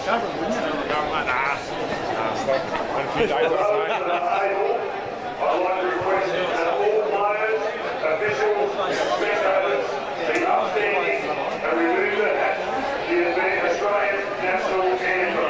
I'd like to request that all players, officials, spectators be upstanding and remove their hats. She has been Australian national anthem.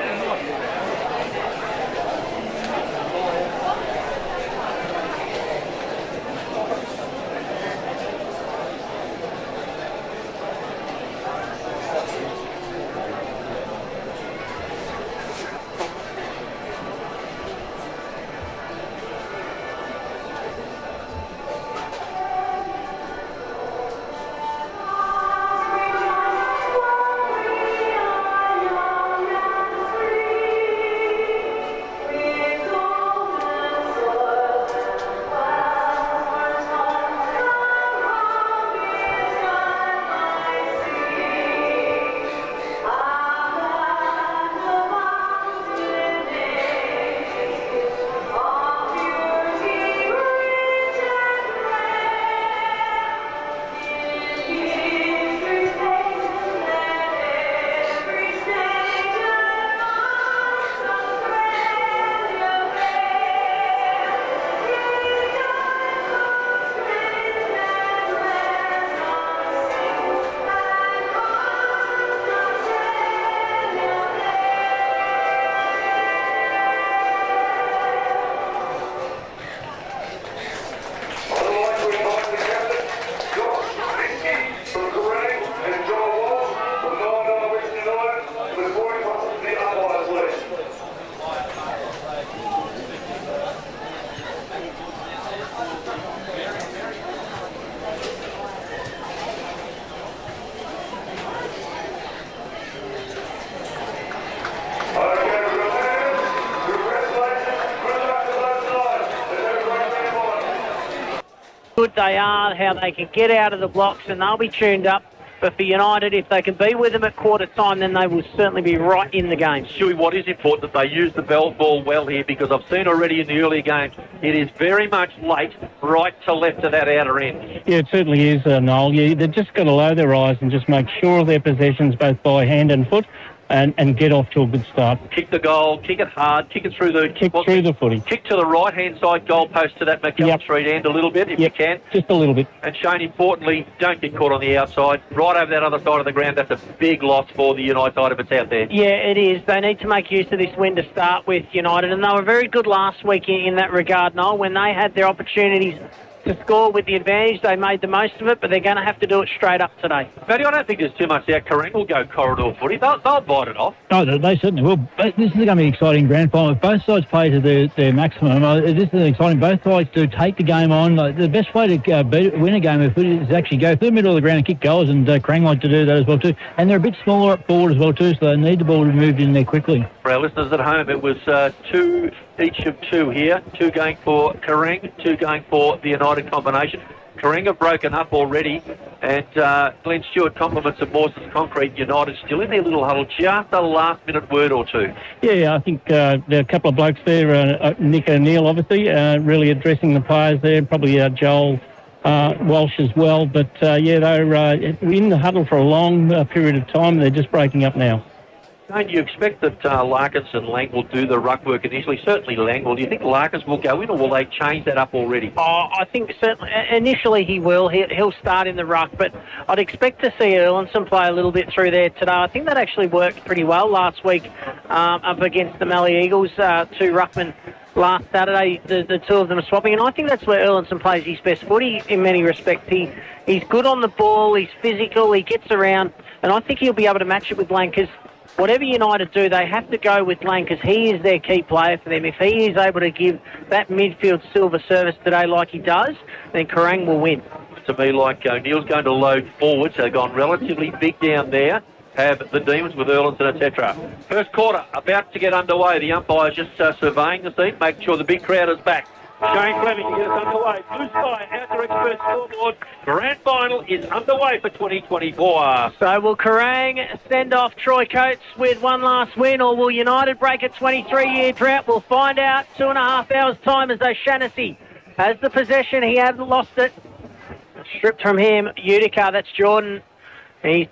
Good they are, how they can get out of the blocks, and they'll be tuned up. But for United, if they can be with them at quarter time, then they will certainly be right in the game. Stewie, what is important that they use the ball well here, because I've seen already in the earlier games, it is very much late, right to left of that outer end. Yeah, it certainly is, Noel. Yeah, they've just got to lower their eyes and just make sure of their possessions both by hand and foot, and get off to a good start. Kick the goal, kick it hard, kick it through the... Through the footy. Kick to the right-hand side goalpost to that McKellen Street end a little bit, if you can. Just a little bit. And Shane, importantly, don't get caught on the outside. Right over that other side of the ground, that's a big loss for the United side if it's out there. Yeah, it is. They need to make use of this win to start with, United, and they were very good last week in that regard, Noel. When they had their opportunities to score with the advantage, they made the most of it, but they're going to have to do it straight up today. Matty, I don't think there's too much there. Kerang will go corridor footy. They'll bite it off. Oh, they certainly will. But this is going to be an exciting grand final. If both sides play to their maximum, this is exciting. Both sides do take the game on. The best way to win a game of footy is actually go through the middle of the ground and kick goals, and Kerang like to do that as well too. And they're a bit smaller up forward as well too, so they need the ball moved in there quickly. For our listeners at home, it was each of two here. Two going for Kerang, two going for the United combination. Kerang have broken up already, and Glenn Stewart compliments of Mawson's Concrete. United still in their little huddle, just a last-minute word or two. Yeah, I think there are a couple of blokes there, Nick O'Neill obviously, really addressing the players there, probably Joel Walsh as well. But, they're in the huddle for a long period of time. They're just breaking up now. Don't you expect that Larkins and Lang will do the ruck work initially? Certainly Lang will. Do you think Larkins will go in, or will they change that up already? Oh, I think certainly initially he will. He'll start in the ruck, but I'd expect to see Erlinson play a little bit through there today. I think that actually worked pretty well last week up against the Mallee Eagles, two ruckmen last Saturday. The two of them are swapping, and I think that's where Erlinson plays his best footy in many respects. He's good on the ball, he's physical, he gets around, and I think he'll be able to match it with Lang, because whatever United do, they have to go with Lang, because he is their key player for them. If he is able to give that midfield silver service today like he does, then Kerang will win. To me, like O'Neill's going to load forward, so they've gone relatively big down there. Have the Demons with Erlinson, etc. First quarter about to get underway. The umpire's just surveying the scene, making sure the big crowd is back. Shane Fleming to get us underway. Blue Sky, Outdoor Expert Scoreboard. Grand Final is underway for 2024. So will Kerang send off Troy Coates with one last win, or will United break a 23-year drought? We'll find out 2.5 hours' time as O'Shannessy has the possession. He hasn't lost it. Stripped from him, Utica. That's Jordan He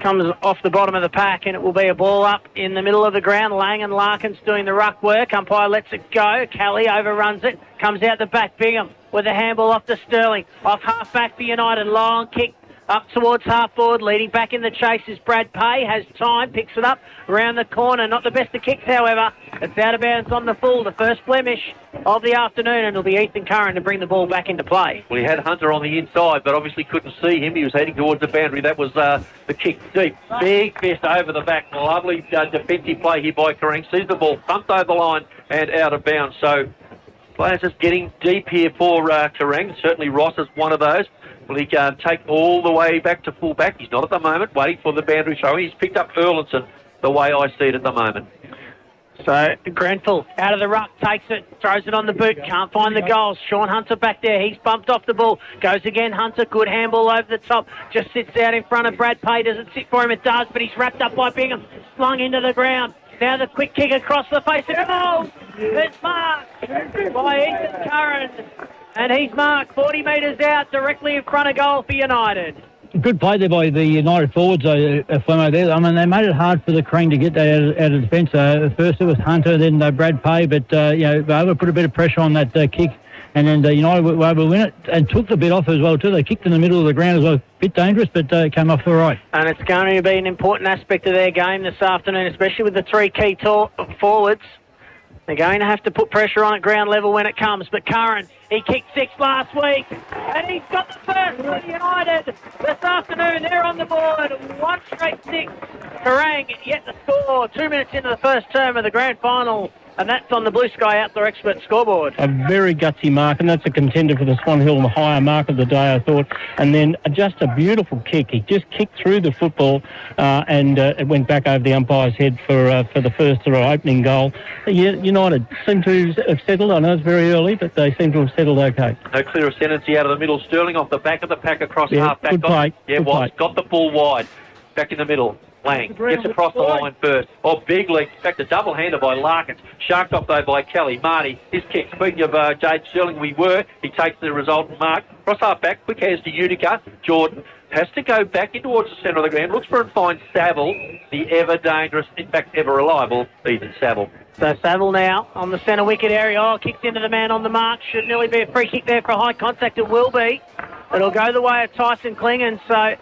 comes off the bottom of the pack, and it will be a ball up in the middle of the ground. Lang and Larkins doing the ruck work. Umpire lets it go. Kelly overruns it. Comes out the back. Bingham with a handball off to Sterling. Off half back for United. Long kick up towards half forward. Leading back in the chase is Brad Pay. Has time. Picks it up around the corner. Not the best of kicks, however. It's out of bounds on the full. The first blemish of the afternoon, and it'll be Ethan Curran to bring the ball back into play. Well, he had Hunter on the inside, but obviously couldn't see him. He was heading towards the boundary. That was the kick deep. Big fist over the back. Lovely defensive play here by Kerang. Sees the ball thumped over the line and out of bounds. So players just getting deep here for Kerang. Certainly Ross is one of those. Will he take all the way back to full back? He's not at the moment, waiting for the boundary throw. He's picked up Erlinson the way I see it at the moment. So Grenfell out of the ruck, takes it, throws it on the boot, can't find the goals. Sean Hunter back there, he's bumped off the ball, goes again. Hunter, good handball over the top, just sits out in front of Brad Pay. Does it sit for him? It does, but he's wrapped up by Bingham, slung into the ground. Now the quick kick across the face of goal. It's marked by Ethan Curran, and he's marked 40 metres out, directly in front of goal for United. Good play there by the United forwards, Flemo there. I mean, they made it hard for the Kerang to get that out of defence. First it was Hunter, then Brad Pay, but, they were able to put a bit of pressure on that kick, and then United were able to win it and took the bit off as well, too. They kicked in the middle of the ground as well. A bit dangerous, but came off all right. And it's going to be an important aspect of their game this afternoon, especially with the three key forwards. They're going to have to put pressure on at ground level when it comes. But Curran, he kicked 6 last week, and he's got the first for United this afternoon. They're on the board, 1 straight 6. Kerang yet to score 2 minutes into the first term of the grand final, and that's on the Blue Sky Outdoor Expert scoreboard. A very gutsy mark, and that's a contender for the Swan Hill and the higher mark of the day, I thought. And then just a beautiful kick. He just kicked through the football and it went back over the umpire's head for the first or opening goal. United seem to have settled. I know it's very early, but they seem to have settled okay. No clear ascendancy out of the middle. Sterling off the back of the pack across half back. Good play. Yeah, good play. Got the ball wide. Back in the middle. Lang gets across the line first. Oh, big leap. Back to double-hander by Larkins. Sharked off, though, by Kelly. Marty, his kick. Speaking of Jade Sterling, he takes the resultant mark. Cross half back. Quick hands to Utica. Jordan has to go back in towards the centre of the ground. Looks for and finds Saville, the ever-dangerous, in fact, ever-reliable Ethan Saville. So Saville now on the centre wicket area. Oh, kicked into the man on the mark. Should nearly be a free kick there for high contact. It will be. It'll go the way of Tyson Klingon. So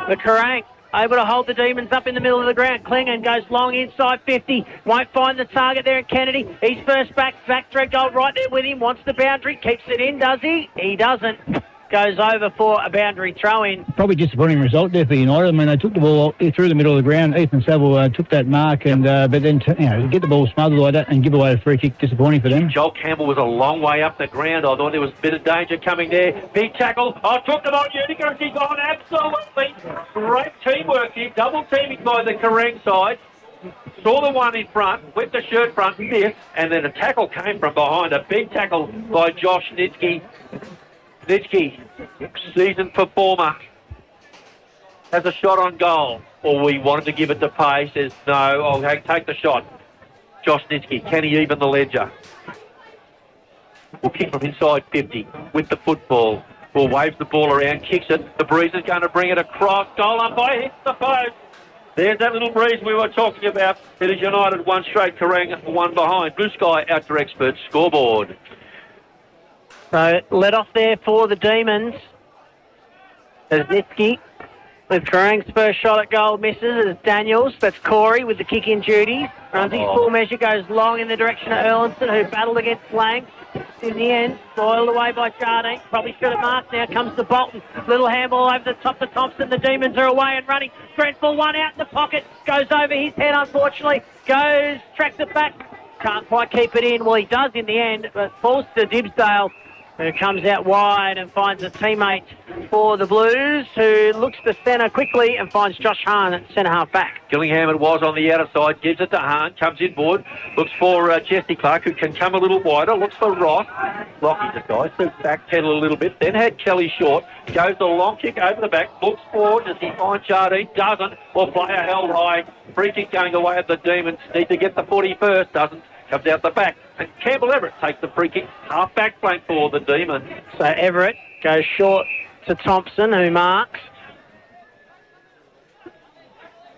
the Kerang able to hold the Demons up in the middle of the ground. Klingon goes long inside 50. Won't find the target there in Kennedy. He's first back thread goal right there with him. Wants the boundary. Keeps it in, does he? He doesn't. Goes over for a boundary throw-in. Probably disappointing result there for United. I mean, they took the ball through the middle of the ground. Ethan Saville took that mark, and but then to get the ball smothered like that and give away a free kick, disappointing for them. Joel Campbell was a long way up the ground. I thought there was a bit of danger coming there. Big tackle. I took them on Utica. He's on absolutely great teamwork here. Double teaming by the Kerang side. Saw the one in front, went the shirt front, missed, and then a tackle came from behind. A big tackle by Josh Nitsky. Nitsky, seasoned performer, has a shot on goal. Or we wanted to give it to Pay. Says, no, I'll take the shot. Josh Nitsky, can he even the ledger? Will kick from inside 50 with the football. Will waves the ball around, kicks it. The breeze is going to bring it across. Goal umpire hits the post. There's that little breeze we were talking about. It is United 1 straight, Kerang 1 behind. Blue Sky Outdoor Expert scoreboard. So let off there for the Demons. As Nitsky with Kerang's first shot at goal misses. As Daniels, that's Corey with the kick-in duties. Runs his full measure, goes long in the direction of Erlinson, who battled against Lang. In the end, spoiled away by Jardine. Probably should have marked. Now comes to Bolton. Little handball over the top to Thompson. The Demons are away and running. Grenfell one out in the pocket. Goes over his head, unfortunately. Tracks it back. Can't quite keep it in. Well, he does in the end, but falls to Dibsdale, who comes out wide and finds a teammate for the Blues, who looks to centre quickly and finds Josh Hahn at centre half back. Gillingham it was on the outer side, gives it to Hahn, comes inboard, looks for Jesse Clark, who can come a little wider, looks for Ross. Lockie the guy, so backpedal a little bit, then had Kelly short, goes the long kick over the back, looks forward, does he find Jardine? Doesn't, or player held high. Free kick going away at the Demons, need to get the footy first, doesn't. Comes out the back, and Campbell Everett takes the free kick, half back flank for the Demons. So Everett goes short to Thompson, who marks.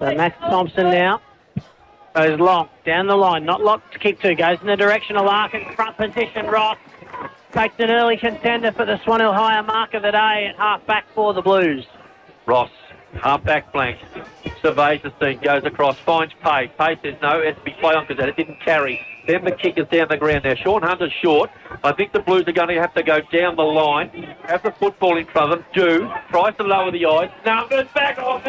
So Max Thompson now goes long, down the line, not locked to kick to, goes in the direction of Larkin, front position, Ross. Takes an early contender for the Swan Hill higher mark of the day at half-back for the Blues. Ross, half-back flank, surveys the scene, goes across, finds Pace. Pace says no, it has to be play on because it didn't carry. Then the kick is down the ground now. Sean Hunter's short. I think the Blues are going to have to go down the line, have the football in front of them, tries to lower the eyes. Numbers back off,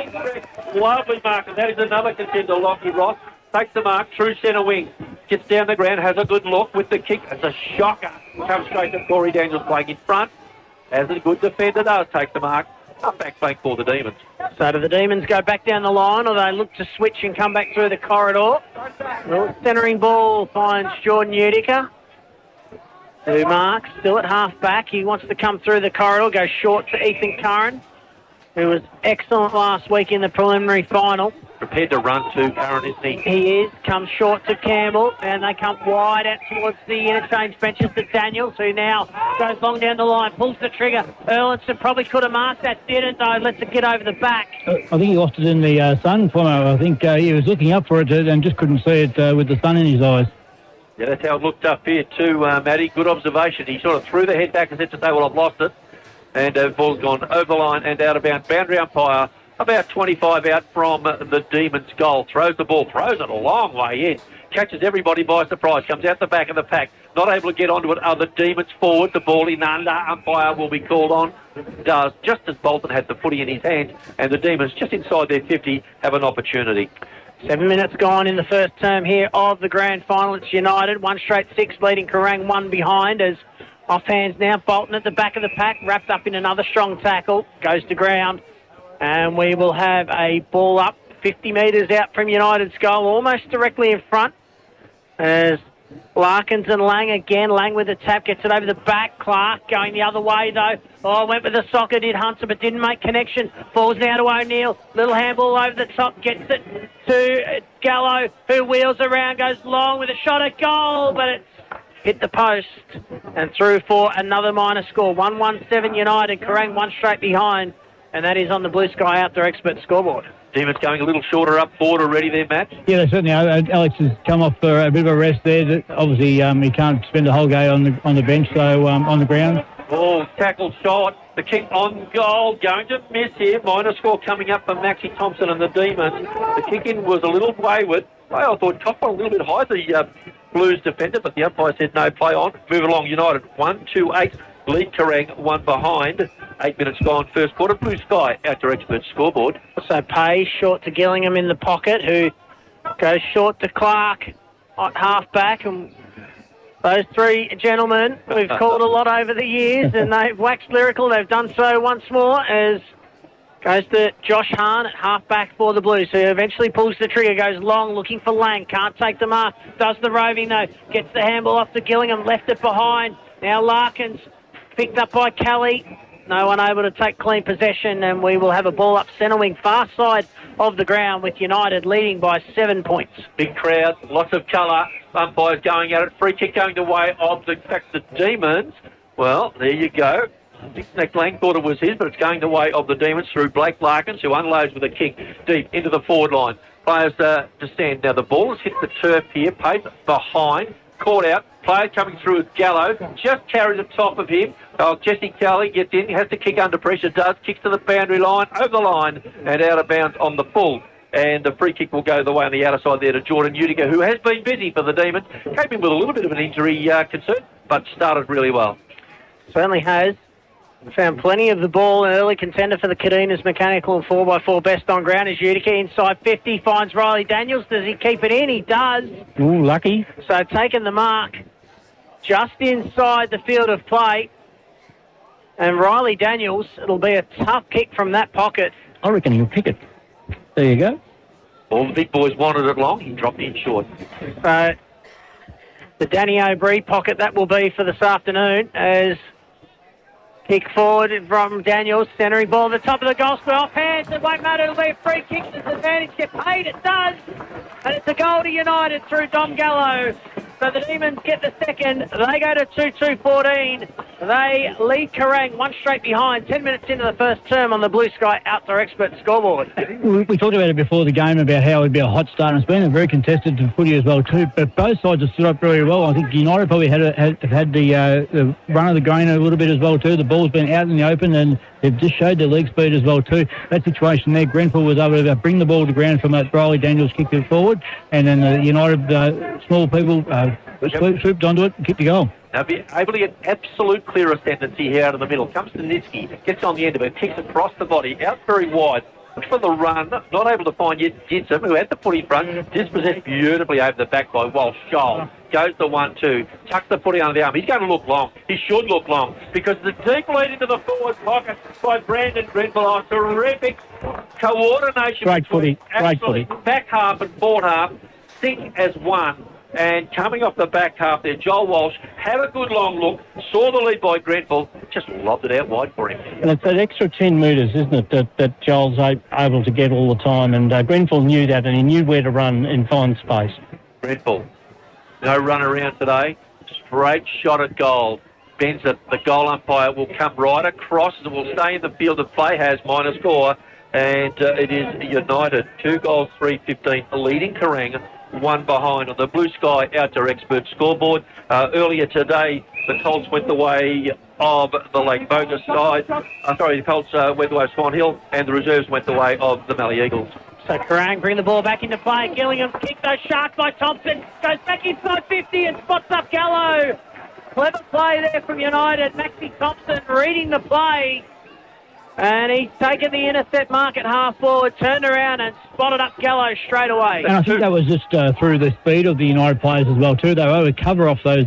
lovely mark, and that is another contender, Lockie Ross. Takes the mark, true centre wing. Gets down the ground, has a good look with the kick. It's a shocker. Comes straight to Corey Daniels playing in front. As a good defender does take the mark. Up back flank for the Demons. So do the Demons go back down the line, or they look to switch and come back through the corridor? Well, centering ball finds Jordan Utica, who marks, still at half-back. He wants to come through the corridor, go short to Ethan Curran, who was excellent last week in the preliminary final. Prepared to run too, Curran, isn't he? He is. Comes short to Campbell, and they come wide out towards the interchange benches to Daniels, who now goes long down the line, pulls the trigger. Erlinson probably could have marked that, didn't, though. Lets it get over the back. I think he lost it in the sun, Pomo. I think he was looking up for it and just couldn't see it with the sun in his eyes. Yeah, that's how it looked up here too, Matty. Good observation. He sort of threw the head back and said to say, well, I've lost it. And the ball's gone over the line and out of bounds. Boundary umpire about 25 out from the Demons' goal. Throws the ball, throws it a long way in. Catches everybody by surprise. Comes out the back of the pack. Not able to get onto it. The Demons forward. The ball in under. Umpire will be called on. Does, just as Bolton had the footy in his hand. And the Demons, just inside their 50, have an opportunity. 7 minutes gone in the first term here of the grand final. It's United. 1 straight 6 leading Kerang, 1 behind as off hands now. Bolton at the back of the pack, wrapped up in another strong tackle. Goes to ground. And we will have a ball up 50 metres out from United's goal, almost directly in front. As Larkins and Lang again. Lang with the tap, gets it over the back. Clark going the other way, though. Oh, went with the soccer, did Hunter, but didn't make connection. Falls now to O'Neill. Little handball over the top, gets it to Gallo, who wheels around, goes long with a shot at goal, but it's hit the post and through for another minor score. 1-1-7 United. Kerang 1 straight behind. And that is on the Blue Sky Outdoor Expert scoreboard. Demons going a little shorter up forward already there, Matt. Yeah, they certainly are. Alex has come off for a bit of a rest there. Obviously, he can't spend the whole game on the bench, so on the ground. Oh, tackle shot. The kick on goal. Going to miss here. Minor score coming up for Maxie Thompson and the Demons. The kick in was a little wayward. I thought top one a little bit high, the Blues defender, but the umpire said no, play on. Move along, United. 1-2-8. Lead Kerang, 1 behind. 8 minutes gone, first quarter. Blue Sky Outdoor Expert scoreboard. So Pay short to Gillingham in the pocket, who goes short to Clark at half-back. And those three gentlemen we've called a lot over the years, and they've waxed lyrical. They've done so once more as goes to Josh Hahn at half-back for the Blues, who eventually pulls the trigger, goes long, looking for Lang. Can't take the mark. Does the roving, though. Gets the handball off to Gillingham, left it behind. Now Larkins picked up by Kelly. No one able to take clean possession, and we will have a ball up centre wing, far side of the ground, with United leading by 7 points. Big crowd, lots of colour. Umpires going at it. Free kick going the way of the Demons. Well, there you go. Nick Lang thought it was his, but it's going the way of the Demons through Blake Larkins, who unloads with a kick deep into the forward line. Players descend. Now the ball has hit the turf here. Pace behind. Caught out. Player coming through with Gallo. Just carries the top of him. Jesse Kelly gets in. He has to kick under pressure. Does. Kicks to the boundary line. Over the line. And out of bounds on the full. And the free kick will go the way on the outer side there to Jordan Utica, who has been busy for the Demons. Came in with a little bit of an injury concern, but started really well. Certainly has. Found plenty of the ball. An early contender for the Cadenas Mechanical and 4x4 best on ground is Utica inside 50. Finds Riley Daniels. Does he keep it in? He does. Ooh, lucky. So taking the mark just inside the field of play. And Riley Daniels, it'll be a tough kick from that pocket. I reckon he'll pick it. There you go. All the big boys wanted it long. He dropped in short. So the Danny O'Brien pocket, that will be for this afternoon, as kick forward from Daniels, centering ball at the top of the goal square, off hands. It won't matter. It'll be a free kick. Disadvantage. Get paid. It does. And it's a goal to United through Dom Gallo. So the Demons get the second. They go to 2-2-14. They lead Kerang one straight behind, 10 minutes into the first term on the Blue Sky Outdoor Expert scoreboard. We talked about it before the game about how it would be a hot start, and it's been a very contested footy as well too. But both sides have stood up very well. I think United probably have had the run of the grain a little bit as well too. The ball's been out in the open, and they've just showed their leg speed as well too. That situation there, Grenfell was able to bring the ball to ground from that. Riley Daniels kicked it forward, and then the United small people swooped onto it and kicked the goal. Now, be able to get absolute clear ascendancy here out of the middle. Comes to Nitsky, gets on the end of it, kicks across the body, out very wide. Looks for the run, not able to find yet Jensen, who had the footy front, dispossessed beautifully over the back by Walsh. Scholl goes the 1-2, tucks the footy under the arm. He's going to look long. He should look long, because the deep lead into the forward pocket by Brandon Grenfell. Oh, terrific coordination. Great footy, great footy. Back half and forward half, sync as one. And coming off the back half there, Joel Walsh had a good long look, saw the lead by Grenfell, just lobbed it out wide for him. And it's that extra 10 metres, isn't it, that Joel's able to get all the time. And Grenfell knew that, and he knew where to run and find space. Grenfell, no run around today, straight shot at goal. Bends it, the goal umpire will come right across, it will stay in the field of play, has minor score, and it is United, 2 goals, 3-15, leading Kerang, 1 behind on the Blue Sky Outdoor Expert scoreboard. Earlier today, the Colts went the way of the Lake Bogus side. The Colts went the way of Swan Hill, and the reserves went the way of the Mallee Eagles. So Kerang bring the ball back into play. Gillingham kick those sharks by Thompson. Goes back inside 50 and spots up Gallo. Clever play there from United. Maxie Thompson reading the play. And he's taken the intercept mark at half forward, turned around and spotted up Gallo straight away. And I think that was just through the speed of the United players as well too. They were able to cover off those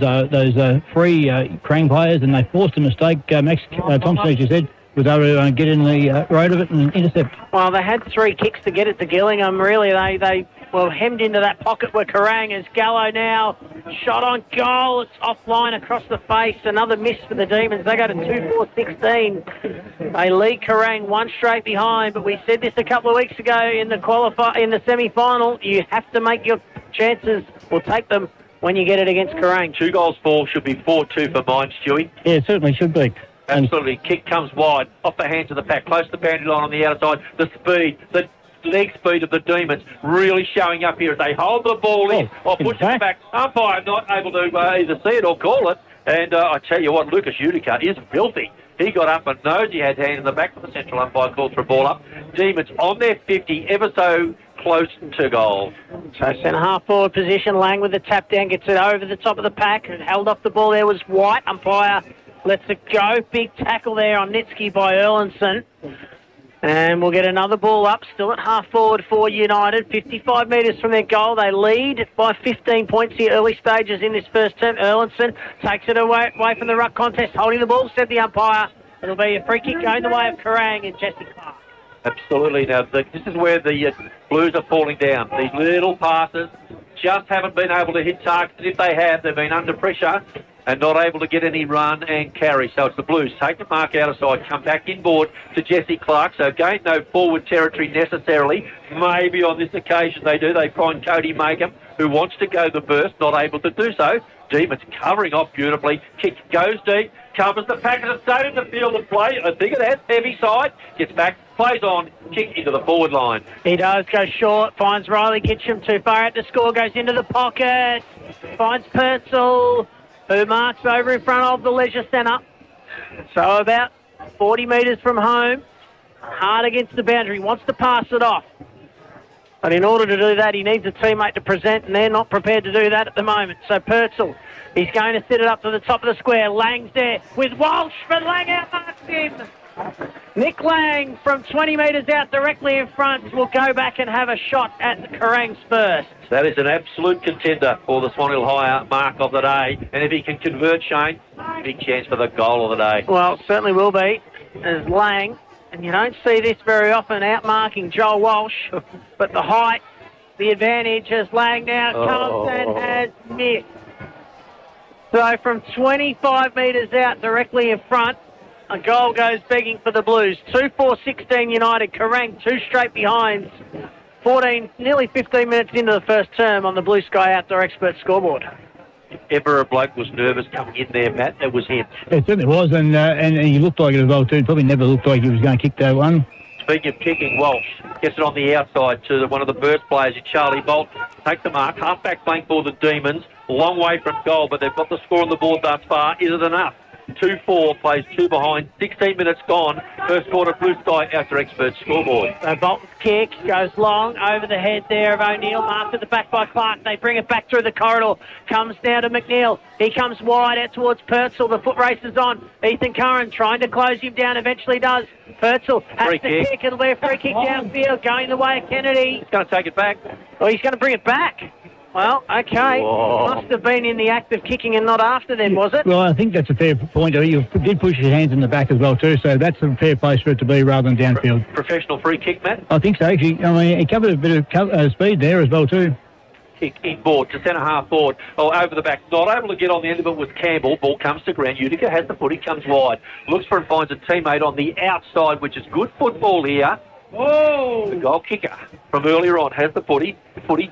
free Kerang players, and they forced a mistake. Max Thompson, as you said, was able to get in the road of it and intercept. Well, they had 3 kicks to get it to Gillingham. Really, they were hemmed into that pocket where Kerang is. Gallo now shot on goal. It's offline across the face. Another miss for the Demons. They go to 2-4-16. They lead Kerang 1 straight behind. But we said this a couple of weeks ago in the semi-final. You have to make your chances or take them when you get it against Kerang. 2 goals 4 should be 4-2 for mine, Stewie. Yeah, it certainly should be. Absolutely. Kick comes wide, off the hands of the pack, close to the boundary line on the outside. The speed, the leg speed of the Demons really showing up here as they hold the ball in or push it back. Umpire not able to either see it or call it. And I tell you what, Lucas Utica is filthy. He got up and knows he had hand in the back of the central umpire, called for a ball up. Demons on their 50, ever so close to goal. So centre half forward position. Lang with the tap down, gets it over the top of the pack. And held off the ball there was White. Umpire lets it go. Big tackle there on Nitsky by Erlinson. And we'll get another ball up, still at half forward for United. 55 metres from their goal. They lead by 15 points the early stages in this first term. Erlinson takes it away from the ruck contest, holding the ball, said the umpire. It'll be a free kick going the way of Kerang and Jesse Clark. Absolutely. Now, this is where the Blues are falling down. These little passes just haven't been able to hit targets. If they have, they've been under pressure and not able to get any run and carry. So it's the Blues take the mark out of side, come back inboard to Jesse Clark. So again, no forward territory necessarily. Maybe on this occasion they do. They find Cody Makeham, who wants to go the burst, not able to do so. Demons covering off beautifully. Kick goes deep, covers the pack, and it's stayed in the field of play. I think of that, heavy side, gets back, plays on, kick into the forward line. He does go short, finds Riley Kitchum too far out to score, goes into the pocket, finds Purcell, who marks over in front of the Leisure Centre. So about 40 metres from home, hard against the boundary, wants to pass it off. But in order to do that, he needs a teammate to present, and they're not prepared to do that at the moment. So Purcell, he's going to sit it up to the top of the square. Lang's there with Walsh, but Lang outmarks him. Nick Lang from 20 metres out directly in front will go back and have a shot at the Kerang's first. That is an absolute contender for the Swan Hill Higher mark of the day. And if he can convert, Shane, big chance for the goal of the day. Well, certainly will be, as Lang, and you don't see this very often, outmarking Joel Walsh, but the height, the advantage as Lang now comes and has missed. So from 25 metres out directly in front, a goal goes begging for the Blues. 2-4-16 United. Kerang 2 straight behinds. 14, nearly 15 minutes into the first term on the Blue Sky Outdoor Expert scoreboard. If ever a bloke was nervous coming in there, Matt, it was him. It certainly was, and he looked like it as well too. Probably never looked like he was going to kick that one. Speaking of kicking, Walsh gets it on the outside to one of the burst players, Charlie Bolt. Takes the mark, half-back flank for the Demons. Long way from goal, but they've got the score on the board thus far. Is it enough? 2-4, plays 2 behind, 16 minutes gone. First quarter, Blue Sky after expert scoreboard. So Bolton's kick goes long over the head there of O'Neill, marked at the back by Clark. They bring it back through the corridor. Comes down to McNeil. He comes wide out towards Purcell. The foot race is on. Ethan Curran trying to close him down, eventually does. Purcell has Free to kick. It'll be a free kick downfield, going the way of Kennedy. He's going to take it back. Oh, he's going to bring it back. Well, okay. Whoa. Must have been in the act of kicking and not after then, was it? Well, I think that's a fair point. You did push his hands in the back as well too, so that's a fair place for it to be rather than downfield. Professional free kick, Matt. I think so, actually. I mean, he covered a bit of speed there as well too. Kick inboard to centre half forward. Oh, over the back. Not able to get on the end of it was Campbell. Ball comes to ground. Utica has the footy, comes wide. Looks for and finds a teammate on the outside, which is good football here. Whoa! The goal kicker from earlier on has the footy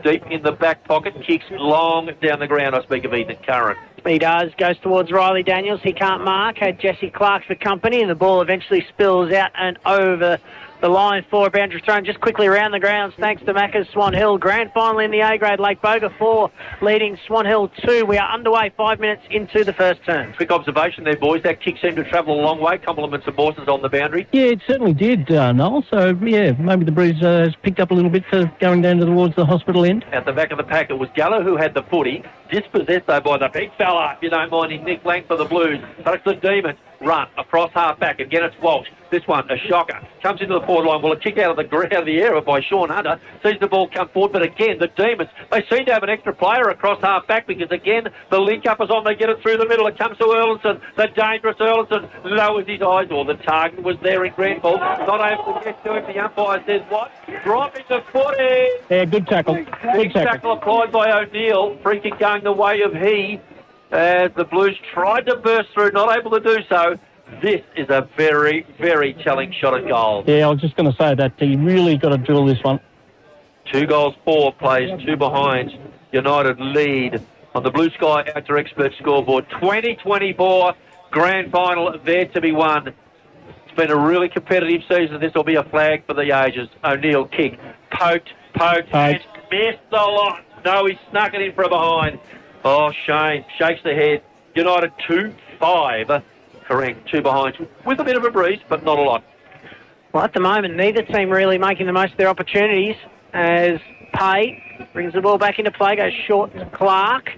deep in the back pocket, kicks long down the ground. I speak of Ethan Curran. He does, goes towards Riley Daniels. He can't mark, had Jesse Clark for company, and the ball eventually spills out and over the line for a boundary thrown just quickly around the grounds thanks to Macca's Swan Hill. Grand final in the A-grade, Lake Boga 4 leading Swan Hill 2. We are underway 5 minutes into the first term. Quick observation there, boys. That kick seemed to travel a long way. Compliments of Borsons on the boundary. Yeah, it certainly did, Noel. So, yeah, maybe the breeze has picked up a little bit for going down towards the hospital end. At the back of the pack, it was Gallo who had the footy. Dispossessed, though, by the big fella, if you don't mind, in Nick Lang for the Blues. But it's the Demons. Run across half back. Again, it's Walsh. This one, a shocker. Comes into the forward line. Well, a kick out of the air by Sean Hunter. Sees the ball come forward. But again, the Demons, they seem to have an extra player across half back because, again, the link-up is on. They get it through the middle. It comes to Erlinson. The dangerous Erlinson lowers his eyes. Or the target was there in Grenfell. Not able to get to him. The umpire says what? Dropping the footy. Yeah, good tackle. Big tackle applied by O'Neill. Free kick going the way of he. As the Blues tried to burst through, not able to do so. This is a very, very telling shot at goal. Yeah, I was just going to say that. He really got to drill this one. 2 goals, 4 plays, 2 behind. United lead on the Blue Sky Outdoor Expert scoreboard. 2024 grand final there to be won. It's been a really competitive season. This will be a flag for the ages. O'Neill kick. Poked, and missed the lot. No, he snuck it in from behind. Oh, Shane shakes the head. United 2-5. Correct, 2 behind. With a bit of a breeze, but not a lot. Well, at the moment, neither team really making the most of their opportunities as Pay brings the ball back into play, goes short to Clark.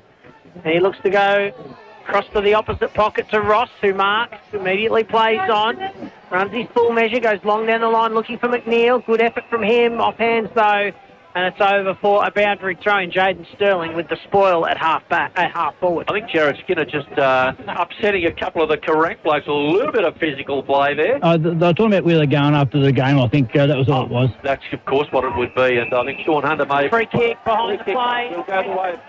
And he looks to go across to the opposite pocket to Ross, who marks, immediately plays on. Runs his full measure, goes long down the line looking for McNeil. Good effort from him. Off hands, though. And it's over for a boundary throw in. Jaden Sterling with the spoil at half forward. I think Jared Skinner just upsetting a couple of the Kerang blokes. A little bit of physical play there. They were talking about where they're going after the game. I think that was all it was. That's, of course, what it would be. And I think Sean Hunter may... Free kick behind the play. He'll go the way of...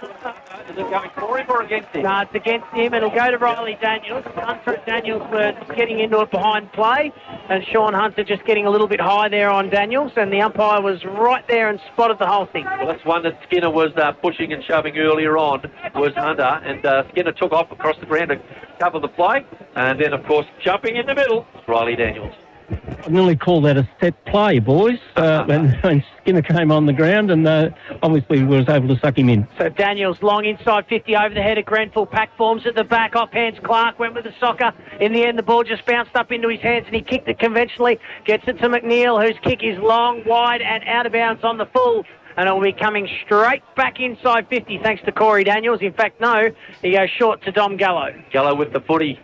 Is it going for him or against him? No, it's against him. It'll go to Riley Daniels. Hunter and Daniels were getting into it behind play. And Sean Hunter just getting a little bit high there on Daniels. And the umpire was right there and spotted the whole thing. Well, that's one that Skinner was pushing and shoving earlier on, was Hunter. And Skinner took off across the ground to cover the play. And then, of course, jumping in the middle, Riley Daniels. I nearly call that a set play, boys, when Skinner came on the ground and obviously was able to suck him in. So Daniels long inside 50 over the head of Grenfell. Pack forms at the back, off hands. Clark went with the soccer. In the end, the ball just bounced up into his hands and he kicked it conventionally. Gets it to McNeil, whose kick is long, wide and out of bounds on the full. And it will be coming straight back inside 50 thanks to Corey Daniels. In fact, no, he goes short to Dom Gallo. Gallo with the footy.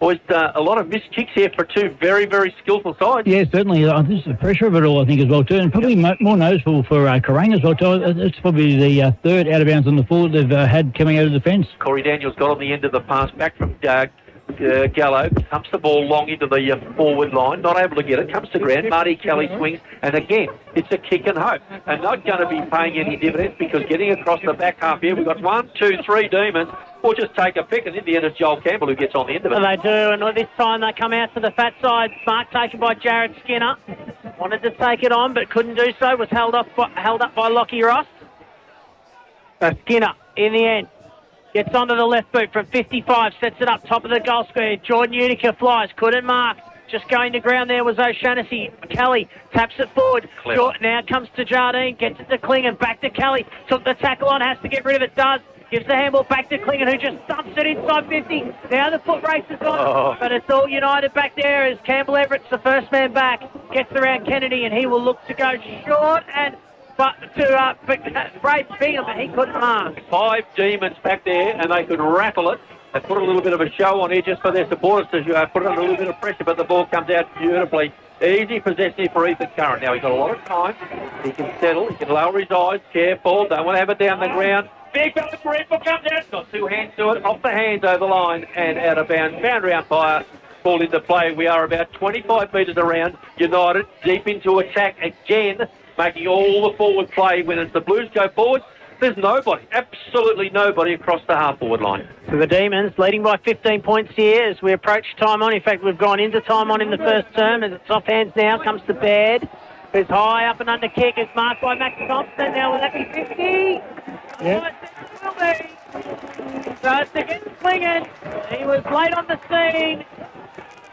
Boys, a lot of missed kicks here for 2 very, very skillful sides. Yeah, certainly. This is the pressure of it all, I think, as well, too. And probably more noticeable for Kerang as well, too. It's probably the third out of bounds on the full they've had coming out of the fence. Corey Daniels got on the end of the pass back from Gallo, pumps the ball long into the forward line, not able to get it, comes to ground. Marty Kelly swings, and again, it's a kick and hope. And not going to be paying any dividends because getting across the back half here, we've got 1, 2, 3 Demons. We'll just take a pick, and in the end, it's Joel Campbell who gets on the end of it. And they do, and this time they come out to the fat side. Mark taken by Jared Skinner. Wanted to take it on, but couldn't do so. Was held up by Lockie Ross. So Skinner, in the end, Gets onto the left boot from 55, sets it up top of the goal square. Jordan Utica flies, couldn't mark. Just going to ground there was O'Shaughnessy. Kelly taps it forward. Now comes to Jardine, gets it to Klingon, back to Kelly. Took the tackle on, has to get rid of it, does. Gives the handball back to Klingon, who just dumps it inside 50. Now the foot race is on, but it's all United back there as Campbell Everett's the first man back. Gets around Kennedy, and he will look to go short and Brave Bingham, but he couldn't mark. 5 Demons back there, and they could rattle it. They put a little bit of a show on here just for their supporters to put under a little bit of pressure, but the ball comes out beautifully. Easy possession for Ethan Curran. Now, he's got a lot of time. He can settle. He can lower his eyes. Careful. Don't want to have it down the ground. Big fella for Redford comes out. Got 2 hands to it. Off the hands over the line and out of bounds. Boundary umpire called into play. We are about 25 metres around. United deep into attack again, making all the forward play. When it's the Blues go forward, there's nobody, absolutely nobody across the half-forward line. So the Demons leading by 15 points here as we approach time on. In fact, we've gone into time on in the first term as it's off hands now. Comes to Baird, who's high up and under kick. It's marked by Max Thompson. Now will that be 50? Yeah. Oh, it will be. So it's against Klingon. He was late on the scene.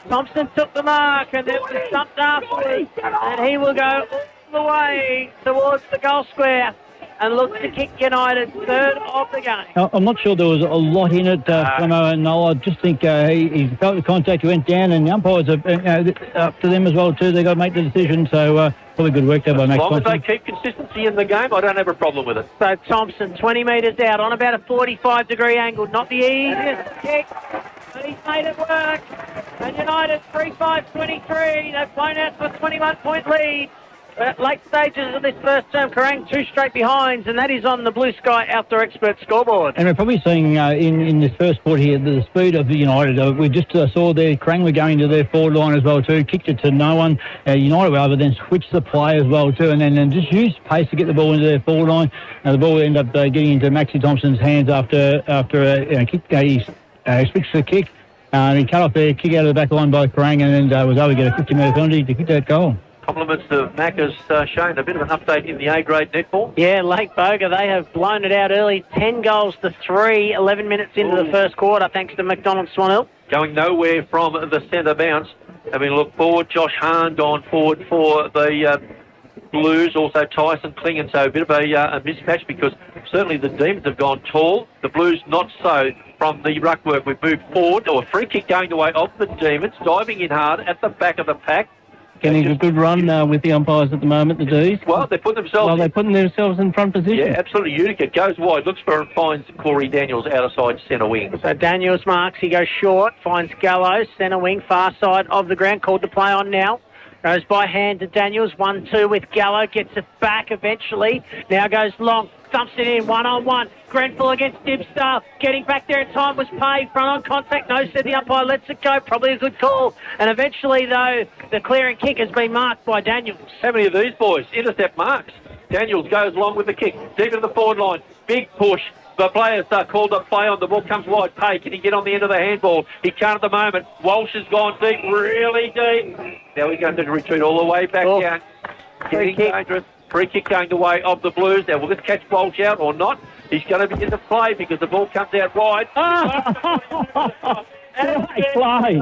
Thompson took the mark and then was stumped afterwards. And he will go all the way towards the goal square and looks to kick United's third of the game. I'm not sure there was a lot in it from Owen Noel. I just think he felt the contact, he went down, and the umpires are up to them as well too. They've got to make the decision, so probably good work there by Max Thompson. As long as they keep consistency in the game, I don't have a problem with it. So Thompson, 20 metres out on about a 45-degree angle. Not the easiest kick, but he's made it work. And United 3-5-23. They've blown out to a 21-point lead. At late stages of this first term, Kerang 2 straight behinds, and that is on the Blue Sky Outdoor Expert scoreboard. And we're probably seeing in this first quarter here the speed of the United. We just saw there Kerang were going to their forward line as well too, kicked it to no one. United were able to then switch the play as well too, and then just use pace to get the ball into their forward line. The ball ended up getting into Maxi Thompson's hands after a kick. He switched the kick, and he cut off the kick out of the back line by Kerang, and then was able to get a 50-metre penalty to kick that goal. Compliments to Macca's showing a bit of an update in the A-grade netball. Yeah, Lake Boga, they have blown it out early. 10 goals to 3, 11 minutes into the first quarter, thanks to McDonald Swan Hill. Going nowhere from the centre bounce. Having looked forward, Josh Hahn gone forward for the Blues, also Tyson Klingon. So a bit of a mismatch because certainly the Demons have gone tall. The Blues not so from the ruck work. We've moved forward, or a free kick going the way of the Demons, diving in hard at the back of the pack. Getting a good run with the umpires at the moment, the D's. Well, they're putting themselves... Well, they're putting themselves in front position. Yeah, absolutely. Utica goes wide, looks for and finds Corey Daniels outside centre wing. So Daniels marks, he goes short, finds Gallo, centre wing, far side of the ground, called to play on now. Goes by hand to Daniels, 1-2 with Gallo, gets it back eventually. Now goes long, dumps it in, 1-on-1. Grenfell against Dibstar, getting back there in time, was paid, front on contact, no, said the umpire, lets it go, probably a good call. And eventually, though, the clearing kick has been marked by Daniels. How many of these boys intercept marks? Daniels goes along with the kick, deep into the forward line, big push. The players are called to play on. The ball comes wide. Pay, can he get on the end of the handball? He can't at the moment. Walsh has gone deep, really deep. Now he's going to retreat all the way back down. Getting dangerous. Free kick going the way of the Blues. Now, will this catch Walsh out or not? He's going to be in the play because the ball comes out wide. Play.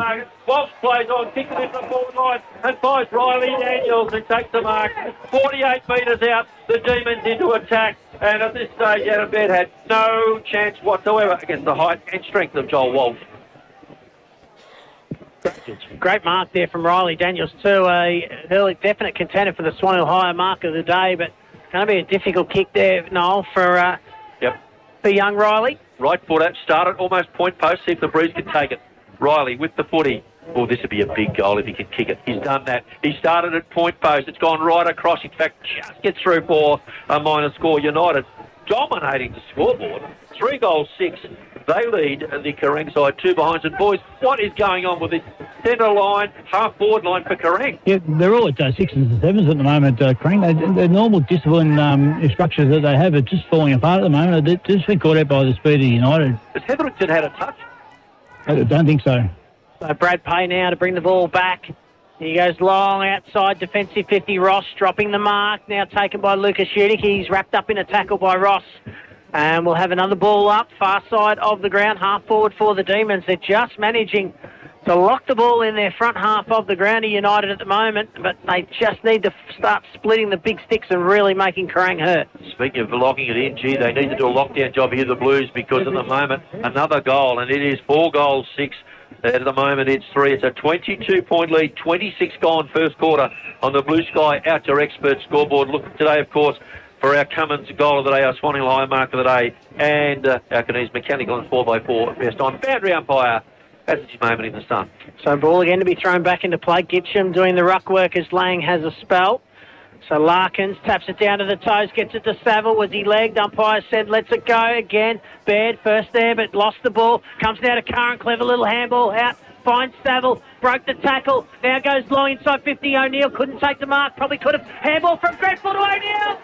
Walsh plays on, kicks it into the forward line and finds Riley Daniels and takes the mark. 48 metres out, the Demons into attack. And at this stage, Adam Baird had no chance whatsoever against the height and strength of Joel Walsh. Great mark there from Riley Daniels too. A early definite contender for the Swan Hill higher mark of the day, but going to be a difficult kick there, Noel, for young Riley. Right footer, started almost point post, see if the Breeze can take it. Riley with the footy. Oh, this would be a big goal if he can kick it. He's done that. He started at point post. It's gone right across. In fact, just gets through for a minor score. United dominating the scoreboard. 3 goals, 6. They lead the Kerang side 2 behinds. And boys, what is going on with this centre line, half-forward line for Kerang? Yeah, they're all at 6s and 7s at the moment, Kerang. The normal discipline structures that they have are just falling apart at the moment. They've just been caught out by the speed of United. Has Hetherington had a touch? I don't think so. So Brad Pay now to bring the ball back. He goes long outside, defensive 50. Ross dropping the mark, now taken by Lucas Utica. He's wrapped up in a tackle by Ross. And we'll have another ball up, far side of the ground, half forward for the Demons. They're just managing to lock the ball in their front half of the ground of United at the moment, but they just need to start splitting the big sticks and really making Kerang hurt. Speaking of locking it in, gee, they need to do a lockdown job here, the Blues, because at the moment, another goal, and it is 4 goals, 6. At the moment, it's 3. It's a 22-point lead, 26 gone first quarter on the Blue Sky Outdoor Expert scoreboard. Look today, of course, for our Cummins goal of the day, our Swan Hill High mark of the day, and our Canese Mechanical and 4x4 best on. Boundary umpire has his moment in the sun. So ball again to be thrown back into play. Gitcham doing the ruck work as Lang has a spell. So Larkins taps it down to the toes, gets it to Saville. Was he legged? Umpire said, lets it go again. Baird first there, but lost the ball. Comes now to Kerang. Clever little handball out. Finds Saville. Broke the tackle. Now goes long inside 50. O'Neill couldn't take the mark. Probably could have. Handball from Grenfell to O'Neill.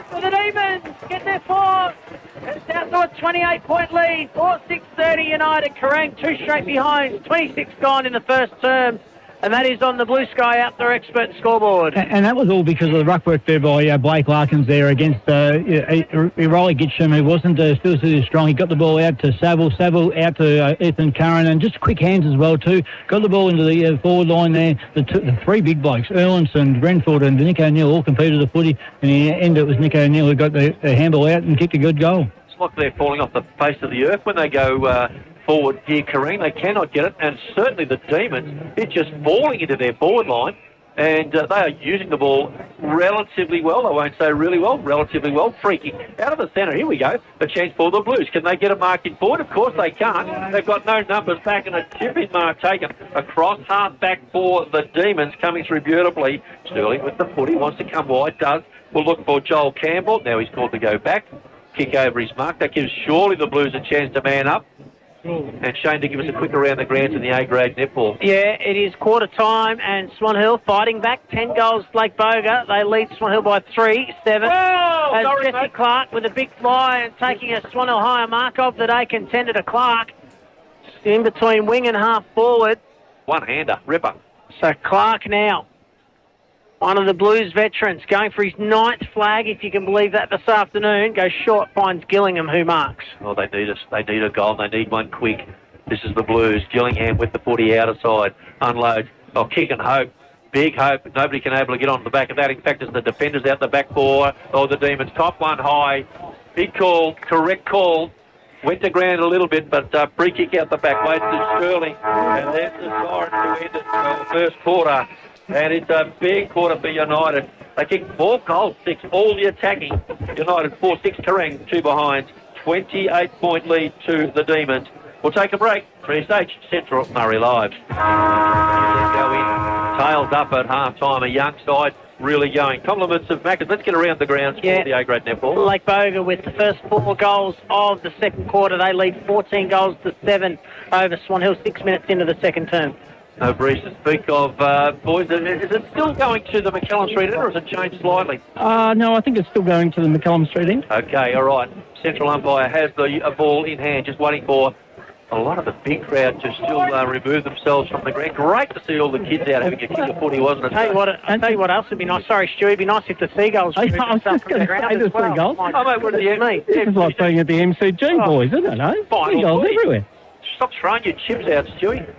For the Demons. Get their 4. It's down to a 28-point lead. 4-6-30 United. Kerang 2 straight behind. 26 gone in the first term. And that is on the Blue Sky Outdoor Expert scoreboard. And that was all because of the ruck work there by Blake Larkins there against Riley Gitcham, who wasn't still too strong. He got the ball out to Saville out to Ethan Curran, and just quick hands as well too. Got the ball into the forward line there. The 3 big blokes, Erlinson, Grenfell and Nick O'Neill, all competed the footy. And in the end, it was Nick O'Neill who got the handball out and kicked a good goal. It's like they're falling off the face of the earth when they go forward here, Kerang. They cannot get it, and certainly the Demons, it's just falling into their forward line, and they are using the ball relatively well. I won't say really well, relatively well. Free kick out of the centre. Here we go. A chance for the Blues. Can they get a mark in forward? Of course they can't. They've got no numbers back, and a tip-in mark taken across half-back for the Demons, coming through beautifully. Sterling with the footy, wants to come wide, does. We'll look for Joel Campbell. Now he's called to go back. Kick over his mark. That gives surely the Blues a chance to man up. And Shane to give us a quick around the grounds in the A-grade netball. Yeah, it is quarter time, and Swan Hill fighting back. 10 goals, Blake Boga. They lead Swan Hill by 3-7. As sorry, Jesse mate. Clark with a big fly and taking a Swan Hill higher mark of the day, contender to Clark. In between wing and half forward. One-hander, ripper. So Clark now, one of the Blues veterans, going for his 9th flag, if you can believe that, this afternoon. Goes short, finds Gillingham, who marks. Oh, they need a goal. They need one quick. This is the Blues. Gillingham with the footy outer side. Unloads. Oh, kick and hope. Big hope. Nobody can able to get on the back of that. In fact, it's the defenders out the back for the Demons. Top one high. Big call. Correct call. Went to ground a little bit, but free kick out the back. Waits to Sterling. And there's the siren to end it the first quarter. And it's a big quarter for United. They kicked 4 goals, 6, all the attacking. United 4-6, Kerang 2 behind. 28-point lead to the Demons. We'll take a break. 3SH Central Murray Live. Go in, tails up at half-time. A young side really going. Compliments of Maccas. Let's get around the grounds for the A-grade netball. Lake Boga with the first 4 goals of the second quarter. They lead 14 goals to 7 over Swan Hill, 6 minutes into the second term. No breeze to speak of, boys. Is it still going to the McCallum Street end, or has it changed slightly? No, I think it's still going to the McCallum Street end. Okay, all right. Central umpire has the ball in hand, just waiting for a lot of the big crowd to still remove themselves from the ground. Great to see all the kids out having a kick of footy, wasn't it? I'll tell you what else would be nice. Sorry, Stu, it'd be nice if the Seagulls I was removed just themselves from going the to ground say as the well. Seagulls. My Oh, mate, what are goodness the me. This is like playing at the MCG, boys, isn't it, eh? Final Seagulls footy. everywhere. Stop throwing your chips out, Stewie.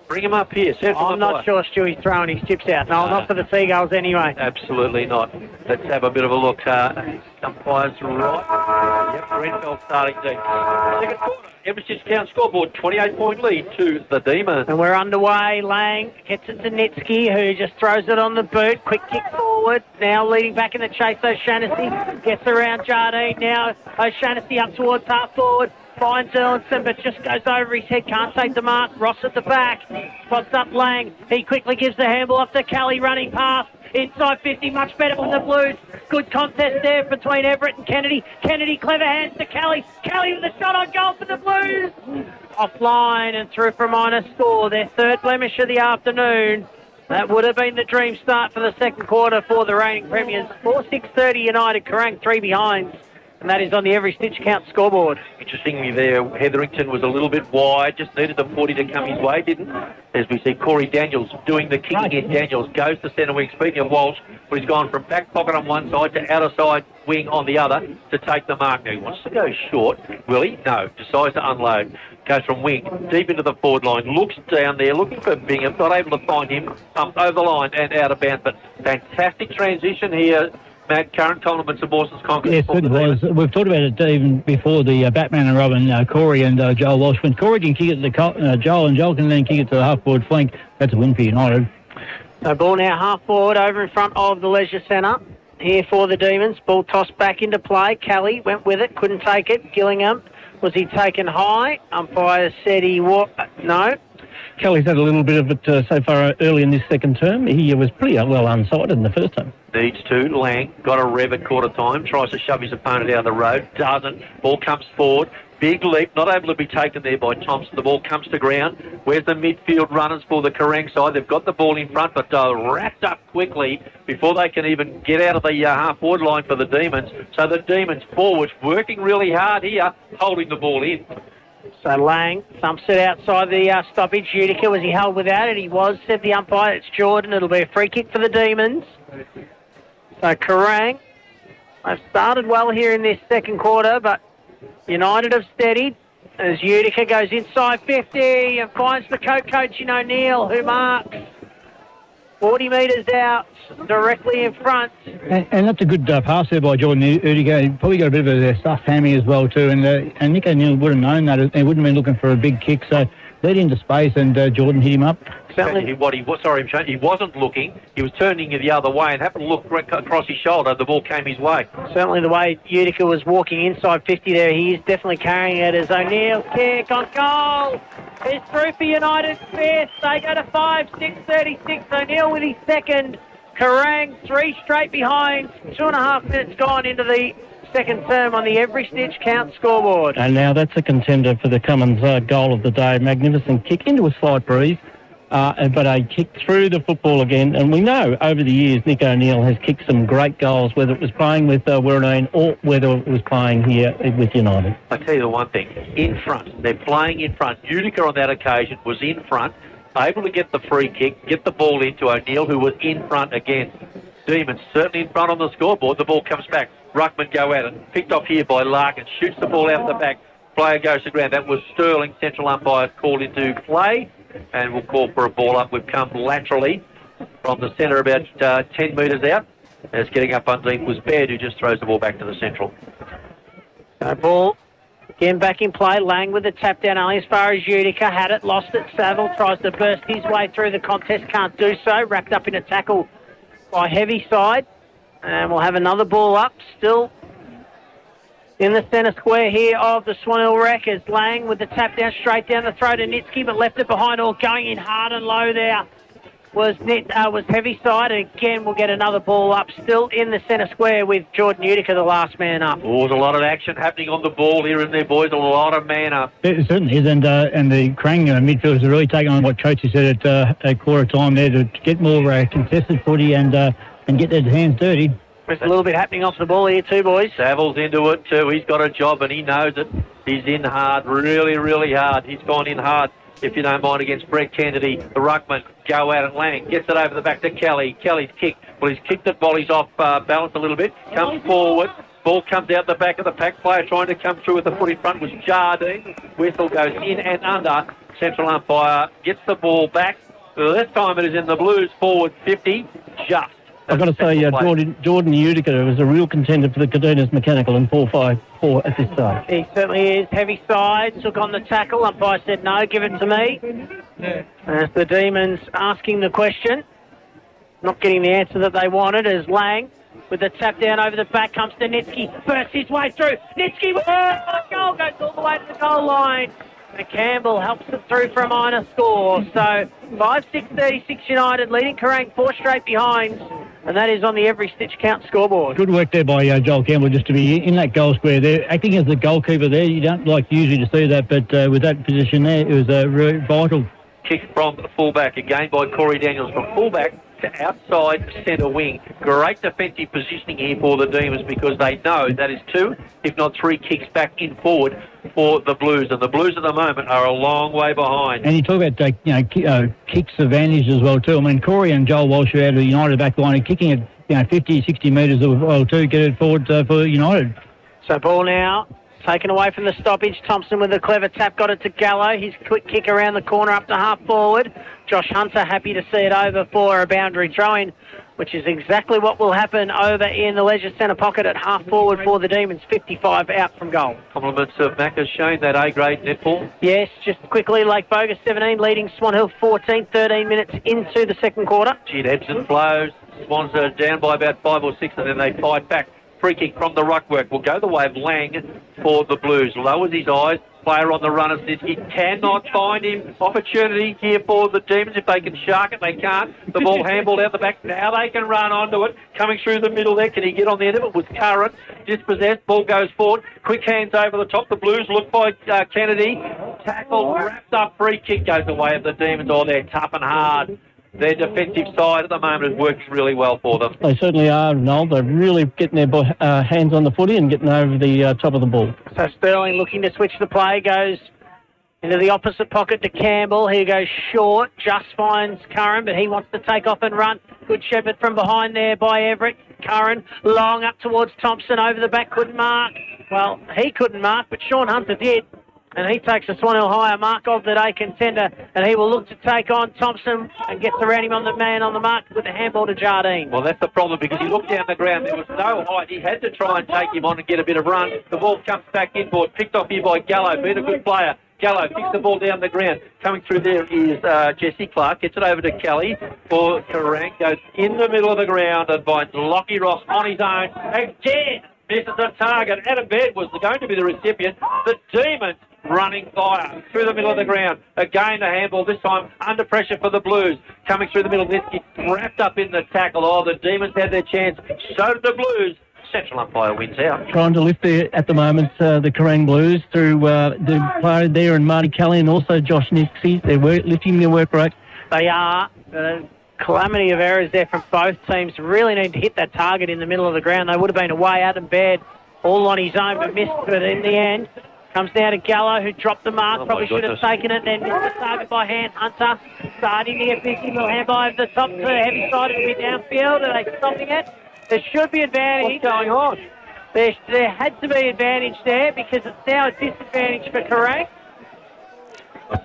Bring him up here. Central I'm not umpire. sure Stewie's throwing his chips out. No, not for the Seagulls anyway. Absolutely not. Let's have a bit of a look. Umpires right. Yep, Grenfell starting deep. Second quarter. Everest Count scoreboard, 28-point lead to the Demons. And we're underway. Lang gets it to Netsky, who just throws it on the boot. Quick kick forward. Now leading back in the chase. O'Shaughnessy gets around Jardine. Now O'Shaughnessy up towards half forward. Finds Erlinson, but just goes over his head. Can't take the mark. Ross at the back. Spots up Lang. He quickly gives the handball off to Kelly, running past. Inside 50, much better from the Blues. Good contest there between Everett and Kennedy. Kennedy, clever hands to Kelly. Kelly with a shot on goal for the Blues. Offline and through for a minor score. Their 3rd blemish of the afternoon. That would have been the dream start for the second quarter for the reigning premiers. 4-6-30 United, Kerang 3 behind. And that is on the Every Stitch Count scoreboard. Interestingly there, Hetherington was a little bit wide, just needed the 40 to come his way, didn't? As we see Corey Daniels doing the kicking in. Daniels goes to centre wing. Speaking of Walsh, but he's gone from back pocket on one side to outer side wing on the other to take the mark. Now he wants to go short. Will he? No. Decides to unload. Goes from wing deep into the forward line. Looks down there, looking for Bingham. Not able to find him. Over the line and out of bounds. But fantastic transition here. Matt, current compliments of Mawson's Conquest. Yes, it was. We've talked about it even before the Batman and Robin, Corey and Joel Walsh. When Corey can kick it to Joel and Joel can then kick it to the half-forward flank, that's a win for United. So ball now half-forward over in front of the Leisure Centre. Here for the Demons. Ball tossed back into play. Kelly went with it, couldn't take it. Gillingham, was he taken high? Umpire said he was. No. Kelly's had a little bit of it so far early in this second term. He was pretty well unsighted in the first term. Needs to. Lang got a rev at quarter time. Tries to shove his opponent out of the road. Doesn't. Ball comes forward. Big leap. Not able to be taken there by Thompson. The ball comes to ground. Where's the midfield runners for the Kerang side? They've got the ball in front, but wrapped up quickly before they can even get out of the half-forward line for the Demons. So the Demons forwards working really hard here, holding the ball in. So Lang thumps it outside the stoppage. Utica, was he held without it? He was, said the umpire. It's Jordan. It'll be a free kick for the Demons. So Kerang, they've started well here in this second quarter, but United have steadied as Utica goes inside 50 and finds the coach in O'Neill, who marks 40 metres out, directly in front. And that's a good pass there by Jordan Utica. He probably got a bit of a stuffed hammy as well too. And Nick O'Neill would have known that. He wouldn't have been looking for a big kick. So led into space and Jordan hit him up. He wasn't looking. He was turning the other way and happened to look across his shoulder. The ball came his way. Certainly the way Utica was walking inside 50 there, he is definitely carrying it as O'Neill's kick on goal. It's through for United fifth. They go to 5-6-36. O'Neill with his second. Kerang 3 straight behind. 2.5 minutes gone into the second term on the Every Stitch Count scoreboard. And now that's a contender for the Cummins goal of the day. Magnificent kick into a slight breeze, but a kick through the football again. And we know over the years Nick O'Neill has kicked some great goals, whether it was playing with Wirranain or whether it was playing here with United. I tell you the one thing, in front. They're playing in front. Utica on that occasion was in front, able to get the free kick, get the ball into O'Neill, who was in front again. Demons certainly in front on the scoreboard. The ball comes back. Ruckman go at it. Picked off here by Larkin. Shoots the ball out the back. Player goes to ground. That was Sterling. Central umpire called into play. And we'll call for a ball up. We've come laterally from the centre about 10 metres out. As getting up underneath was Baird, who just throws the ball back to the central. So ball again back in play. Lang with the tap down only as far as Utica. Had it, lost it. Saville tries to burst his way through the contest. Can't do so. Wrapped up in a tackle by Heavyside. And we'll have another ball up. Still in the centre square here of the Swan Hill Wreck as Lang with the tap down straight down the throat of Nitsky, but left it behind. All going in hard and low there was Heavyside. And again, we'll get another ball up. Still in the centre square with Jordan Utica, the last man up. Oh, there's a lot of action happening on the ball here, isn't there, boys? A lot of man up. It certainly is, and the Kerang midfielders are really taking on what Coachy said at quarter time there to get more contested footy and get their hands dirty. There's a little bit happening off the ball here too, boys. Saville's into it too. He's got a job and he knows it. He's in hard, really, really hard. He's gone in hard, if you don't mind, against Brett Kennedy. The ruckman go out and Lang gets it over the back to Kelly. Kelly's kicked. Well, he's kicked it while he's off balance a little bit. Comes forward. Ball comes out the back of the pack. Player trying to come through with the foot in front was Jardine. Whistle goes in and under. Central umpire gets the ball back. This time it is in the Blues forward 50. Just. I've got to say, Jordan Utica was a real contender for the Cadenas Mechanical in 4-5-4 at this stage. He certainly is. Heavyside took on the tackle. Umpire said no, give it to me. As the Demons asking the question, not getting the answer that they wanted, as Lang with the tap down over the back comes to Nitsky, bursts his way through. Nitsky, goal goes all the way to the goal line. And Campbell helps it through for a minor score. So 5-6-36 United, leading Kerang 4 straight behind. And that is on the Every Stitch Count scoreboard. Good work there by Joel Campbell just to be in that goal square there. Acting as the goalkeeper there, you don't like usually to see that, but with that position there, it was really vital. Kick from the fullback again by Corey Daniels from fullback to outside centre wing. Great defensive positioning here for the Demons because they know that is 2, if not 3 kicks back in forward for the Blues. And the Blues at the moment are a long way behind. And you talk about kicks advantage as well too. I mean, Corey and Joel Walsh are out of the United back line and kicking it 50, 60 metres or two, get it forward for United. So ball now taken away from the stoppage. Thompson with a clever tap got it to Gallo. His quick kick around the corner up to half forward. Josh Hunter happy to see it over for a boundary throw-in, which is exactly what will happen over in the leisure centre pocket at half forward for the Demons. 55 out from goal. Compliments of Mac has shown that A-grade netball. Yes, just quickly, Lake Bogus 17 leading Swan Hill 14, 13 minutes into the second quarter. It ebbs and flows. Swans are down by about 5 or 6 and then they fight back. Free kick from the ruckwork will go the way of Lang for the Blues. Lowers his eyes. Player on the run assist. He cannot find him. Opportunity here for the Demons. If they can shark it, they can't. The ball handballed out the back. Now they can run onto it. Coming through the middle there. Can he get on the end of it? With Curran. Dispossessed. Ball goes forward. Quick hands over the top. The Blues look by Kennedy. Tackle. Wrapped up. Free kick goes the way of the Demons. Oh, they're tough and hard. Their defensive side at the moment has worked really well for them. They certainly are, Noel. They're really getting their hands on the footy and getting over the top of the ball. So Sterling looking to switch the play, goes into the opposite pocket to Campbell. He goes short, just finds Curran, but he wants to take off and run. Good shepherd from behind there by Everett. Curran long up towards Thompson, over the back, couldn't mark. Well, he couldn't mark, but Sean Hunter did. And he takes a Swan Hill higher mark of the day contender, and he will look to take on Thompson and gets around him on the man on the mark with the handball to Jardine. Well, that's the problem, because he looked down the ground. There was no height. He had to try and take him on and get a bit of run. The ball comes back inboard, picked off here by Gallo, been a good player. Gallo picks the ball down the ground. Coming through there is Jesse Clark. Gets it over to Kelly for Kerang. Goes in the middle of the ground and finds Lockie Ross on his own. Again, misses a target. Adam Baird was going to be the recipient. The Demons running fire through the middle of the ground. Again, the handball, this time under pressure for the Blues. Coming through the middle, this gets wrapped up in the tackle. Oh, the Demons had their chance. So did the Blues. Central umpire wins out. Trying to lift at the moment the Kerang Blues through the player there and Marty Kelly and also Josh Nixie. They're lifting their work rate. They are. Calamity of errors there from both teams. Really need to hit that target in the middle of the ground. They would have been away. Adam Baird all on his own, but missed. But in the end, comes down to Gallo, who dropped the mark. Probably should have taken it, then missed the target by hand. Hunter starting to get busy. Will handball over the top to the heavy side. It'll be downfield. Are they stopping it? There should be advantage. What's going on? There had to be advantage there, because it's now a disadvantage for Kerang.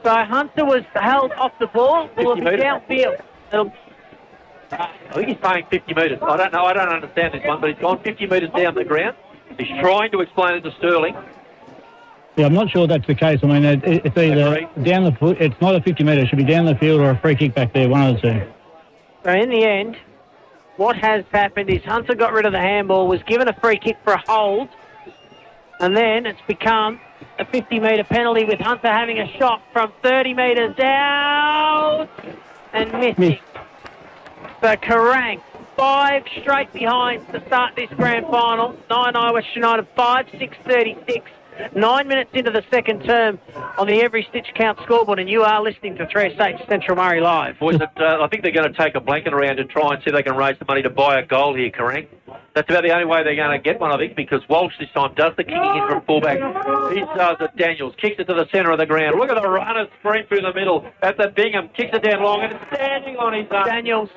So Hunter was held off the ball. Will be downfield. I think he's playing 50 metres. I don't know. I don't understand this one, but he's gone 50 metres down the ground. He's trying to explain it to Sterling. Yeah, I'm not sure that's the case. I mean, it's either down the foot. It's not a 50 metre. It should be down the field or a free kick back there, one of the two. So in the end, what has happened is Hunter got rid of the handball, was given a free kick for a hold, and then it's become a 50-metre penalty with Hunter having a shot from 30 metres out and missing. So Kerang, 5 straight behind to start this grand final. 9 West United, 5-6-36. 9 minutes into the second term on the Every Stitch Counts scoreboard, and you are listening to 3SH Central Murray Live. Boys, I think they're going to take a blanket around and try and see if they can raise the money to buy a goal here, Kerang. That's about the only way they're going to get one, I think, because Walsh this time does the kicking in from fullback. He does it. Daniels kicks it to the centre of the ground. Look at the runner sprint through the middle. At the Bingham, kicks it down long, and it's standing on his arm. Daniels.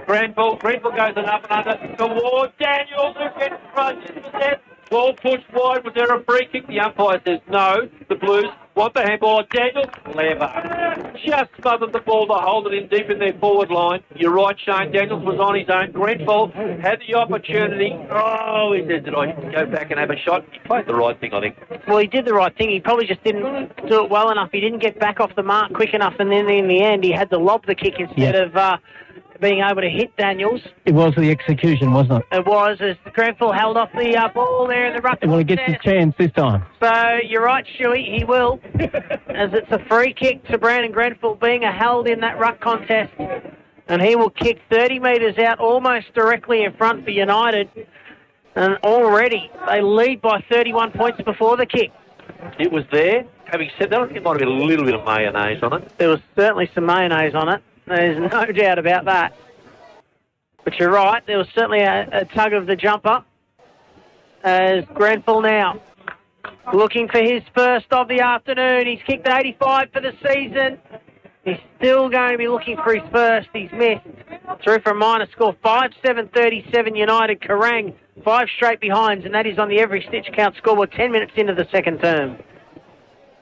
Grenfell goes it up and under towards Daniels, who gets front. Ball pushed wide. Was there a free kick? The umpire says no. The Blues want the handball. Daniels, clever. Just smothered the ball to hold it in deep in their forward line. You're right, Shane. Daniels was on his own. Grenfell had the opportunity. Oh, he says, did I go back and have a shot? He played the right thing, I think. Well, he did the right thing. He probably just didn't do it well enough. He didn't get back off the mark quick enough, and then in the end, he had to lob the kick instead of being able to hit Daniels. It was the execution, wasn't it? It was, as Grenfell held off the ball there in the ruck. Well, he gets his chance this time. So you're right, Shuey, he will, as it's a free kick to Brandon Grenfell being held in that ruck contest, and he will kick 30 metres out, almost directly in front for United, and already they lead by 31 points before the kick. It was there. Having said that, I think it might have been a little bit of mayonnaise on it. There was certainly some mayonnaise on it. There's no doubt about that. But you're right, there was certainly a tug of the jumper. As Grenfell now looking for his first of the afternoon. He's kicked 85 for the season. He's still going to be looking for his first. He's missed. through for a minor score. 5-7-37 United. Kerang, 5 straight behinds, and that is on the Every Stitch Count scoreboard 10 minutes into the second term.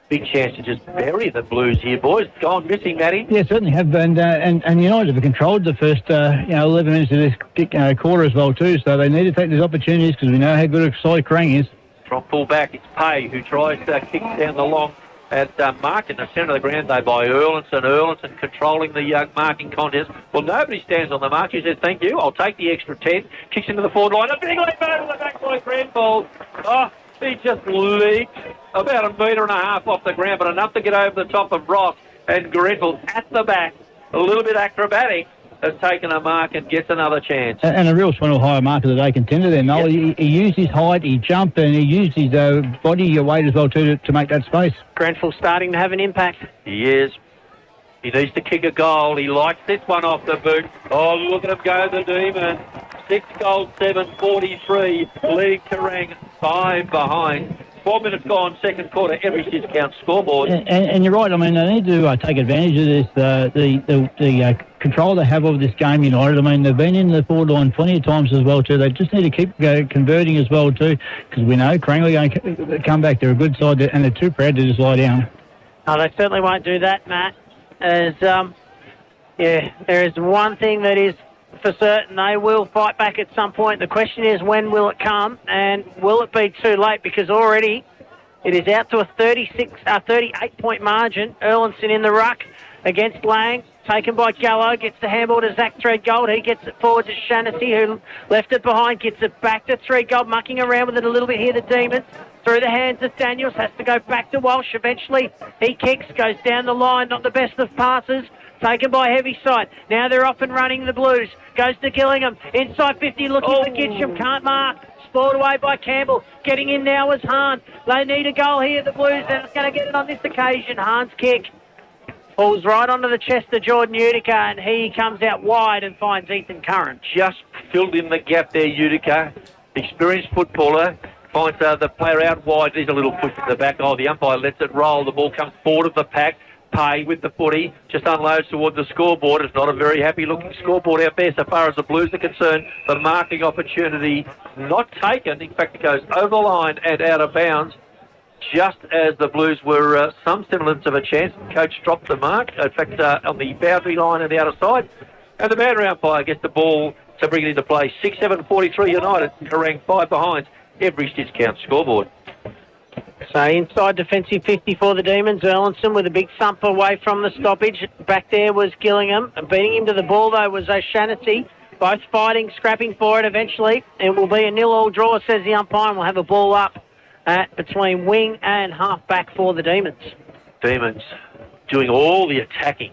Big chance to just bury the Blues here, boys. Gone missing, Matty. Yeah, certainly have. And United have controlled the first 11 minutes of this quarter as well too. So they need to take these opportunities because we know how good a side Kerang is. From full back, it's Pay who tries to kick down the long at mark in the centre of the ground, though, by Erlinson. Erlinson controlling the marking contest. Well, nobody stands on the mark. He says, thank you, I'll take the extra 10. Kicks into the forward line. A big leap over the back by Grenfell. Oh, he just leaped about 1.5 metres off the ground, but enough to get over the top of Ross. And Grenfell at the back, a little bit acrobatic, has taken a mark and gets another chance. And a real Swanhill higher mark of the day contender there, Noel. Yep. He used his height, he jumped, and he used his body weight as well too to make that space. Grenfell starting to have an impact. He is. He needs to kick a goal. He likes this one off the boot. Oh, look at him go, the Demon. 6 goals, 7-43. Lead Kerang 5 behind. 4 minutes gone, second quarter, Every Stitch Count scoreboard. And you're right. I mean, they need to take advantage of this, the control they have over this game, United. I mean, they've been in the forward line plenty of times as well too. They just need to keep converting as well too, because we know Kerang are going to come back. They're a good side, and they're too proud to just lie down. Oh, they certainly won't do that, Matt. As there is one thing that is for certain, they will fight back at some point. The question is, when will it come, and will it be too late? Because already it is out to a 38-point margin. Erlinson in the ruck against Lang, taken by Gallo, gets the handball to Zach Threadgold. He gets it forward to Shaughnessy, who left it behind, gets it back to Threadgold, mucking around with it a little bit here, the Demons. Through the hands of Daniels, has to go back to Walsh. Eventually, he kicks, goes down the line, not the best of passes. Taken by Heaviside. Now they're off and running, the Blues. Goes to Gillingham. Inside 50, looking for Gitcham. Can't mark. Spoiled away by Campbell. Getting in now is Hahn. They need a goal here, the Blues. They're not going to get it on this occasion. Hahn's kick falls right onto the chest of Jordan Utica, and he comes out wide and finds Ethan Curran. Just filled in the gap there, Utica. Experienced footballer. Finds the player out wide. There's a little push at the back. Oh, the umpire lets it roll. The ball comes forward of the pack. Pay with the footy, just unloads toward the scoreboard. It's not a very happy-looking scoreboard out there so far as the Blues are concerned. The marking opportunity not taken. In fact, it goes over the line and out of bounds just as the Blues were some semblance of a chance. Coach dropped the mark, in fact, on the boundary line and the outer side. And the boundary umpire gets the ball to bring it into play. 6-7-43 United, Kerang 5 behind. Every Stitch Count scoreboard. So inside defensive 50 for the Demons. Erlinson with a big thump away from the stoppage. Back there was Gillingham. Beating him to the ball, though, was O'Shaughnessy. Both fighting, scrapping for it eventually. It will be a 0-0 draw, says the umpire, and we'll have a ball up between wing and half-back for the Demons. Demons doing all the attacking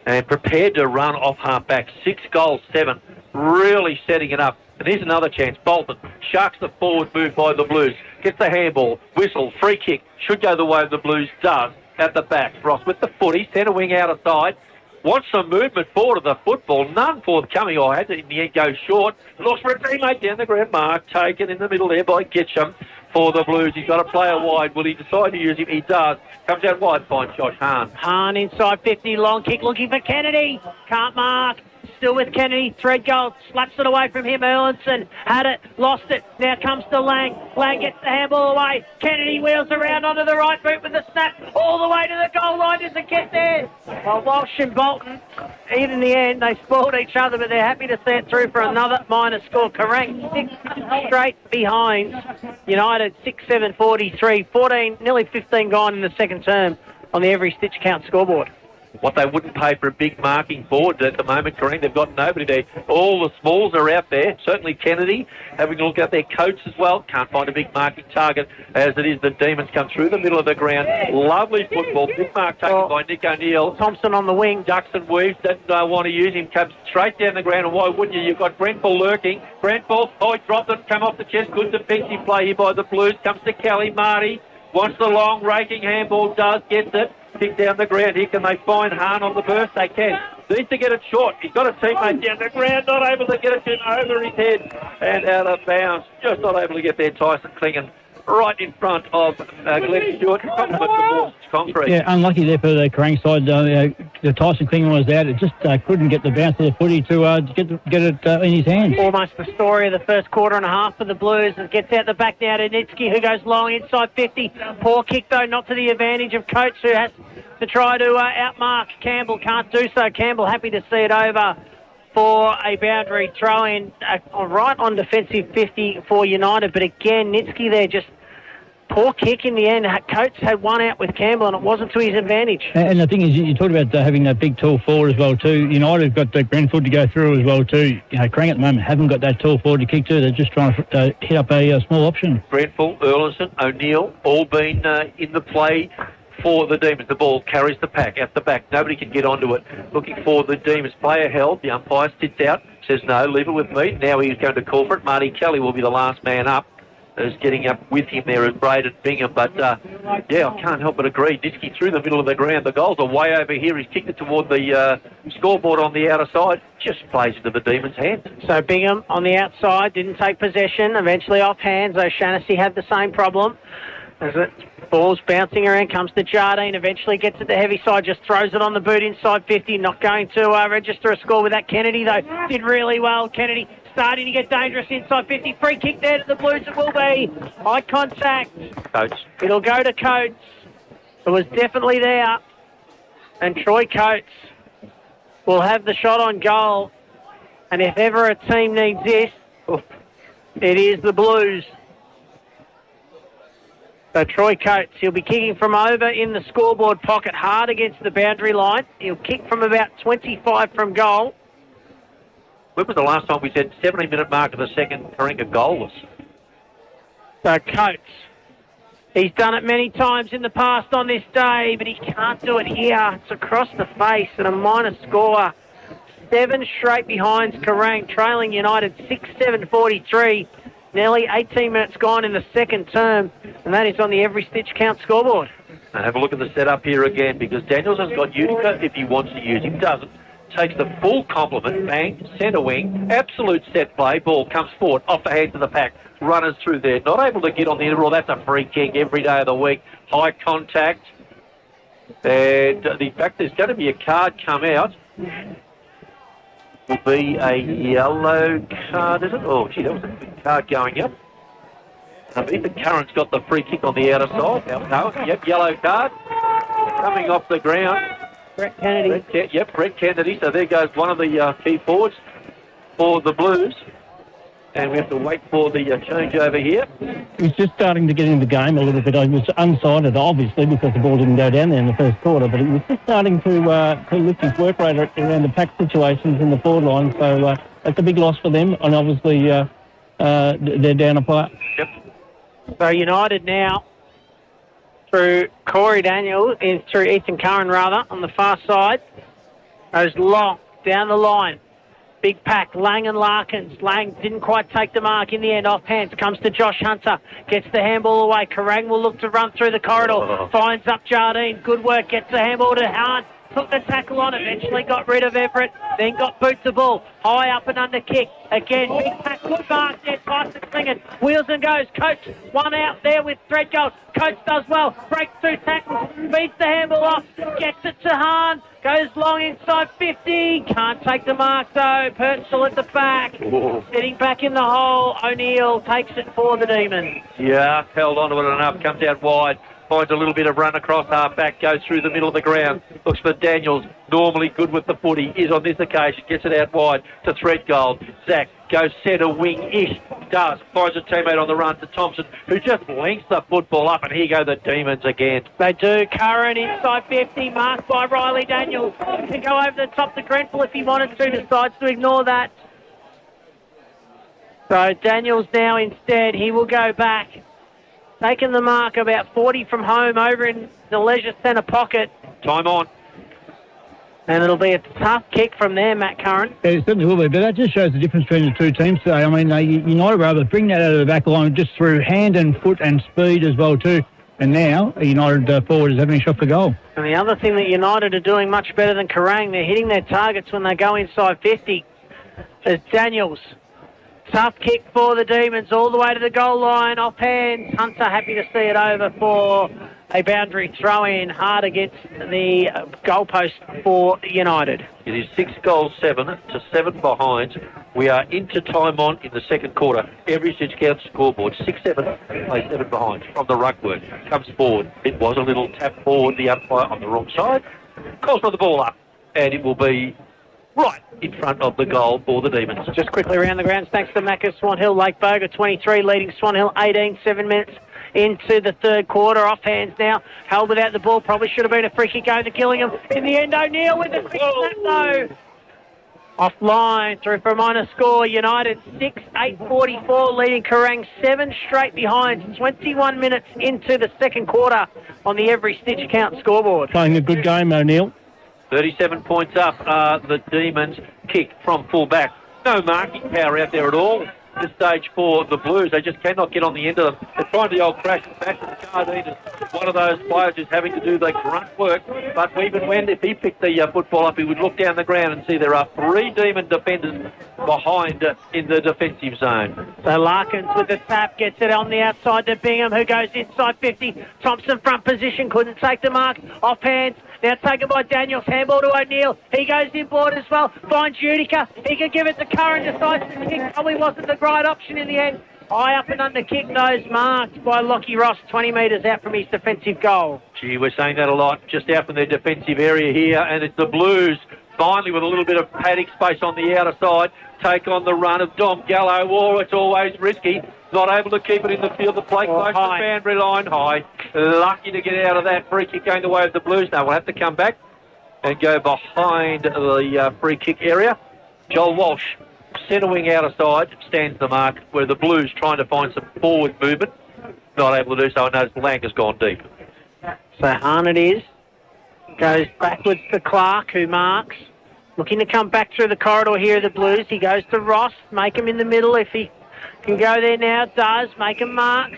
and prepared to run off half-back. 6 goals, 7. Really setting it up. And here's another chance. Bolton sharks the forward move by the Blues. Gets the handball. Whistle. Free kick. Should go the way of the Blues. Does. At the back. Ross with the footy. Centre wing out of side. Wants some movement forward of the football. None forthcoming. Or had to in the end go short. Looks for a teammate down the ground. Mark taken in the middle there by Gitcham for the Blues. He's got a player wide. Will he decide to use him? He does. Comes out wide. Finds Josh Hahn. Hahn inside 50. Long kick looking for Kennedy. Can't mark. Still with Kennedy. Threadgold slaps it away from him. Erlinson had it, lost it. Now comes to Lang. Lang gets the handball away. Kennedy wheels around onto the right boot with a snap all the way to the goal line. Doesn't get there. Well, Walsh and Bolton, even in the end, they spoiled each other, but they're happy to see it through for another minor score. Kerang 6 straight behind. United 6-7-43. 14, nearly 15 gone in the second term on the Every Stitch Count scoreboard. What they wouldn't pay for a big marking forward at the moment, Kerang. They've got nobody there. All the smalls are out there. Certainly Kennedy having a look at their coach as well. Can't find a big marking target as it is. The Demons come through the middle of the ground. Lovely football. Big mark taken by Nick O'Neill. Thompson on the wing. Ducks and weaves. Doesn't want to use him. Comes straight down the ground. And why wouldn't you? You've got Grenfell lurking. Grenfell, he dropped it. Come off the chest. Good defensive play here by the Blues. Comes to Kelly. Marty wants the long raking handball. Gets it. Kick down the ground. Here can they find Hahn on the burst? They can. Needs to get it short. He's got a teammate down the ground, not able to get it in over his head and out of bounds. Just not able to get there. Tyson Klingon right in front of Glenn Stewart. Compliment the ball. Concrete. Yeah, unlucky there for the Kerang side. The Tyson Klingman was out. It just couldn't get the bounce of the footy to get it in his hands. Almost the story of the first quarter and a half for the Blues. It gets out the back now to Nitsky, who goes long inside 50. Poor kick, though, not to the advantage of Coates, who has to try to outmark Campbell. Can't do so. Campbell happy to see it over for a boundary throw-in right on defensive 50 for United. But again, Nitsky there just poor kick in the end. Coates had one out with Campbell, and it wasn't to his advantage. And the thing is, you talked about having that big tall forward as well too. United have got the Grenfell to go through as well too. Kerang at the moment haven't got that tall forward to kick to. They're just trying to hit up a small option. Grenfell, Erlinson, O'Neill, all been in the play for the Demons. The ball carries the pack at the back. Nobody can get onto it. Looking for the Demons. Player held. The umpire sits out. Says no, leave it with me. Now he's going to call for it. Marty Kelly will be the last man up. Is getting up with him there as Braden Bingham. But, yeah, I can't help but agree. Nitsky through the middle of the ground. The goals are way over here. He's kicked it toward the scoreboard on the outer side. Just plays into the Demons' hands. So Bingham on the outside, didn't take possession. Eventually off hands. O'Shaughnessy had the same problem. As it ball's bouncing around, comes to Jardine. Eventually gets it the heavy side, just throws it on the boot inside 50. Not going to register a score with that. Kennedy, though, did really well. Kennedy starting to get dangerous inside 50. Free kick there to the Blues. It will be high contact. Coates. It'll go to Coates. It was definitely there. And Troy Coates will have the shot on goal. And if ever a team needs this, it is the Blues. So Troy Coates, he'll be kicking from over in the scoreboard pocket, hard against the boundary line. He'll kick from about 25 from goal. When was the last time we said 17-minute mark of the second, Karinga goalless? So Coates, he's done it many times in the past on this day, but he can't do it here. It's across the face and a minor score. 7 straight behinds Kerang, trailing United 6-7-43. Nearly 18 minutes gone in the second term, and that is on the Every Stitch Count scoreboard. And have a look at the setup here again, because Daniels has got Utica if he wants to use him. Doesn't. Takes the full complement, bang, centre wing, absolute set play, ball comes forward, off the hands of the pack, runners through there, not able to get on the interval. That's a free kick every day of the week, high contact, and the fact there's going to be a card come out will be a yellow card, is it? Oh, gee, that was a big card going up. Ethan Curran's got the free kick on the outer side. No, yep, yellow card, coming off the ground. Brett Kennedy. Brett Kennedy. So there goes one of the key forwards for the Blues. And we have to wait for the change over here. He's just starting to get in the game a little bit. He was unsighted, obviously, because the ball didn't go down there in the first quarter, but he was just starting to lift his work rate around the pack situations in the forward line. So that's a big loss for them, and obviously they're down a player. Yep. So United now through Corey Daniel, through Ethan Curran rather, on the far side. Goes long, down the line. Big pack, Lang and Larkins. Lang didn't quite take the mark in the end. Off hands, comes to Josh Hunter. Gets the handball away. Kerang will look to run through the corridor. Finds up Jardine. Good work. Gets the handball to Hahn. Took the tackle on, eventually got rid of Everett, then got boot the ball. High up and under kick. Again, big pack, good mark there, Tyson Klingman. Wheels and goes. Coates, one out there with Threadgold. Coates does well, breaks through tackles, beats the handball off, gets it to Hahn, goes long inside 50. Can't take the mark though. Purcell at the back. Sitting back in the hole. O'Neill takes it for the Demons. Yeah, held on to it enough, comes out wide. Finds a little bit of run across half back, goes through the middle of the ground. Looks for Daniels, normally good with the footy, is on this occasion, gets it out wide to Threadgold. Zach goes centre wing-ish, does, finds a teammate on the run to Thompson, who just links the football up, and here go the Demons again. They do. Curran inside 50, marked by Riley Daniels. Can go over the top to Grenfell if he wanted to, decides to ignore that. So Daniels now instead, he will go back. Taking the mark about 40 from home over in the leisure centre pocket. Time on. And it'll be a tough kick from there, Matt Curran. Yeah, it certainly will be, but that just shows the difference between the two teams today. I mean, United were able to bring that out of the back line just through hand and foot and speed as well too. And now United forward is having a shot for goal. And the other thing that United are doing much better than Kerang, they're hitting their targets when they go inside 50. As Daniels Tough kick for the Demons all the way to the goal line. Off hands. Hunter happy to see it over for a boundary throw-in hard against the goalpost for United. It is 6-7 to 7 behind. We are into time on in the second quarter. Every stitch counts scoreboard. 6-7, play 7 behind from the ruckwork. Comes forward. It was a little tap forward. The umpire on the wrong side. Calls for the ball up. And it will be right in front of the goal for the Demons. Just quickly around the grounds, thanks to Macca, Swan Hill, Lake Boga 23, leading Swan Hill 18, 7 minutes into the third quarter. Off hands now, held without the ball, probably should have been a free kick going to Gillingham. In the end, O'Neill with the quick snap though. Offline, through for a minor score. United 6, 8:44, leading Kerang 7 straight behind. 21 minutes into the second quarter on the Every Stitch Count scoreboard. Playing a good game, O'Neill. 37 points up, the Demons kick from full back. No marking power out there at all. This stage for the Blues, they just cannot get on the end of them. They're trying the old crash and bash of the Cardine is one of those players who's having to do the grunt work. But even when, if he picked the football up, he would look down the ground and see there are 3 Demon defenders behind in the defensive zone. So Larkins with the tap gets it on the outside to Bingham, who goes inside 50. Thompson front position, couldn't take the mark. Off hands, now taken by Daniels. Handball to O'Neill. He goes inboard as well. Finds Utica. He can give it to Curran. Decides the kick probably wasn't the right option in the end. High up and under kick, those marked by Lockie Ross, 20 metres out from his defensive goal. Gee, we're saying that a lot, just out from their defensive area here, and it's the Blues finally with a little bit of paddock space on the outer side, take on the run of Dom Gallo. Oh, it's always risky. Not able to keep it in the field. The play close to the boundary line. High. Lucky to get out of that. Free kick going the way of the Blues. Now we'll have to come back and go behind the free kick area. Joel Walsh, centre wing outer side, stands the mark, where the Blues trying to find some forward movement. Not able to do so. I notice Lang has gone deep. So Hahn it is. Goes backwards to Clark, who marks. Looking to come back through the corridor here of the Blues. He goes to Ross. Make him in the middle if he can go there now. Does. Make him marks.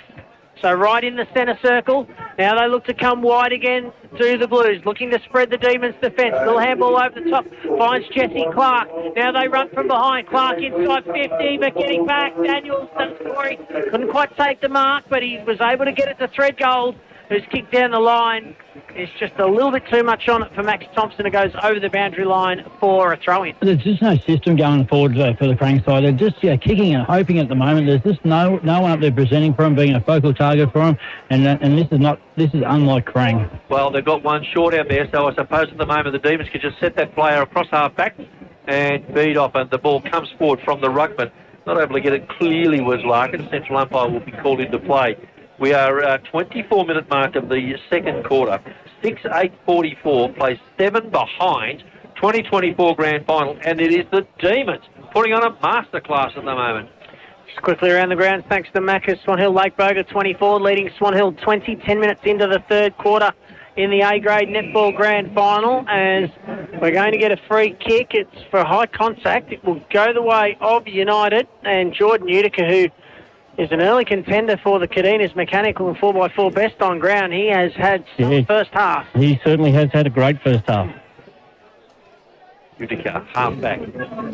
So right in the centre circle. Now they look to come wide again to the Blues. Looking to spread the Demons' defence. Little handball over the top. Finds Jesse Clark. Now they run from behind. Clark inside 50, but getting back. Daniels, that's Corey. Couldn't quite take the mark, but he was able to get it to Threadgold, who's kicked down the line. It's just a little bit too much on it for Max Thompson, who goes over the boundary line for a throw-in. There's just no system going forward for the Kerang side. They're just kicking and hoping at the moment. There's just no one up there presenting for them, being a focal target for them, and this is unlike Kerang. Well, they've got one short out there, so I suppose at the moment the Demons can just set that player across half-back and beat off, and the ball comes forward from the ruckman. Not able to get it clearly was Larkin. Central umpire will be called into play. We are 24-minute mark of the second quarter. 6-8-44, plays 7 behind. 2024 grand final, and it is the Demons putting on a masterclass at the moment. Just quickly around the grounds, thanks to Macca, Swan Hill, Lake Boga 24, leading Swan Hill 20, 10 minutes into the third quarter in the A-grade netball grand final, as we're going to get a free kick. It's for high contact. It will go the way of United, and Jordan Utica, who is an early contender for the Cadenas Mechanical and 4x4 best on ground. He has had some first half. He certainly has had a great first half. Utica, half-back,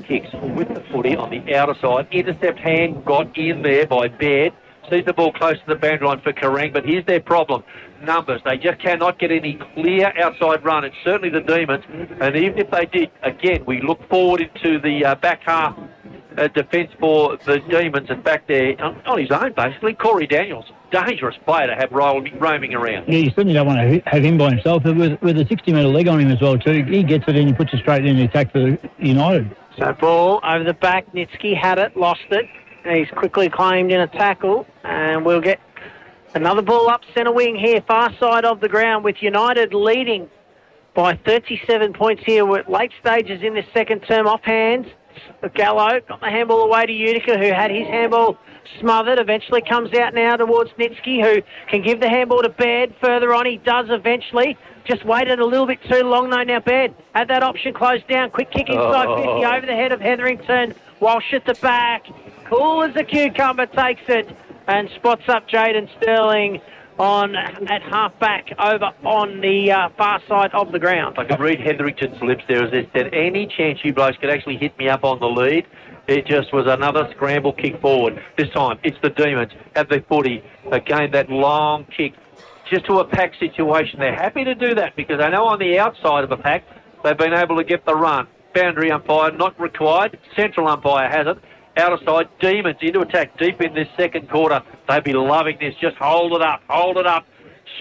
kicks with the footy on the outer side. Intercept hand got in there by Baird. Sees the ball close to the boundary line for Kerang, but here's their problem. Numbers. They just cannot get any clear outside run. It's certainly the Demons, and even if they did, again, we look forward into the back half defence for the Demons, and back there on his own, basically, Corey Daniels. Dangerous player to have roaming around. Yeah, you certainly don't want to have him by himself, but with a 60-metre leg on him as well, too. He gets it in, he puts it straight in the attack for United. So ball over the back. Nitsky had it, lost it. He's quickly claimed in a tackle, and we'll get another ball up centre wing here, far side of the ground, with United leading by 37 points here. We're at late stages in this second term. Off hands, Gallo got the handball away to Utica, who had his handball smothered. Eventually comes out now towards Nitsky, who can give the handball to Baird. Further on, he does eventually. Just waited a little bit too long though. Now Baird had that option closed down. Quick kick inside 50 over the head of Hetherington. Walsh at the back. Cool as a cucumber takes it and spots up Jaden Sterling at half-back over on the far side of the ground. I could read Hetherington's lips there as they said, any chance you blokes could actually hit me up on the lead. It just was another scramble kick forward. This time, it's the Demons at the footy. Again, that long kick just to a pack situation. They're happy to do that because they know on the outside of a pack, they've been able to get the run. Boundary umpire not required. Central umpire has it. Outer side, Demons into attack deep in this second quarter. They'd be loving this. Just hold it up.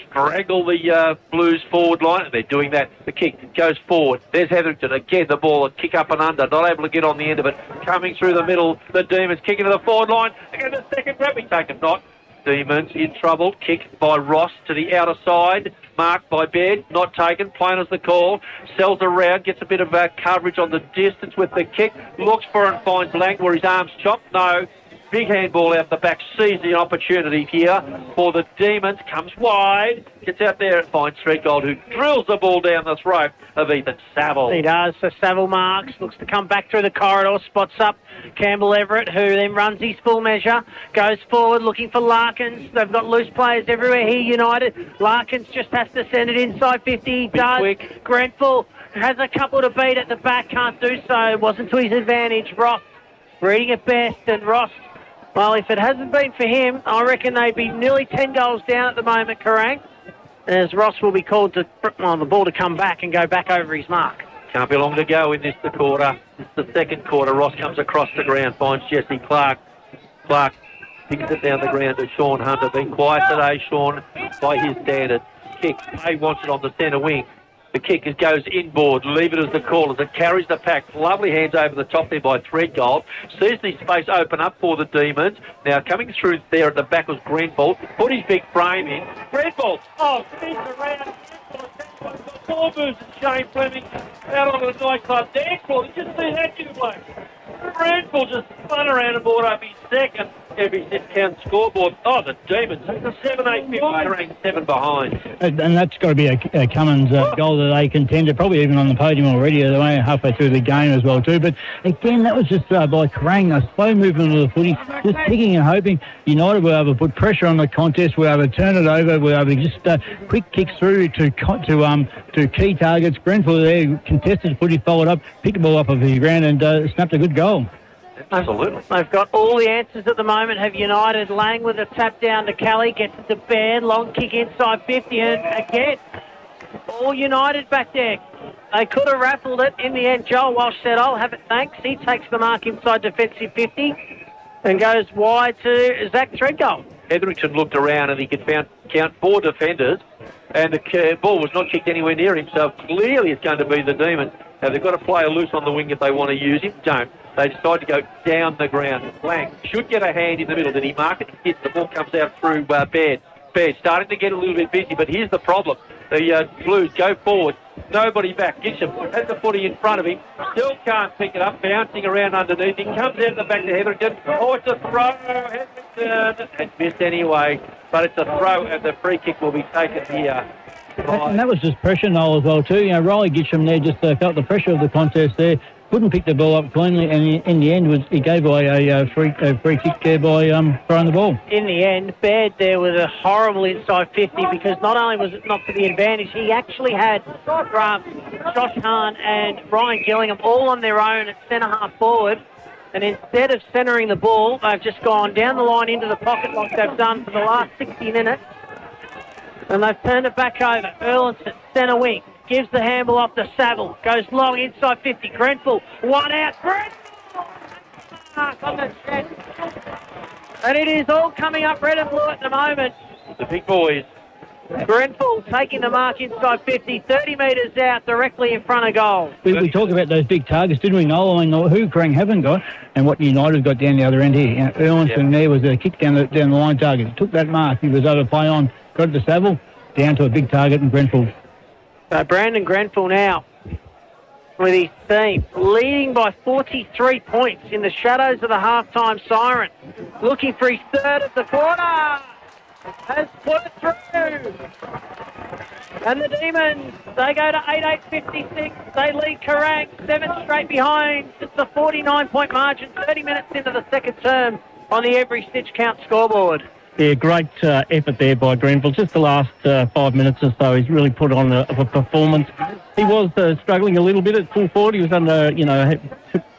Strangle the Blues forward line. They're doing that. The kick goes forward. There's Hetherington. Again, the ball, a kick up and under. Not able to get on the end of it. Coming through the middle, the Demons kicking to the forward line. Again, the second grab. We take it not. Demons in trouble. Kick by Ross to the outer side. Marked by Baird. Not taken. Plain as the call. Sells around. Gets a bit of coverage on the distance with the kick. Looks for and finds Lang where his arm's chopped. No. Big handball out the back. Sees the opportunity here for the Demons. Comes wide. Gets out there and finds Threadgold, who drills the ball down the throat of Ethan Saville. He does. So Saville marks. Looks to come back through the corridor. Spots up Campbell Everett, who then runs his full measure. Goes forward looking for Larkins. They've got loose players everywhere here, United. Larkins just has to send it inside 50. He does. Quick. Grenfell has a couple to beat at the back. Can't do so. Wasn't to his advantage. Ross reading it best. And Ross, well, if it hasn't been for him, I reckon they'd be nearly 10 goals down at the moment, Kerang. As Ross will be called to on the ball to come back and go back over his mark. Can't be long to go in this the quarter. It's the second quarter. Ross comes across the ground, finds Jesse Clark. Clark picks it down the ground to Sean Hunter. Been quiet today, Sean, by his standards. Kick. Hay wants it on the centre wing. The kick goes inboard. Leave it as the call as it carries the pack. Lovely hands over the top there by Threadgold. Sees the space open up for the Demons. Now coming through there at the back was Grenfell. Put his big frame in. Grenfell. Oh, spins around. Four moves and Shane Fleming out on the nightclub dance floor. Did you see that, you bloke? Grenfell just spun around and brought up his second every discount scoreboard. Oh, the Demons. It's a 7-8-50 ranked 7 behind. And that's got to be a Cummins goal that they contended, probably even on the podium already, halfway through the game as well too. But again, that was just by Kerang, a slow movement of the footy, just kicking and hoping United were able to put pressure on the contest, were able to turn it over, were able to just quick kicks through to key targets. Grenfell there contested footy, followed up, picked the ball up off the ground and snapped a good goal. Absolutely. They've got all the answers at the moment. Have United. Lang with a tap down to Kelly, gets it to Baird, long kick inside 50, and again, all United back there. They could have raffled it in the end. Joel Walsh said, "I'll have it, thanks." He takes the mark inside defensive 50 and goes wide to Zach Threadgold. Hetherington looked around and he could count 4 defenders, and the ball was not kicked anywhere near him, so clearly it's going to be the Demons. Now they've got to play a loose on the wing if they want to use him. Don't. They decide to go down the ground. Lang should get a hand in the middle. Did he mark it? He did. The ball comes out through Baird. Baird starting to get a little bit busy, but here's the problem. The Blues go forward. Nobody back. Gisham has the footy in front of him. Still can't pick it up. Bouncing around underneath. He comes out the back to Hetherington. Oh, it's a throw. Hetherington. It's missed anyway, but it's a throw, and the free kick will be taken here. And that was just pressure, Noel, as well too. Riley Gisham there just felt the pressure of the contest there. Couldn't pick the ball up cleanly, and in the end, he gave away a free kick there by throwing the ball. In the end, Baird there with a horrible inside 50 because not only was it not to the advantage, he actually had Josh Hahn and Ryan Gillingham all on their own at centre-half forward. And instead of centering the ball, they've just gone down the line into the pocket like they've done for the last 60 minutes. And they've turned it back over. Erlinson, centre wing. Gives the handle off to Saville. Goes long inside 50. Grenfell, one out. Grenfell! On the set. And it is all coming up red and blue at the moment. The big boys. Grenfell taking the mark inside 50, 30 metres out, directly in front of goal. We talked about those big targets, didn't we, Noel? I mean, who Kerang haven't got, and what United got down the other end here. Erlinson there was a kick down the line target. He took that mark. He was able to play on. Got it to Saville, down to a big target, and Grenfell. So Brandon Grenfell now with his team leading by 43 points in the shadows of the halftime siren. Looking for his third of the quarter. Has put it through. And the Demons, they go to 8-8-56. They lead Kerang 7 straight behind. It's a 49-point margin, 30 minutes into the second term on the Every Stitch Count scoreboard. Yeah, great effort there by Grenfell. Just the last 5 minutes or so, he's really put on a performance. He was struggling a little bit at full forward. He was under, had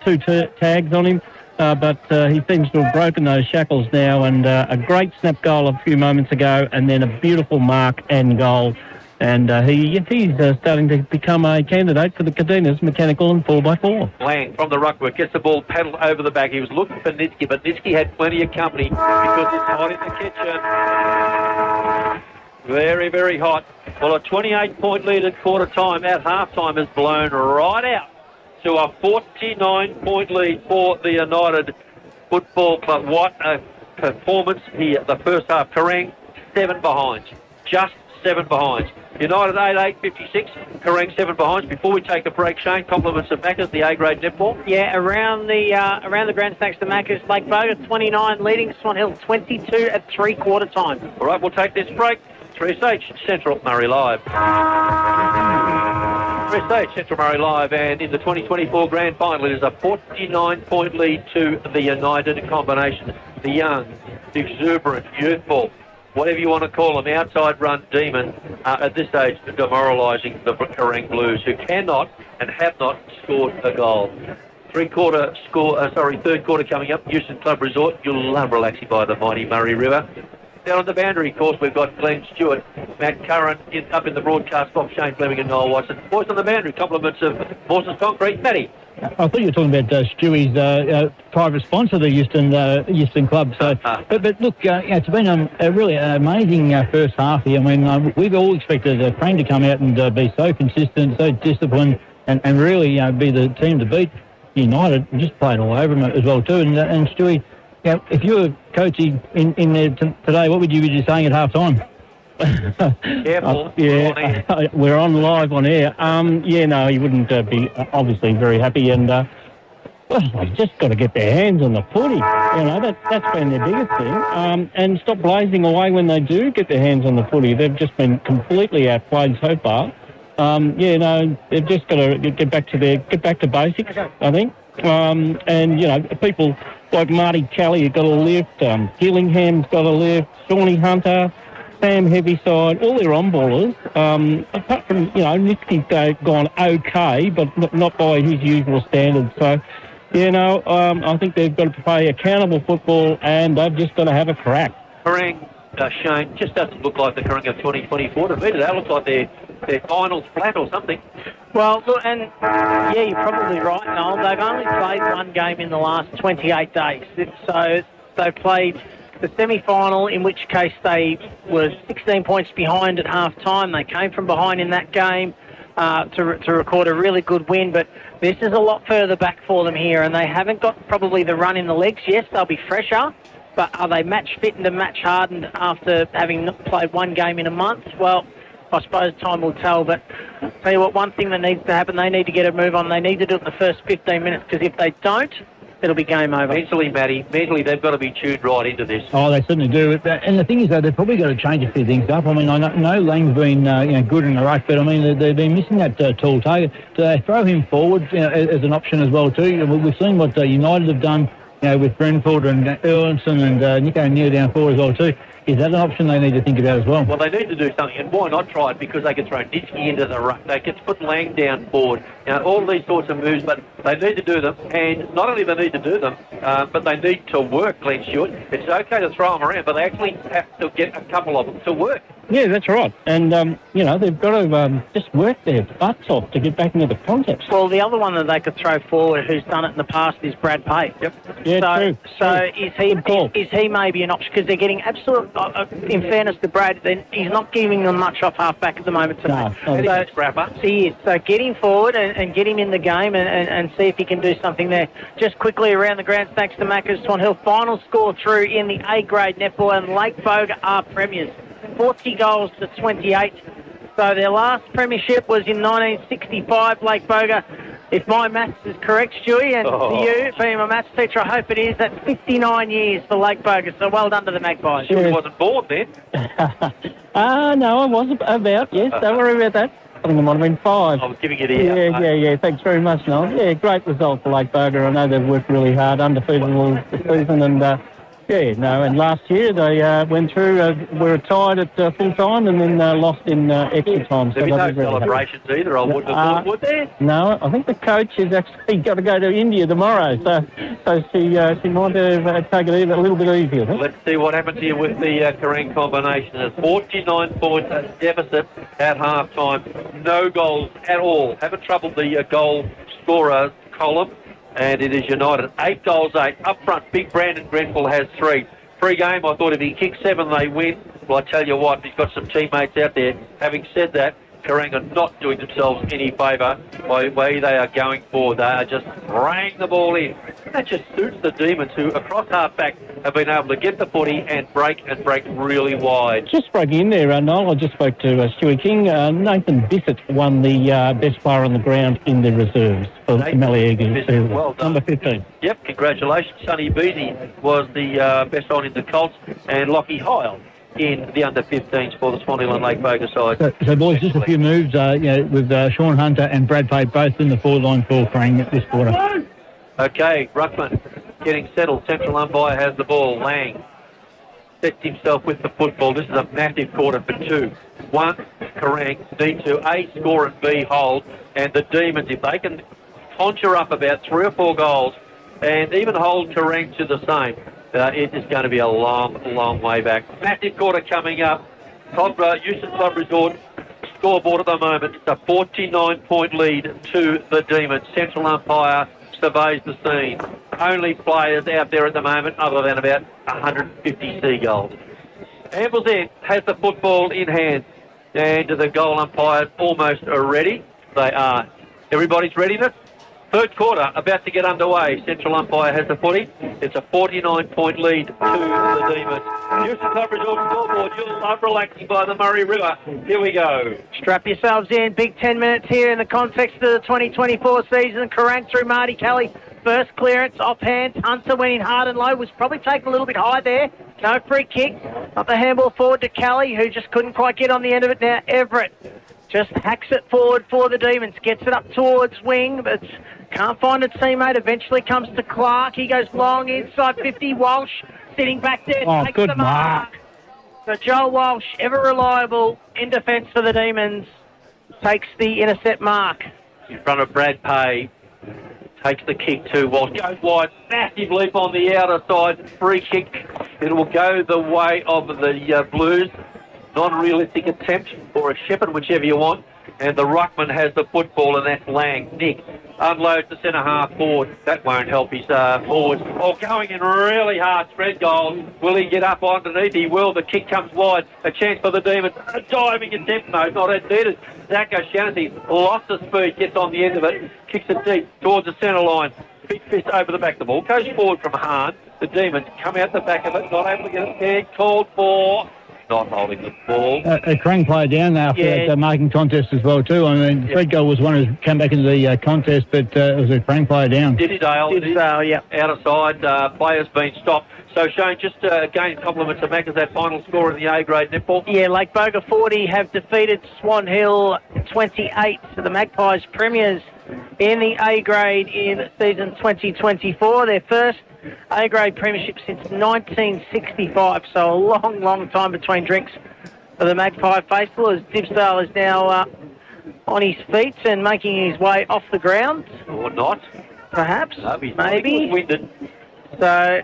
two tags on him. but he seems to have broken those shackles now, and a great snap goal a few moments ago, and then a beautiful mark and goal. And he's starting to become a candidate for the Cadinas Mechanical and 4x4. Lang from the ruckwork gets the ball paddled over the back. He was looking for Nitsky, but Nitsky had plenty of company because it's hot in the kitchen. Very, very hot. Well, a 28-point lead at quarter time at half-time is blown right out to a 49-point lead for the United Football Club. What a performance here. The first half, Kerang 7 behind. Just 7 behind. United 8-8-56, Kerang 7 behind. Before we take a break, Shane, compliments of Macca's, the A-grade netball. Yeah, around the Grand Snacks to Macca's, Lake Boga 29, leading Swan Hill 22 at three-quarter time. All right, we'll take this break. 3SH Central Murray Live. 3SH Central Murray Live, and in the 2024 Grand Final, it is a 49-point lead to the United combination. The young, exuberant, youthful, whatever you want to call them, outside run demon, at this stage demoralising the Kerang Blues, who cannot and have not scored a goal. Third quarter coming up, Houston Club Resort. You'll love relaxing by the mighty Murray River. Down on the boundary, of course, we've got Glenn Stewart, Matt Curran up in the broadcast box, Shane Fleming and Noel Watson. Boys on the boundary, compliments of Mawson's Concrete. Matty. I thought you were talking about Stewie's private sponsor, the Houston Club. So, but look, it's been a really amazing first half here. I mean, we've all expected Kerang to come out and be so consistent, so disciplined, and really be the team to beat. United just played all over them as well too. And Stewie, if you were coaching in there today, what would you be saying at half time? Careful. We're on live on air. He wouldn't be obviously very happy, and they've just got to get their hands on the footy. That's been their biggest thing, and stop blazing away when they do get their hands on the footy. They've just been completely outplayed so far. They've just got to get back to basics, I think. People like Marty Kelly have got a lift, Gillingham's got a lift, Shawnee Hunter, Sam Heaviside, all their on-ballers, apart from, Nitsky's gone okay, but not by his usual standards. So, I think they've got to play accountable football, and they've just got to have a crack. Kerang, Shane, just doesn't look like the Kerang of 2024 to me. That looks like their finals flat or something. Well, look, and you're probably right, Noel. They've only played one game in the last 28 days. So they played the semi-final, in which case they were 16 points behind at half-time. They came from behind in that game to record a really good win, but this is a lot further back for them here, and they haven't got probably the run in the legs. Yes, they'll be fresher, but are they match fit and match hardened after having not played one game in a month? Well, I suppose time will tell, but I'll tell you what, one thing that needs to happen, they need to get a move on. They need to do it in the first 15 minutes, because if they don't, it'll be game over. Mentally, they've got to be tuned right into this. Oh, they certainly do. And the thing is, though, they've probably got to change a few things up. I mean, I know Lang's been good in the ruck, but I mean, they've been missing that tall target. Do they throw him forward as an option as well too? We've seen what United have done, with Brentford and Erlandson and Nick O'Neill down forward as well too. Is that an option they need to think about as well? Well, they need to do something, and why not try it? Because they can throw Nitsky into the ruck. They can put Lang down forward. All these sorts of moves, but they need to do them. And not only do they need to do them, but they need to work, Glenn Stewart. It's okay to throw them around, but they actually have to get a couple of them to work. Yeah, that's right. And, they've got to just work their butts off to get back into the context. Well, the other one that they could throw forward, who's done it in the past, is Brad Pate. Yep. Yeah, true. So is he maybe an option? Because they're getting absolute. In fairness to Brad, he's not giving them much off half-back at the moment tonight. No, scrapper. He is. So get him forward and get him in the game and see if he can do something there. Just quickly around the Grand Snacks to Macca's, Swan Hill final score through in the A-grade netball, and Lake Boga are premiers. 40 goals to 28. So their last premiership was in 1965, Lake Boga. If my maths is correct, Stewie, and you, being a maths teacher, I hope it is, that's 59 years for Lake Boga, so well done to the Magpies. Stewie wasn't born then. No, I was about, yes, don't worry about that. I think it might have been 5. I was giving it here. Yeah, thanks very much, Noel. Yeah, great result for Lake Boga. I know they've worked really hard, undefeated all the season, and Yeah, no, and last year they went through, were tied at full time and then lost in extra time. There'll be no celebrations either, I wouldn't have thought, would there? No, I think the coach has actually got to go to India tomorrow, so she might have taken it a little bit easier. Let's see what happens here with the Kerang combination. There's 49 points deficit at half-time. No goals at all. Haven't troubled the goal scorer column. And it is United. 8 goals, 8. Up front, big Brandon Grenfell has 3. Pre-game, I thought if he kicks 7, they win. Well, I tell you what, he's got some teammates out there. Having said that, Kerang are not doing themselves any favour by the way they are going forward. They are just spraying the ball in. That just suits the Demons, who across half-back have been able to get the footy and break really wide. Just breaking in there, Noel, I just spoke to Stewie King. Nathan Bissett won the best player on the ground in the reserves for the Mallee Eagles. Well done. Number 15. Yep, congratulations. Sonny Beatty was the best on in the Colts, and Lockie Heil in the under-15s for the Swan Hill and Lake Boga side. So boys, just a few moves, with Sean Hunter and Brad Pate both in the forward line for Kerang at this quarter. Okay, Ruckman getting settled. Central umpire has the ball. Lang sets himself with the football. This is a massive quarter for 2. 1, Kerang need to A, score, and B, hold. And the Demons, if they can conjure up about 3 or 4 goals and even hold Kerang to the same, it is going to be a long way back. Massive quarter coming up. Houston Club Resort scoreboard at the moment. It's a 49-point lead to the Demons. Central umpire surveys the scene. Only players out there at the moment other than about 150 seagulls. Ambles End has the football in hand, and the goal umpire almost ready. They are. Everybody's readiness. Third quarter about to get underway. Central umpire has the footy. It's a 49-point lead to the Demons. Houston Club Resort scoreboard. You'll love relaxing by the Murray River. Here we go. Strap yourselves in. Big 10 minutes here in the context of the 2024 season. Kerang through Marty Kelly. First clearance, offhand. Hunter went in hard and low. Was probably taken a little bit high there. No free kick. Up the handball forward to Kelly, who just couldn't quite get on the end of it. Now Everett just hacks it forward for the Demons. Gets it up towards wing, but can't find a teammate. Eventually comes to Clark. He goes long inside 50. Walsh sitting back there. Takes good the mark. So Joel Walsh, ever reliable in defence for the Demons, takes the intercept mark. In front of Brad Pay. Takes the kick to Walsh. Goes wide. Massive leap on the outer side. Free kick. It will go the way of the Blues. Non-realistic attempt or a shepherd, whichever you want. And the ruckman has the football, and that's Lang. Nick unloads the centre-half forward. That won't help his forwards. Oh, going in really hard. Spread goals. Will he get up underneath? He will. The kick comes wide. A chance for the Demons. A diving attempt. No, not needed. Zach O'Shaughnessy lost the speed. Gets on the end of it. Kicks it deep towards the centre line. Big fist over the back of the ball. Goes forward from Hahn. The Demons come out the back of it. Not able to get it there. Called for... not holding the ball. A Kerang player down after that marking contest as well too. I mean, Fred Gold was one who came back into the contest, but it was a Kerang player down. Diddydale, yeah. Out of side, players being stopped. So Shane, just again compliments to Mac as that final score in the A-grade netball. Yeah, Lake Boga 40 have defeated Swan Hill 28. So the Magpies premiers in the A-grade in season 2024. Their first A-grade premiership since 1965, so a long time between drinks for the Magpie faithful, as Dibsdale is now on his feet and making his way off the ground. Or not. Perhaps, No, maybe. Winded. So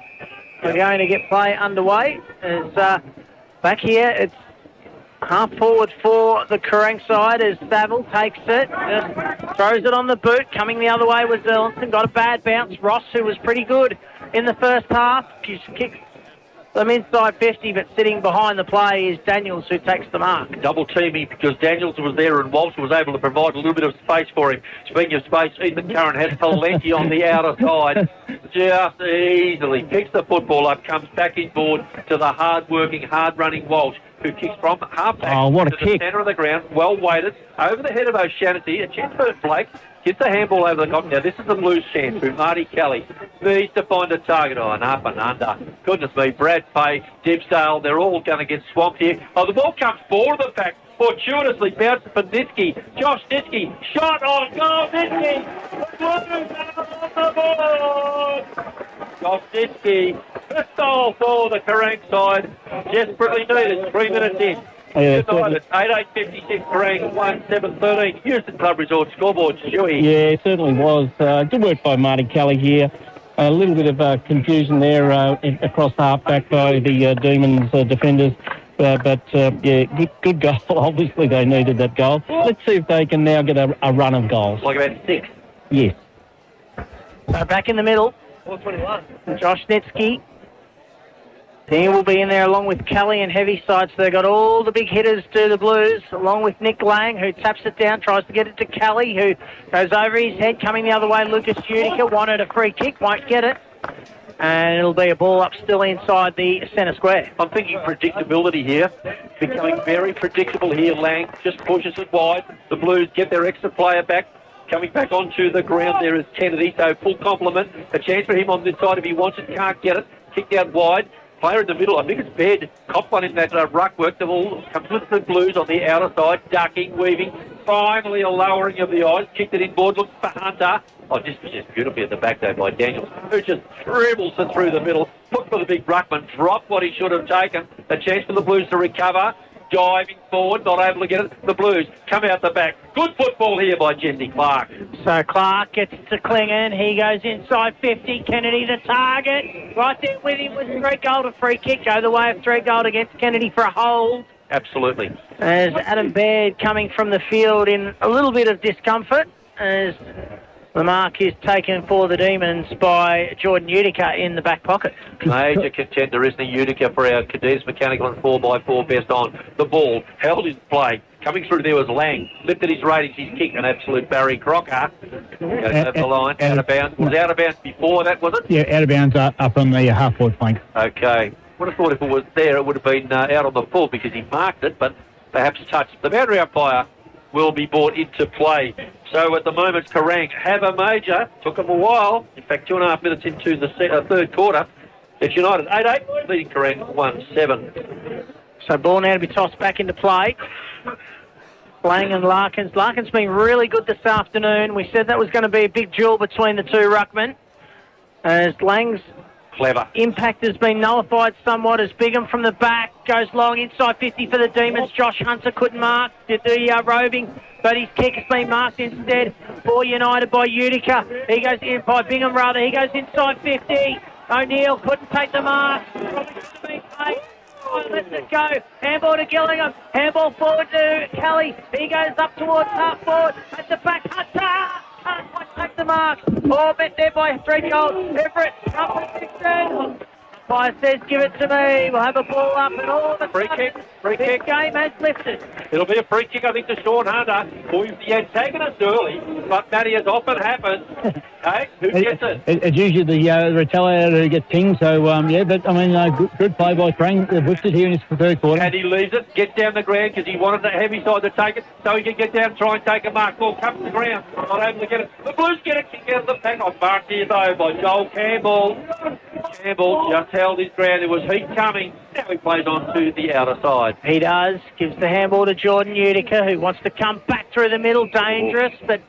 we're going to get play underway. As back here, it's half forward for the Kerang side as Saville takes it, just throws it on the boot. Coming the other way was Ellenson, got a bad bounce. Ross, who was pretty good in the first half, just kicks them inside 50, but sitting behind the play is Daniels, who takes the mark. Double teaming because Daniels was there and Walsh was able to provide a little bit of space for him. Speaking of space, Ethan Curran has plenty on the outer side. Just easily picks the football up, comes back inboard to the hard-working, hard-running Walsh, who kicks from half-back to the centre of the ground, well-weighted, over the head of O'Shaughnessy. A chance for Blake. Gets the handball over the top. Now, this is the Blues' chance through Marty Kelly. Needs to find a target on up and under. Goodness me, Brad Pay, Dibsdale, they're all going to get swamped here. Oh, the ball comes forward of the pack. Fortuitously bounces for Nitzke. Josh Nitzke. Shot on goal, Nitzke. The Blues are on the board. Josh Nitzke. First goal for the Kerang side. Desperately needed. 3 minutes in. Yeah, United, 8-8-56, Kerang, 1-7-13. Houston Club Resort scoreboard, Stewie. Yeah, it certainly was. Good work by Marty Kelly here. A little bit of confusion there across half back by the Demons defenders. Yeah, good goal. Obviously, they needed that goal. Let's see if they can now get a run of goals. Like about 6. Yes. So back in the middle, 421. Josh Netsky. He will be in there along with Kelly and Heavyside. So they've got all the big hitters to the Blues, along with Nick Lang, who taps it down, tries to get it to Kelly, who goes over his head, coming the other way. Lucas Utica wanted a free kick, won't get it. And it'll be a ball up still inside the centre square. I'm thinking predictability here. Becoming very predictable here. Lang just pushes it wide. The Blues get their extra player back. Coming back onto the ground there is Kennedy, so full complement. A chance for him on this side if he wants it, can't get it. Kicked out wide. Player in the middle, I think it's Bed. Cop one in that ruck work. The ball comes with the Blues on the outer side, ducking, weaving. Finally a lowering of the eyes. Kicked it inboard, looks for Hunter. Oh, just beautifully at the back there by Daniels, who just dribbles it through the middle. Put for the big ruckman, dropped what he should have taken. A chance for the Blues to recover. Diving forward, not able to get it. The Blues come out the back. Good football here by Jesse Clark. So Clark gets to Klingon. He goes inside 50. Kennedy the target. Right there with him was 3 goal to free kick. Go the way of 3 goal against Kennedy for a hold. Absolutely. As Adam Baird coming from the field in a little bit of discomfort as the mark is taken for the Demons by Jordan Utica in the back pocket. Major contender, isn't he, Utica, for our Cadiz Mechanical and 4x4 best on. The ball held in play. Coming through there was Lang. Lifted his ratings. He's kicked an absolute Barry Crocker. Goes over the line. Out of bounds. Was out of bounds before that, was it? Yeah, out of bounds up on the half-forward flank. Okay. Would have thought if it was there, it would have been out on the full because he marked it, but perhaps touched. The boundary umpire will be brought into play. So at the moment, Kerang have a major. Took them a while. In fact, 2.5 minutes into the third quarter. It's United 8-8, leading Kerang 1-7. So ball now to be tossed back into play. Lang and Larkins. Larkins been really good this afternoon. We said that was going to be a big duel between the two ruckmen. As Lang's Clever. impact has been nullified somewhat as Bigham from the back goes long inside 50 for the Demons. Josh Hunter couldn't mark, did the roving, but his kick has been marked instead for United by Utica. He goes in by Bingham rather. He goes inside 50. O'Neill couldn't take the mark. Lets it go. Handball to Gillingham. Handball forward to Kelly. He goes up towards half forward. At the back, Hunter. Can't quite take the mark. Oh, met there by 3 goals. Everett up with 16. Umpire says, give it to me. We'll have a ball up and all of a Free sudden, kick. Free this kick. game has lifted. It'll be a free kick, I think, to Sean Hunter, who's the antagonist early, but Matty, as often happens, hey, who gets it? It's usually the retaliator who gets pinged, so, yeah, but, I mean, good play by Kerang. They've lifted here in his third quarter. And he leaves it, gets down the ground because he wanted the heavy side to take it, so he can get down and try and take a mark. Ball comes to the ground, not able to get it. The Blues get a kick out of the pack. On marked here, though, by Joel Campbell. Campbell just held his ground. There was heat coming. Now he plays on to the outer side. He does. Gives the handball to Jordan Utica, who wants to come back through the middle. Dangerous, but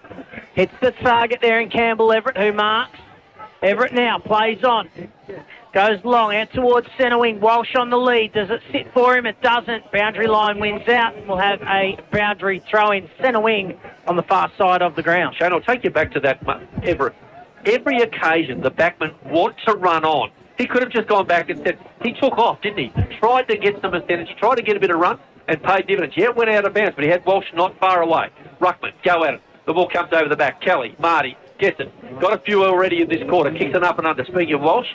hits the target there in Campbell Everett, who marks. Everett now plays on. Goes long out towards centre wing. Walsh on the lead. Does it sit for him? It doesn't. Boundary line wins out. We'll have a boundary throw in centre wing on the far side of the ground. Shane, I'll take you back to that, Everett. Every occasion the backman wants to run on. He could have just gone back and said, he took off, didn't he? Tried to get some advantage, tried to get a bit of run and paid dividends. Yeah, it went out of bounds, but he had Walsh not far away. Ruckman, go at it. The ball comes over the back. Kelly, Marty, gets it. Got a few already in this quarter. Kicks it up and under. Speaking of Walsh,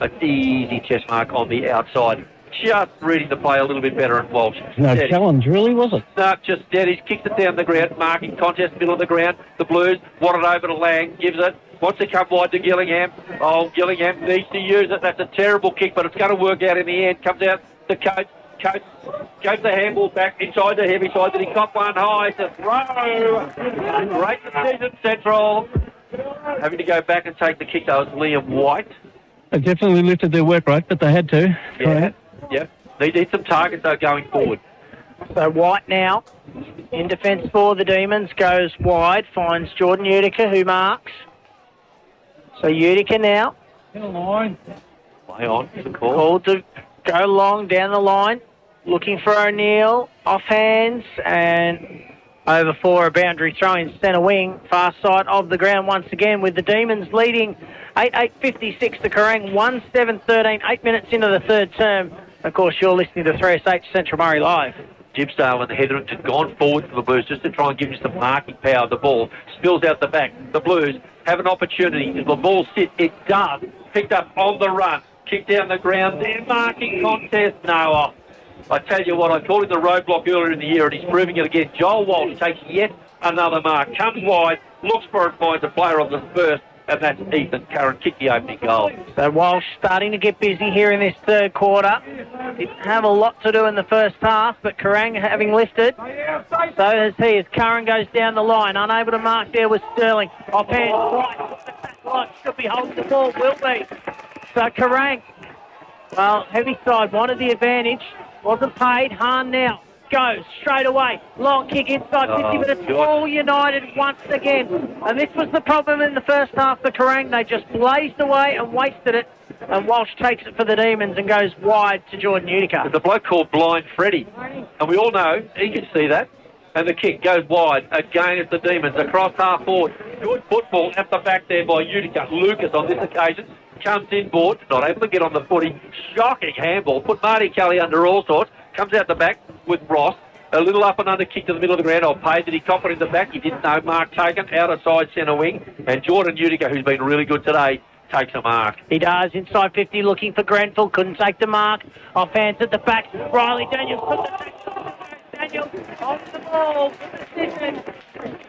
an easy chest mark on the outside. Just reading the play a little bit better at Walsh. No Steady. challenge, really, was it? No, just steady. Kicks it down the ground. Marking contest, middle of the ground. The Blues want it over to Lang. Gives it. Wants to come wide to Gillingham. Oh, Gillingham needs to use it. That's a terrible kick, but it's going to work out in the end. Comes out to Coates. Coates goes the handball back inside the heavy side. Then he got one high to throw. Great decision, Central. Having to go back and take the kick, though, is Liam White. They definitely lifted their work rate, but they had to. Yeah. They need some targets, though, going forward. So White now in defence for the Demons goes wide, finds Jordan Utica, who marks. So Utica now. Play Hang on, it's a call. Called to go long down the line, looking for O'Neill, off hands, and over for a boundary throw in centre wing, far side of the ground once again, with the Demons leading 8-8-56 to Kerang, 1-7-13, 8 minutes into the third term. Of course, you're listening to 3SH Central Murray Live. Gibsdale and Hetherington gone forward for the Blues just to try and give you some marking power. The ball spills out the back. The Blues have an opportunity. Does the ball sit? It does. Picked up on the run. Kicked down the ground. Their marking contest. No. I tell you what, I called him the roadblock earlier in the year, and he's proving it again. Joel Walsh takes yet another mark. Comes wide, looks for it, finds a player of the first, and that's Ethan Curran. Kicked the opening goal. So Walsh starting to get busy here in this third quarter. Didn't have a lot to do in the first half, but Kerang having lifted. So has he, as Curran goes down the line. Unable to mark there with Sterling. Offhand, right. Should be holding the ball, will be. So Kerang, well, heavy side wanted the advantage. Wasn't paid. Hahn now goes straight away. Long kick inside 50, but it's all United once again. And this was the problem in the first half for Kerang. They just blazed away and wasted it. And Walsh takes it for the Demons and goes wide to Jordan Utica. There's a bloke called Blind Freddie. And we all know he can see that. And the kick goes wide. Again, it's the Demons across half forward. Good football at the back there by Utica. Lucas on this occasion comes inboard, not able to get on the footy. Shocking handball. Put Marty Kelly under all sorts. Comes out the back with Ross. A little up and under kick to the middle of the ground. I'll pay. Did he cop it in the back? He didn't know. Mark taken out of side centre wing. And Jordan Utica, who's been really good today, takes a mark. He does. Inside 50, looking for Grenfell. Couldn't take the mark. Off hands at the back. Riley Daniels put the back. Daniels on the ball.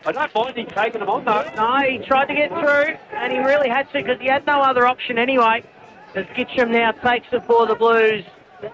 I don't mind him taking them on, though. No, he tried to get through, and he really had to because he had no other option anyway. As Gitcham now takes it for the Blues,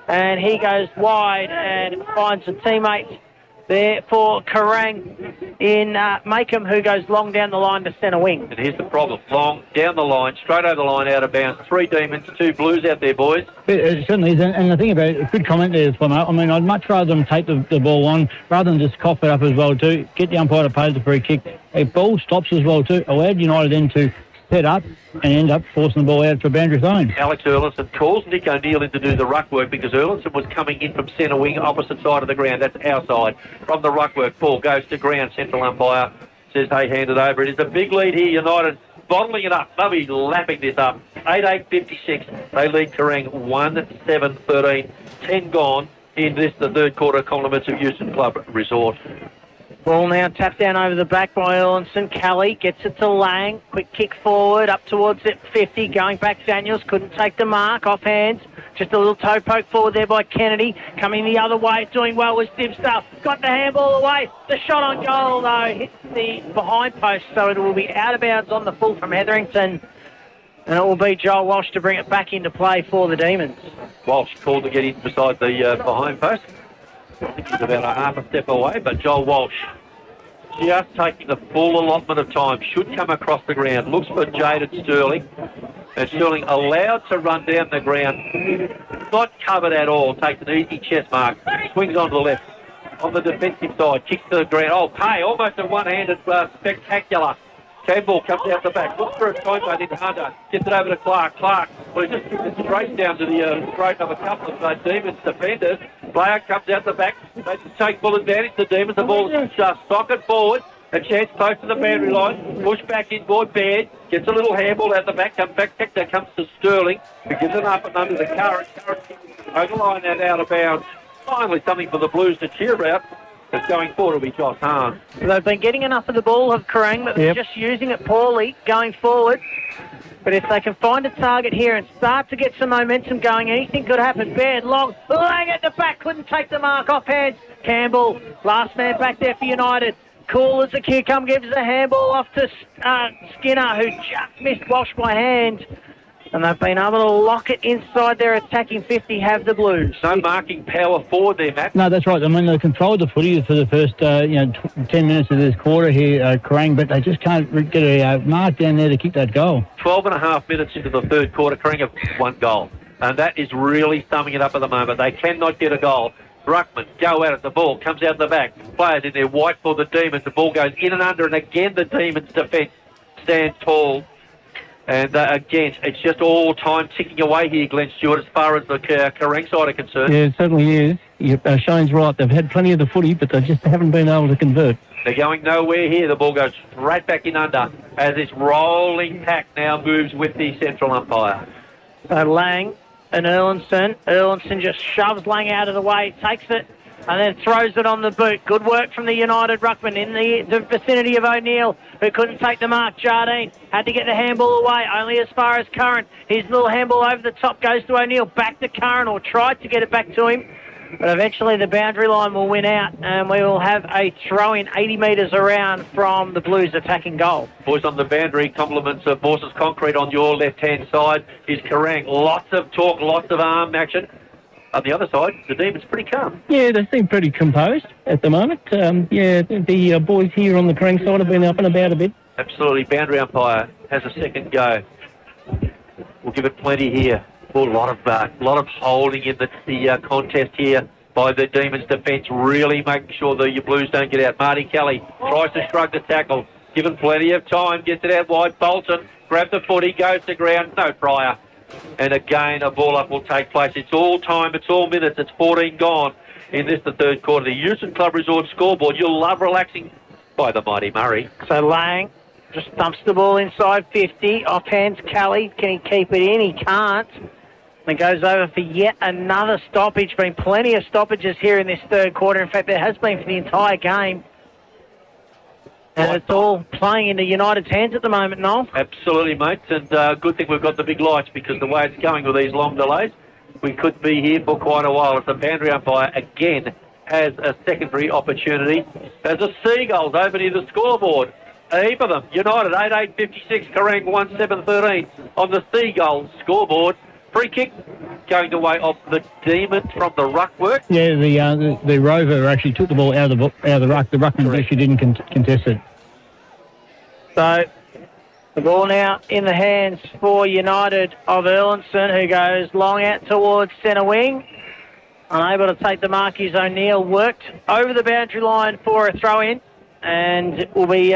and he goes wide and finds a teammate there for Kerang in Makem, who goes long down the line to centre wing. And here's the problem. Long, down the line, straight over the line, out of bounds. 3 Demons, 2 Blues out there, boys. It certainly is. And the thing about it, good comment there from I mean, I'd much rather them take the ball on rather than just cough it up as well too. Get the umpire to pay the free kick. A ball stops as well too. Allowed United then to set up and end up forcing the ball out to a boundary zone. Alex Erlinson calls Nick O'Neill in to do the ruck work because Erlinson was coming in from centre wing, opposite side of the ground. That's our side. From the ruck work, ball goes to ground. Central umpire says, hey, hand it over. It is a big lead here, United. Bottling it up. They'll be lapping this up. 8-8-56. They lead Kerang 1-7-13. 10 gone in this, the third quarter, compliments of Euston Club Resort. Ball now tapped down over the back by Erlinson. Kelly gets it to Lang. Quick kick forward up towards it 50. Going back Daniels. Couldn't take the mark. Off hands. Just a little toe poke forward there by Kennedy. Coming the other way. Doing well with Dibsdale. Got the handball away. The shot on goal though hits the behind post. So it will be out of bounds on the full from Hetherington. And it will be Joel Walsh to bring it back into play for the Demons. Walsh called to get in beside the behind post. I think he's about a half a step away, but Joel Walsh just taking the full allotment of time. Should come across the ground. Looks for Jaded Sterling. And Sterling allowed to run down the ground. Not covered at all. Takes an easy chest mark. Swings on the left. On the defensive side. Kicks to the ground. Oh, Pay. Almost a one-handed spectacular. Campbell comes out the back. Looks for a timeout into Hunter. Gets it over to Clark. Clark, well, he just gets it straight down to the throat of a couple of Demons defenders. Player comes out the back. They take full advantage. The Demons, the ball socket forward. A chance close to the boundary line. Push back inboard. Baird gets a little handball out the back. Comes back. That comes to Sterling, who gives it up and under the Curran. Curran over the line and out of bounds. Finally, something for the Blues to cheer about. But going forward will be Josh Hahn. They've been getting enough of the ball of Kerang, but they're just using it poorly going forward. But if they can find a target here and start to get some momentum going, anything could happen. Baird, long, Lang at the back, couldn't take the mark, off hands. Campbell, last man back there for United. Cool as a kick, gives a handball off to Skinner, who just missed Walsh by hand. And they've been able to lock it inside their attacking 50, have the Blues. No marking power forward there, Matt. No, that's right. I mean, they controlled the footy for the first 10 minutes of this quarter here, Kerang, but they just can't get a mark down there to kick that goal. 12 and a half minutes into the third quarter, Kerang have 1 goal. And that is really summing it up at the moment. They cannot get a goal. Ruckman, go at it. The ball comes out the back. Players in there, white for the Demons. The ball goes in and under, and again the Demons' defence stands tall. And again, it's just all time ticking away here, Glenn Stewart, as far as the Kerang side are concerned. Yeah, it certainly is. Shane's right. They've had plenty of the footy, but they just haven't been able to convert. They're going nowhere here. The ball goes right back in under as this rolling pack now moves with the central umpire. So Lang and Erlandson. Erlandson just shoves Lang out of the way, takes it, and then throws it on the boot. Good work from the United ruckman in the vicinity of O'Neill, who couldn't take the mark. Jardine had to get the handball away, only as far as Curran. His little handball over the top goes to O'Neill, back to Curran, or tried to get it back to him. But eventually the boundary line will win out, and we will have a throw-in 80 metres around from the Blues attacking goal. Boys on the boundary, compliments of Morse's Concrete on your left-hand side is Kerang. Lots of talk, lots of arm action. On the other side, the Demons pretty calm. Yeah, they seem pretty composed at the moment. The boys here on the Kerang side have been up and about a bit. Absolutely. Boundary umpire has a second go. We'll give it plenty here. A lot of holding in the contest here by the Demons defence, really making sure the Blues don't get out. Marty Kelly tries to shrug the tackle, given plenty of time, gets it out wide. Bolton grabs the footy, goes to ground, no Pryor. And again, a ball up will take place. It's all time, it's all minutes, it's 14 gone in this, the third quarter. The Euston Club Resort scoreboard, you'll love relaxing by the mighty Murray. So Lang just dumps the ball inside 50, offhands Kelly. Can he keep it in? He can't. And goes over for yet another stoppage. Been plenty of stoppages here in this third quarter. In fact, there has been for the entire game. And it's all playing into United's hands at the moment, Noel. Absolutely, mate. And good thing we've got the big lights, because the way it's going with these long delays, we could be here for quite a while. As the boundary umpire again has a secondary opportunity. As the Seagulls over near the scoreboard. A heap of them. United 8-8-56, Kerang 1-7-13 on the Seagulls scoreboard. Free kick going the way of the Demons from the ruck work. Yeah, the Rover actually took the ball out of the ruck. The ruckman actually didn't contest it. So the ball now in the hands for United of Erlandson, who goes long out towards centre wing. Unable to take the mark is O'Neill. Worked over the boundary line for a throw-in, and it will be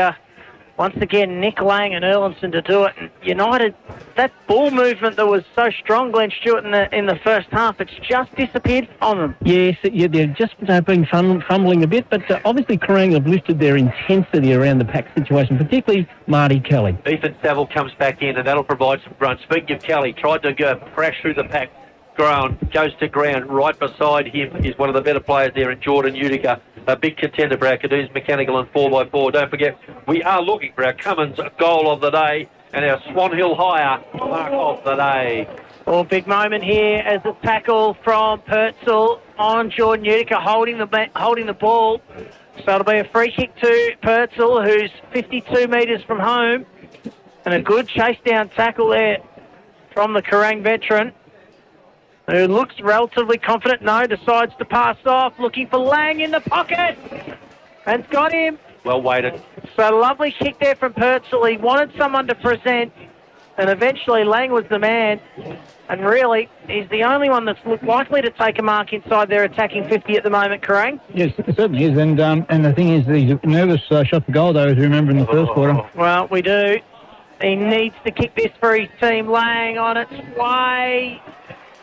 once again Nick Lang and Erlandson to do it. United, that ball movement that was so strong, Glenn Stewart, in the first half, it's just disappeared on them. Yes, they're just been fumbling a bit, but obviously Kerang have lifted their intensity around the pack situation, particularly Marty Kelly. Ethan Saville comes back in, and that'll provide some grunt. Speaking of Kelly, tried to go crash through the pack. Goes to ground. Right beside him is one of the better players there in Jordan Utica, a big contender for our Caduceus Mechanical and 4x4. Don't forget, we are looking for our Cummins goal of the day and our Swan Hill Hire mark of the day. Well, big moment here as a tackle from Purcell on Jordan Utica, holding the ball. So it'll be a free kick to Purcell, who's 52 metres from home, and a good chase down tackle there from the Kerang veteran, who looks relatively confident. No, decides to pass off, looking for Lang in the pocket, and it's got him. Well weighted. So lovely kick there from Purcell. He wanted someone to present, and eventually Lang was the man. And really, he's the only one that's likely to take a mark inside their attacking 50 at the moment, Kerang. Yes, it certainly is. And the thing is, he's a nervous shot for goal, though, as you remember in the first quarter. Well, we do. He needs to kick this for his team. Lang on its way.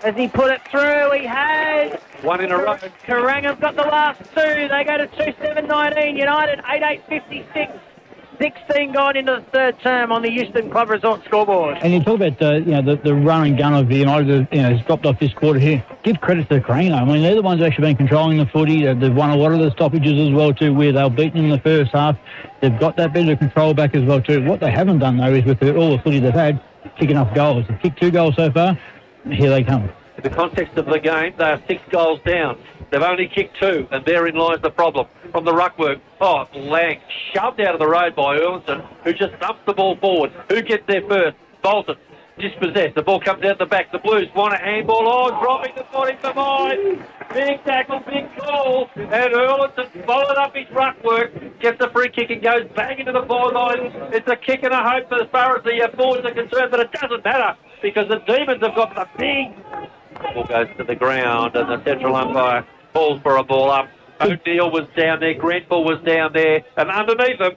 Has he put it through? He has. One in a row. Kerang have got the last two. They go to 2-7-19. United 8-8-56. 16 gone into the third term on the Euston Club Resort scoreboard. And you talk about the run and gun of the United, has dropped off this quarter here. Give credit to the Kerang. I mean, they're the ones who've actually been controlling the footy. They've won a lot of the stoppages as well too, where they were beaten in the first half. They've got that bit of control back as well too. What they haven't done though is with all the footy they've had, kick enough goals. They've kicked 2 goals so far. Here they come. In the context of the game, they are 6 goals down. They've only kicked 2, and therein lies the problem. From the ruckwork, Lang shoved out of the road by Erlandson, who just dumps the ball forward. Who gets there first? Bolton, dispossessed. The ball comes out the back. The Blues want a handball. Dropping the body for mine. Big tackle, big call. And Erlandson followed up his ruckwork, gets the free kick and goes bang into the byline. It's a kick and a hope as far as the forwards are concerned, but it doesn't matter because the Demons have got the big... The ball goes to the ground and the central umpire calls for a ball up. O'Neill was down there, Grenfell was down there, and underneath them,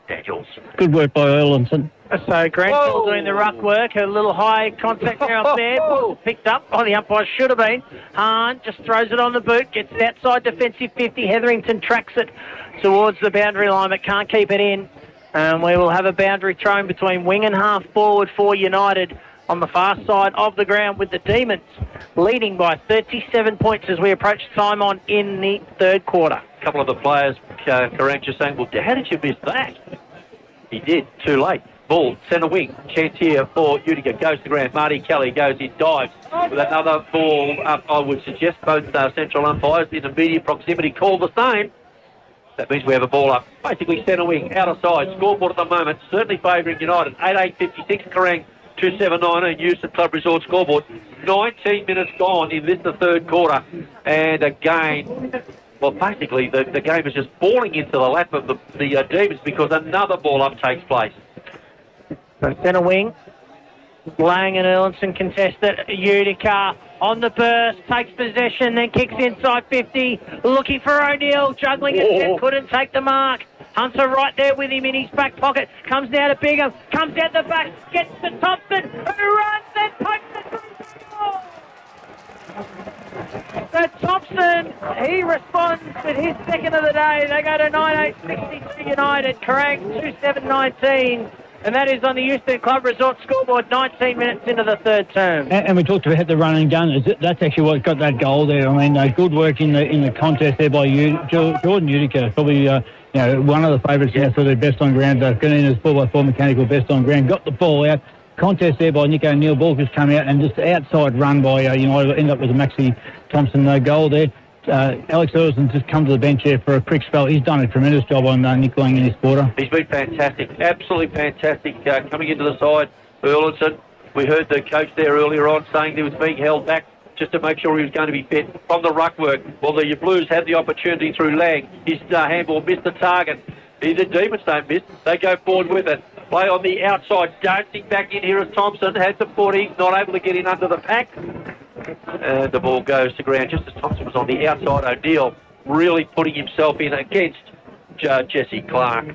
Daniels. Good work by Erlandson. So Grenfell doing the ruck work, a little high contact there up there, picked up. Oh, the umpire should have been. Hahn just throws it on the boot, gets it outside defensive 50. Hetherington tracks it towards the boundary line, but can't keep it in. And we will have a boundary thrown between wing and half forward for United on the far side of the ground, with the Demons leading by 37 points as we approach time on in the third quarter. A couple of the players, Kerang, just saying, well, how did you miss that? He did, too late. Ball, centre wing, chance here for Utica, goes to ground. Marty Kelly goes in, dives with another ball up. I would suggest both central umpires in immediate proximity call the same. That means we have a ball up. Basically centre wing, out of side. Scoreboard at the moment, certainly favouring United. 8-8-56, Kerang, 2-7-19, use the Club Resort scoreboard. 19 minutes gone in this, the third quarter. And again, well, basically the game is just falling into the lap of the Demons because another ball up takes place. So centre wing, Lang and Erlinson contest it. Utica on the burst, takes possession, then kicks inside 50, looking for O'Neill, juggling it, couldn't take the mark. Hunter right there with him in his back pocket, comes down to Bingham, comes out the back, gets to Thompson, who runs and takes the So Thompson, he responds with his second of the day. They go to 9-8-63 United, Kerang 2-7-19. And that is on the Euston Club Resort scoreboard, 19 minutes into the third term. And we talked about the run and gun. That's actually what got that goal there. I mean, good work in the contest there by Jordan Utica. Probably one of the favourites now for the best on ground. Ganina's 4x4 mechanical best on ground. Got the ball out. Contest there by Nick O'Neill. Ball just come out and just outside run by United. End up with a Maxie Thompson goal there. Alex Erlinson just come to the bench here for a quick spell. He's done a tremendous job on Nick Lang in his quarter. He's been fantastic, absolutely fantastic coming into the side. Erlinson, we heard the coach there earlier on saying he was being held back just to make sure he was going to be fit from the ruck work. Well, the Blues had the opportunity through Lang. His handball missed the target. The Demons don't miss. They go forward with it. Play on the outside, dancing back in here as Thompson has the footy, not able to get in under the pack. And the ball goes to ground just as Thompson was on the outside. O'Neill really putting himself in against Jesse Clark.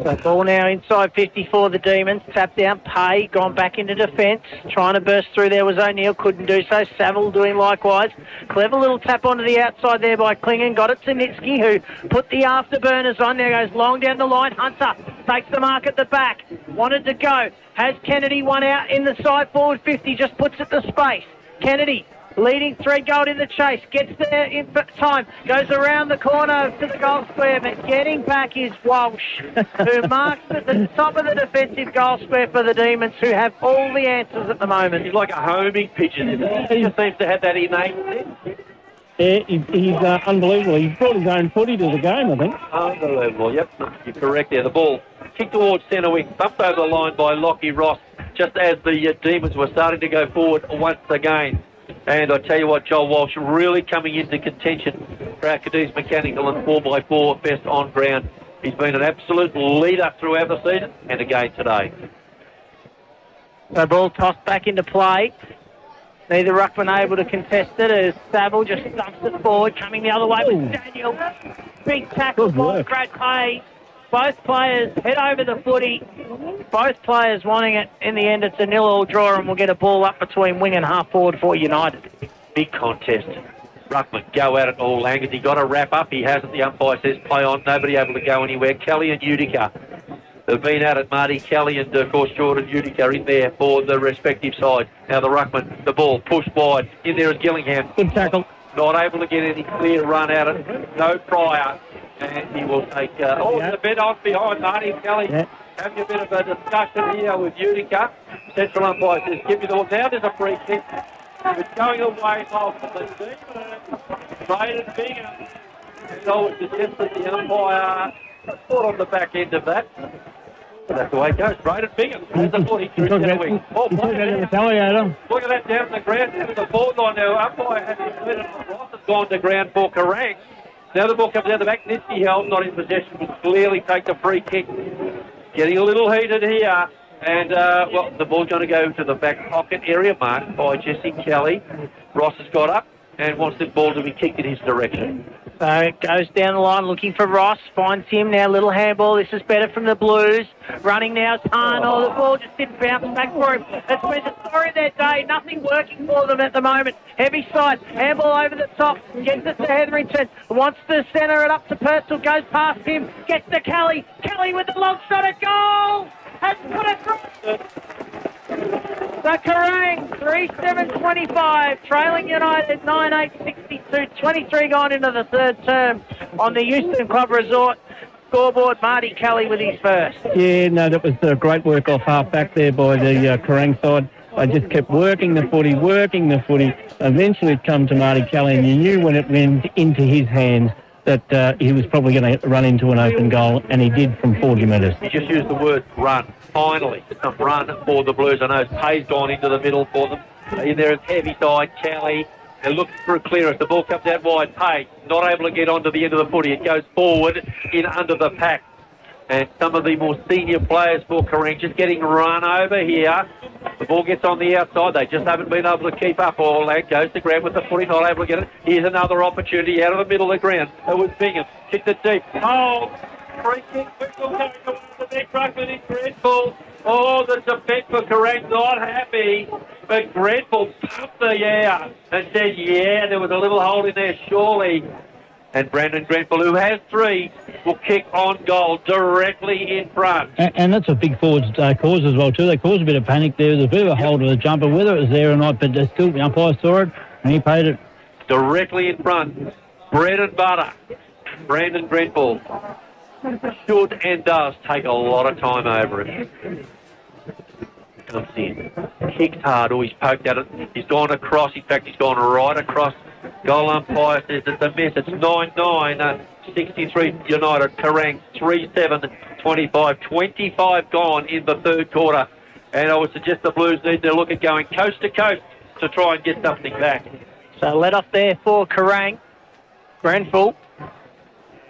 So ball now inside 50 for the Demons. Tapped down, Pay, gone back into defence. Trying to burst through there was O'Neill, couldn't do so. Saville doing likewise. Clever little tap onto the outside there by Klingon. Got it to Nitsky, who put the afterburners on. There goes long down the line. Hunter takes the mark at the back. Wanted to go. Has Kennedy one out in the side forward 50. Just puts it to space. Kennedy leading thread goal in the chase, gets there in time, goes around the corner to the goal square, but getting back is Walsh, who marks at the top of the defensive goal square for the Demons, who have all the answers at the moment. He's like a homing pigeon, isn't he? He just seems to have that innate. Yeah, he's unbelievable. He's brought his own footy to the game, I think. Unbelievable, yep. You're correct there. The ball kicked towards centre wing, bumped over the line by Lockie Ross, just as the Demons were starting to go forward once again. And I tell you what, Joel Walsh really coming into contention for our Cadiz Mechanical and 4x4 best on ground. He's been an absolute leader throughout the season and again today. The ball tossed back into play. Neither ruckman able to contest it as Saville just dumps it forward, coming the other way with Daniel. Big tackle by Brad Pay. Both players head over the footy. Both players wanting it. In the end, it's a 0-0 draw, and we'll get a ball up between wing and half forward for United. Big contest. Ruckman go at it all. Lang, has he got to wrap up? He hasn't. The umpire says play on. Nobody able to go anywhere. Kelly and Utica. They've been at it. Marty Kelly and, of course, Jordan Utica in there for the respective side. Now the ruckman, the ball pushed wide. In there is Gillingham. Good tackle. Not able to get any clear run at it. No prior. And he will take... a bit off behind Marty Kelly. Yeah. Having a bit of a discussion here with Utica. Central umpire says, give me the ball. Now there's a free kick. It's going away off the team. Braden Bingham. So it suggests that the umpire caught on the back end of that. But that's the way it goes. Braden Bingham has the 43 center wing. Look at that down the ground to the forward line now. Umpire has split it. Ross has gone to ground for Kerang. Now the ball comes down the back. Nitsky held, not in possession, will clearly take the free kick. Getting a little heated here. And, the ball's going to go to the back pocket area marked by Jesse Kelly. Ross has got up and wants the ball to be kicked in his direction. It goes down the line looking for Ross. Finds him now. Little handball. This is better from the Blues. Running now is Hahn. Oh, the ball just didn't bounce back for him. It's been the story of their day. Nothing working for them at the moment. Heavy side. Handball over the top. Gets it to Hetherington. Wants to centre it up to Purcell. Goes past him. Gets to Kelly. Kelly with the long shot at goal. Has put it through. The Kerang, 3-7-25, trailing United 9-8-62, 23 gone into the third term on the Euston Club Resort scoreboard. Marty Kelly with his first. Yeah, no, that was great work off half back there by the Kerang side. I just kept working the footy. Eventually it come to Marty Kelly, and you knew when it went into his hands that he was probably going to run into an open goal, and he did from 40 metres. He just used the word run. Finally, a run for the Blues. I know Pay's gone into the middle for them. In there is heavy side, Kelly. They're looking for a clearance. The ball comes out wide. Pay not able to get onto the end of the footy. It goes forward in under the pack. And some of the more senior players for Kerang just getting run over here. The ball gets on the outside. They just haven't been able to keep up. All that goes to ground with the footy, not able to get it. Here's another opportunity out of the middle of the ground. It was Bingham. Kicked it deep. Oh, free kick. Whistle going towards the next ruckman in Grenfell. Oh, the defence for Kerang not happy. But Grenfell pumped the air and said, yeah, there was a little hole in there, surely. And Brandon Grenfell, who has three, will kick on goal directly in front. And that's a big forwards cause as well, too. They caused a bit of panic there. There's a bit of a hold of the jumper, whether it was there or not, but still the umpire saw it and he paid it. Directly in front. Bread and butter. Brandon Grenfell should and does take a lot of time over him. Comes in. Kicked hard. Oh, he's poked at it. He's gone across. In fact, he's gone right across. Goal umpire says it's a miss. It's 9-9, 63 United. Kerang 3-7-25. 25 gone in the third quarter. And I would suggest the Blues need to look at going coast to coast to try and get something back. So let off there for Kerang. Grenfell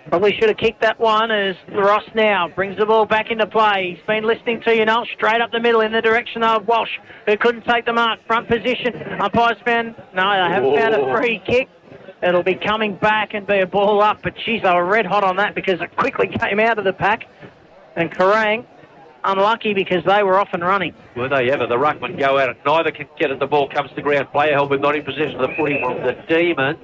probably should have kicked that one as Ross now brings the ball back into play. He's been listening to straight up the middle in the direction of Walsh, who couldn't take the mark. Front position. Umpires found, no, they haven't found a free kick. It'll be coming back and be a ball up, but geez, they were red hot on that because it quickly came out of the pack. And Kerang, unlucky because they were off and running. Were they ever? The ruckman go at it. Neither can get it. The ball comes to ground. Player held but not in possession of the footy from the Demons.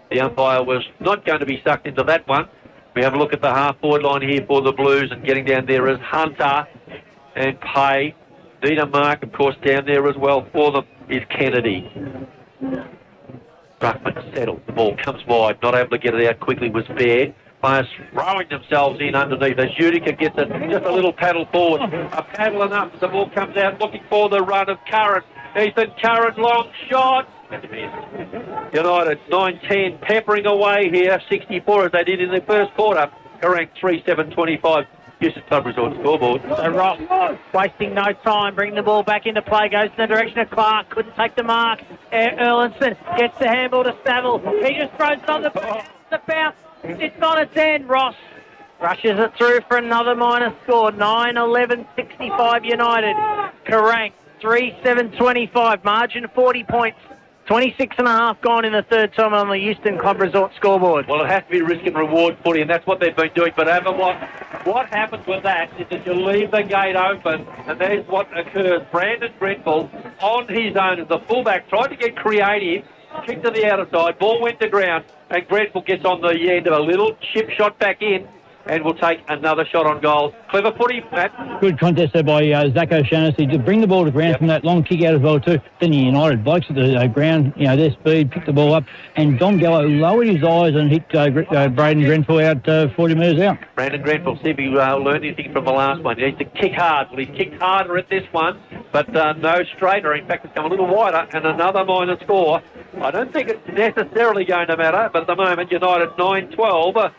The umpire was not going to be sucked into that one. We have a look at the half-forward line here for the Blues, and getting down there is Hunter and Pay. Dina Mark, of course, down there as well for them is Kennedy. Ruckman settled. The ball comes wide. Not able to get it out quickly was fair. Players throwing themselves in underneath as Utica gets it. Just a little paddle forward. A paddle enough as the ball comes out looking for the run of Curran. Ethan Curran, long shot. United 9-10, peppering away here, 64 as they did in the first quarter. Kerang 3-7-25. Euston Club Resort scoreboard. So Ross wasting no time, bringing the ball back into play, goes in the direction of Clark, couldn't take the mark. Erlinson gets the handball to Saville. He just throws it on the bounce. It's on its end. Ross rushes it through for another minor score. 9-11-65 United. Kerang 3-7-25, margin 40 points. 26 and a half gone in the third time on the Euston Club Resort scoreboard. Well, it has to be risk and reward footy, and that's what they've been doing. But over what happens with that is that you leave the gate open, and that is what occurs. Brandon Grenfell, on his own as the fullback, tried to get creative, kicked to the outer side, ball went to ground, and Grenfell gets on the end of a little chip shot back in, and will take another shot on goal. Clever footy, Matt. Good contest there by Zach O'Shaughnessy to bring the ball to ground from that long kick out as well too. Then the United blokes at the ground, their speed, picked the ball up, and Dom Gallo lowered his eyes and hit Braden Grenfell out 40 metres out. Brandon Grenfell, see if he learned anything from the last one. He needs to kick hard. Well, he kicked harder at this one, but no straighter. In fact, it's come a little wider, and another minor score. I don't think it's necessarily going to matter, but at the moment, United 9-12.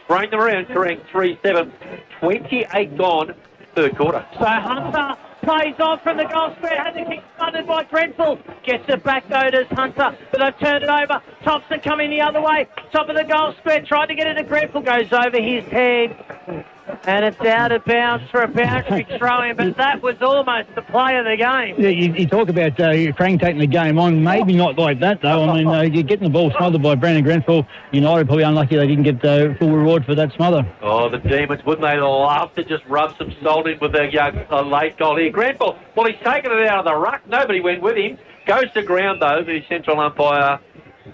Spraying them around, Kerang 3-7, 28 gone, third quarter. So Hunter plays on from the goal square, had the kick funded by Grenfell. Gets it back though to Hunter, but they've turned it over. Thompson coming the other way, top of the goal square, tried to get it to Grenfell, goes over his head. And it's out of bounds for a boundary throw-in, but that was almost the play of the game. Yeah, you talk about Kerang taking the game on. Maybe not like that, though. I mean, you're getting the ball smothered by Brandon Grenfell. United probably unlucky they didn't get the full reward for that smother. Oh, the Demons, wouldn't they love to just rub some salt in with a late goal here. Grenfell, well, he's taken it out of the ruck. Nobody went with him. Goes to ground, though. The central umpire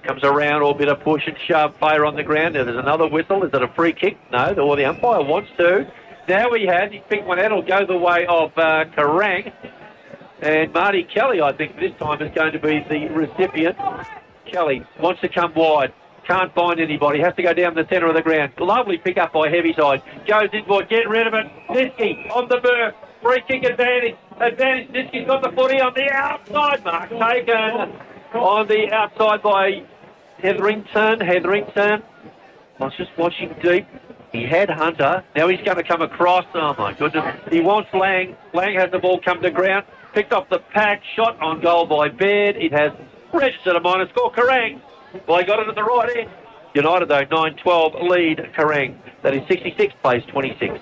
comes around, or a bit of push and shove, player on the ground. Now there's another whistle. Is it a free kick? No, or the umpire wants to. Now he picked one out. It'll go the way of Kerang. And Marty Kelly, I think, this time is going to be the recipient. Kelly wants to come wide. Can't find anybody. Has to go down the centre of the ground. Lovely pick up by Heavyside. Goes inboard. Get rid of it. Niski on the burr. Free kick advantage. Niski's got the footy on the outside. Mark taken on the outside by Hetherington. I was just watching deep. He had Hunter. Now he's going to come across. Oh, my goodness. He wants Lang. Lang has the ball come to ground. Picked off the pack. Shot on goal by Baird. It has registered a minor score. Kerang. Well, he got it at the right end. United, though, 9-12 lead Kerang. That is 66 plays 26.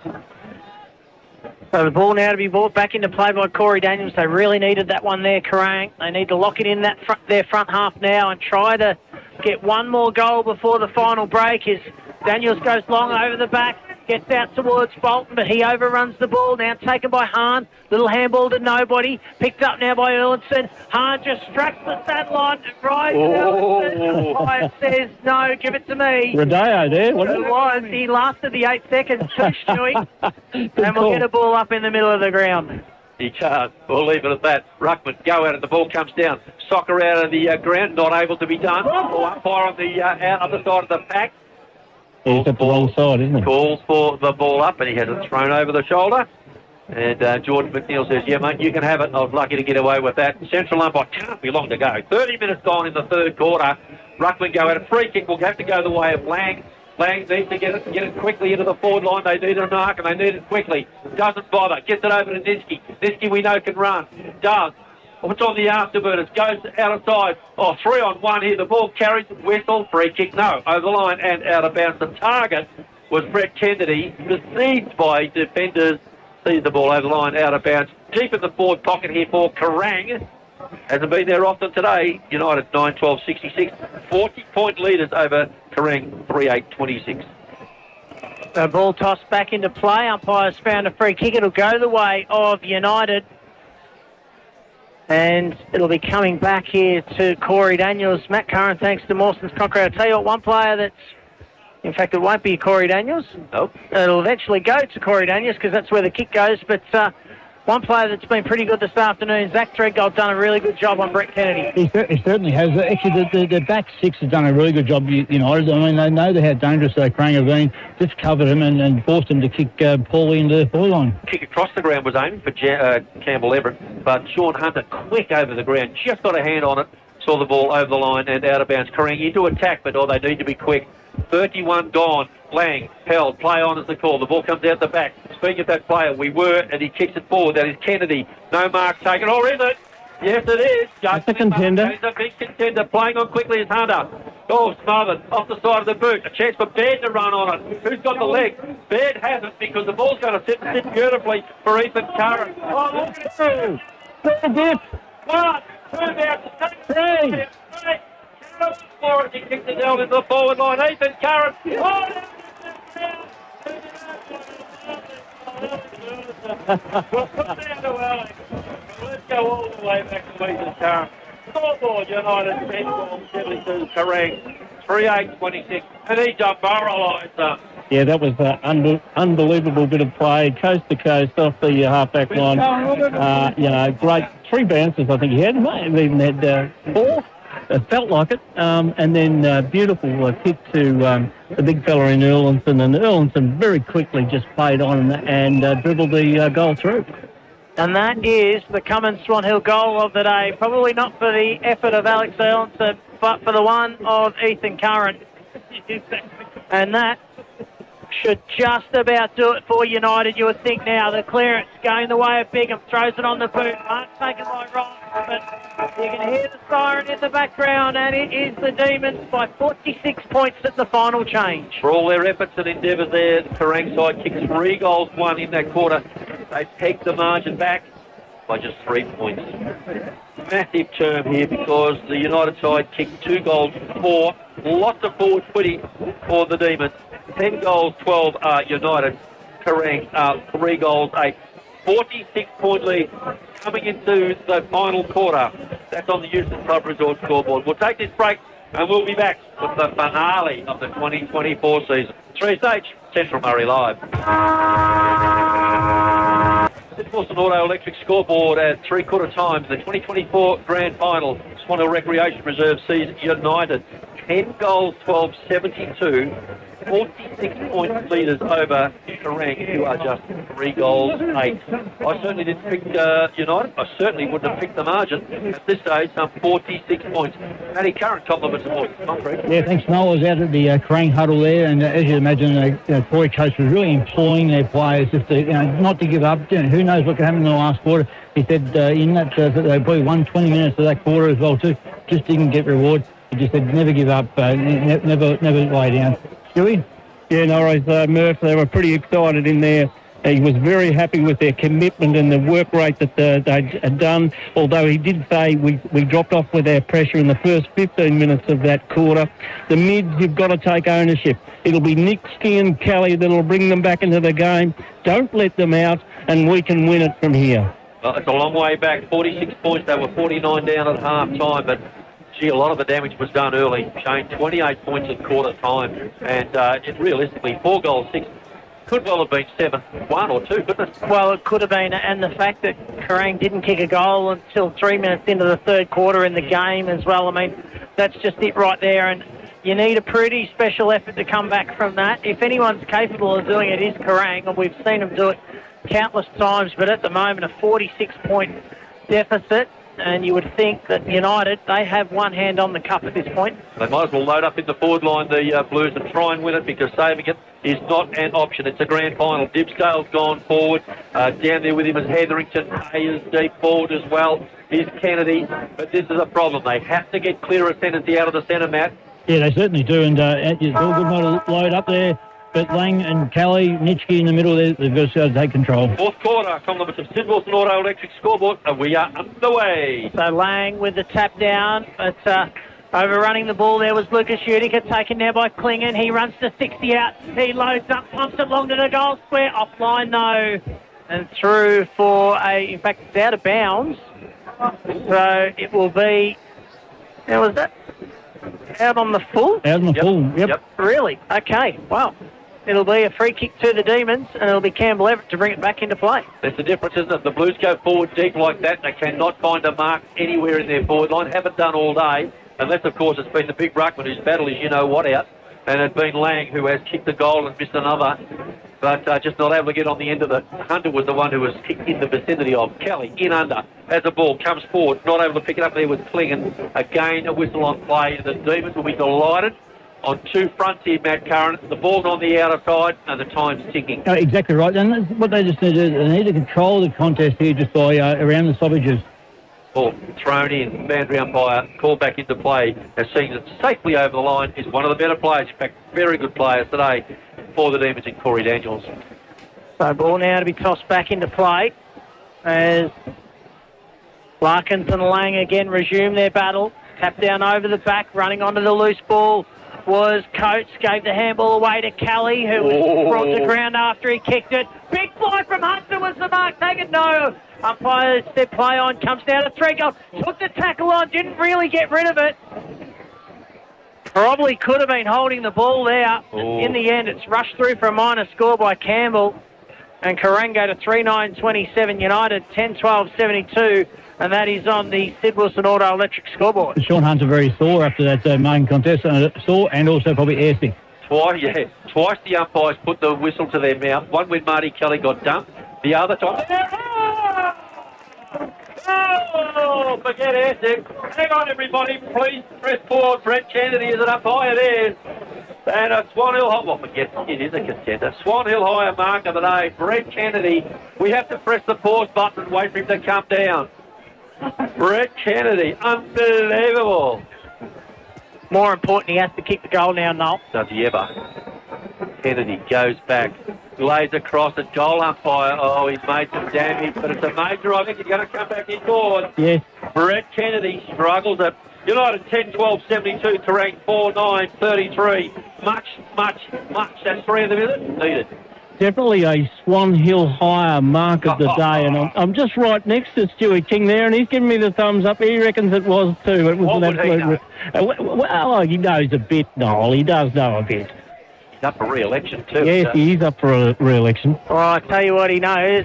So the ball now to be brought back into play by Corey Daniels. They really needed that one there, Kerang. They need to lock it in their front half now and try to get one more goal before the final break. As Daniels goes long over the back, gets out towards Bolton, but he overruns the ball. Now taken by Hahn. Little handball to nobody. Picked up now by Erlandson. Hahn just struck the satellite and right. Umpire says, no, give it to me. Rodeo there, wasn't It it? was. He lasted the 8 seconds too, Stewie. And we'll get a ball up in the middle of the ground. He can't. We'll leave it at that. Ruckman, go at it. The ball comes down. Soccer out of the ground. Not able to be done. Umpire on the other side of the pack. He's at the wrong side, isn't he? Calls for the ball up, and he has it thrown over the shoulder. And Jordan McNeil says, yeah, mate, you can have it. I was lucky to get away with that. Central umpire can't be long to go. 30 minutes gone in the third quarter. Ruckman go at a free kick. Will have to go the way of Lang. Lang needs to get it quickly into the forward line. They need a mark, and they need it quickly. Doesn't bother. Gets it over to Niski. Niski, we know, can run. Does. What's on the afterburners? Goes outside. 3-on-1 here. The ball carries, whistle, free kick. No, over the line and out of bounds. The target was Brett Kennedy, besieged by defenders. Sees the ball over the line, out of bounds. Deep in the forward pocket here for Kerang. Hasn't been there often today. United 9-12-66. 40-point leaders over Kerang 3-8-26. The ball tossed back into play. Umpires found a free kick. It'll go the way of United. And it'll be coming back here to Corey Daniels. Matt Curran, thanks to Mawson's Concrete. I'll tell you what, one player that's... In fact, it won't be Corey Daniels. Nope. It'll eventually go to Corey Daniels because that's where the kick goes. But one player that's been pretty good this afternoon, Zach Threadgold, done a really good job on Brett Kennedy. He certainly has. Actually, the back six has done a really good job, United. I mean, they know how dangerous Kerang have been. Just covered him and forced him to kick Paulie into the forward line. Kick across the ground was aiming for Campbell Everett, but Sean Hunter quick over the ground, just got a hand on it, saw the ball over the line and out of bounds. Kerang into attack, but they need to be quick. 31 gone. Lang held. Play on is the call. The ball comes out the back. Speaking of that player, and he kicks it forward. That is Kennedy. No mark taken. Or is it? Yes, it is. That's a contender. He's a big contender. Playing on quickly is Hunter. Smothered off the side of the boot. A chance for Baird to run on it. Who's got the leg? Baird hasn't, because the ball's going to sit beautifully for Ethan Curran. Look at it. One. Turns out to take three. For it, he kicked it down into the forward line. Ethan Curran. We'll put down to Alex. Let's go all the way back to Ethan Curran. Scoreboard United 10-12-72 Kerang 3-8-26. And he jumped barrel. Yeah, that was an unbelievable bit of play, coast to coast, off the half-back line. Great 3 bounces, I think he had. Might have even had 4. It felt like it. And then beautiful kick to the big fella in Erlandson. And Erlandson very quickly just played on and dribbled the goal through. And that is the Cummins Swan Hill goal of the day. Probably not for the effort of Alex Erlandson, but for the one of Ethan Curran. And that should just about do it for United. You would think now the clearance going the way of Bigham, throws it on the boot. Mark taken by Ryan, but you can hear the siren in the background, and it is the Demons by 46 points at the final change. For all their efforts and endeavours there, the Kerang side kicked 3 goals, 1 in that quarter. They pegged the margin back by just 3 points. Massive term here because the United side kicked 2 goals, 4. Lots of forward footy for the Demons. 10 goals, 12 are United. Kerang 3 goals, 8. 46-point lead coming into the final quarter. That's on the Euston Club Resort scoreboard. We'll take this break and we'll be back with the finale of the 2024 season. 3SH, Central Murray Live. Sid Wilson Auto Electric scoreboard at 3/4 time. The 2024 Grand Final. Swan Hill Recreation Reserve sees United 10 goals, 12, 72. 46-point leaders over Kerang, who are just 3 goals, 8. I certainly didn't pick United. I certainly wouldn't have picked the margin. At this stage, some 46 points. Matty Curran compliments of more concrete. Yeah, thanks, Noel. I was out at the Kerang huddle there, and as you imagine, the Tory coach was really imploring their players just to, not to give up. Who knows what could happen in the last quarter. He said in that they probably won 20 minutes of that quarter as well too. Just didn't get reward. He just said never give up, never lay down. Stewie? Yeah, Norris, Murph, they were pretty excited in there. He was very happy with their commitment and the work rate that they had done, although he did say we dropped off with our pressure in the first 15 minutes of that quarter. The mids, you've got to take ownership. It'll be Nixie and Kelly that'll bring them back into the game. Don't let them out, and we can win it from here. Well, it's a long way back. 46 points. They were 49 down at half-time, but gee, a lot of the damage was done early. Shane, 28 points at quarter time. And it realistically, 4 goals, 6. Could well have been 7-1 or 2, couldn't it? Well, it could have been. And the fact that Kerang didn't kick a goal until 3 minutes into the third quarter in the game as well. I mean, that's just it right there. And you need a pretty special effort to come back from that. If anyone's capable of doing it, is Kerang. And we've seen them do it countless times. But at the moment, a 46-point deficit. And you would think that United, they have one hand on the cup at this point. They might as well load up in the forward line, the Blues, and try and win it, because saving it is not an option. It's a grand final. Dibsdale's gone forward. Down there with him is Hetherington. Hayes deep forward as well. Here's Kennedy. But this is a problem. They have to get clear ascendancy out of the centre, Matt. Yeah, they certainly do. And it's all good not to load up there. But Lang and Kelly, Nitschke in the middle there, they've got to take control. Fourth quarter, compliments of Sid Wilson Auto Electric scoreboard, and we are underway. So Lang with the tap down, but overrunning the ball there was Lucas Utica, taken there by Klingon. He runs to 60 out. He loads up, pumps it long to the goal square. Offline though, and through for in fact, it's out of bounds. So it will be, how was that? Out on the full? Out on the full, yep. Really? Okay, wow. It'll be a free kick to the Demons, and it'll be Campbell Everett to bring it back into play. That's the difference, isn't it? The Blues go forward deep like that. They cannot find a mark anywhere in their forward line. Haven't done all day. Unless, of course, it's been the big ruckman whose battle is you-know-what out. And it's been Lang who has kicked a goal and missed another. But just not able to get on the end of it. Hunter was the one who was kicked in the vicinity of. Kelly in under as the ball comes forward. Not able to pick it up there with Klingon. Again, a whistle on play. The Demons will be delighted. On 2 fronts here, Matt Curran. The ball's on the outer side and the time's ticking. Oh, exactly right. And that's what they just need to do. They need to control the contest here just by around the stoppages. Ball thrown in. Boundary umpire called back into play. Has seen it safely over the line. Is one of the better players. In fact, very good players today for the Demons in Corey Daniels. So ball now to be tossed back into play as Larkins and Lang again resume their battle. Tap down over the back, running onto the loose ball was Coates, gave the handball away to Kelly, who was brought to ground after he kicked it. Big fly from Hunter, was the mark taken? No. Umpire said play on, comes down to 3 goals. Took the tackle on, didn't really get rid of it. Probably could have been holding the ball there. In the end, it's rushed through for a minor score by Campbell. And Kerang go to 3-9-27 United, 10-12-72. And that is on the Sid Wilson Auto Electric scoreboard. Sean Hunter very sore after that main contest, sore and also probably airsick. Twice the umpires put the whistle to their mouth. One when Marty Kelly got dumped. The other time... Oh, forget airsick. Hang on, everybody. Please press forward. Brett Kennedy is an umpire there. And a Swan Hill High, well, forget it is a contender. Swan Hill Higher mark of the day, Brett Kennedy. We have to press the pause button and wait for him to come down. Brett Kennedy, unbelievable. More important, he has to kick the goal now, Noel. Does he ever? Kennedy goes back, lays across a goal umpire. Oh, he's made some damage, but it's a major. I think he's going to come back inboard. Yes. Brett Kennedy struggles at United 10-12-72, Kerang 4-9-33. Much. That's 3 of the minute needed. Definitely a Swan Hill Higher mark of the day, and I'm just right next to Stuart King there, and he's giving me the thumbs up. He reckons it was too. It was What an would he know? Well, he knows a bit, Noel. He does know a bit. He's up for re-election too. Yes, he is up for a re-election. Well, I tell you what he knows.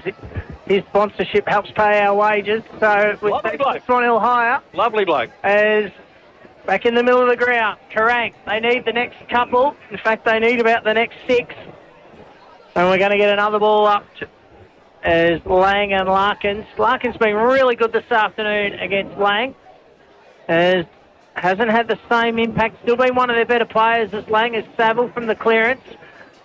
His sponsorship helps pay our wages. So with Lovely bloke. Swan Hill Higher Lovely bloke. as back in the middle of the ground. Kerang, they need the next couple. In fact, they need about the next 6. And we're going to get another ball up as Lang and Larkins. Larkins been really good this afternoon against Lang. As hasn't had the same impact. Still been one of their better players as Lang as Saville from the clearance.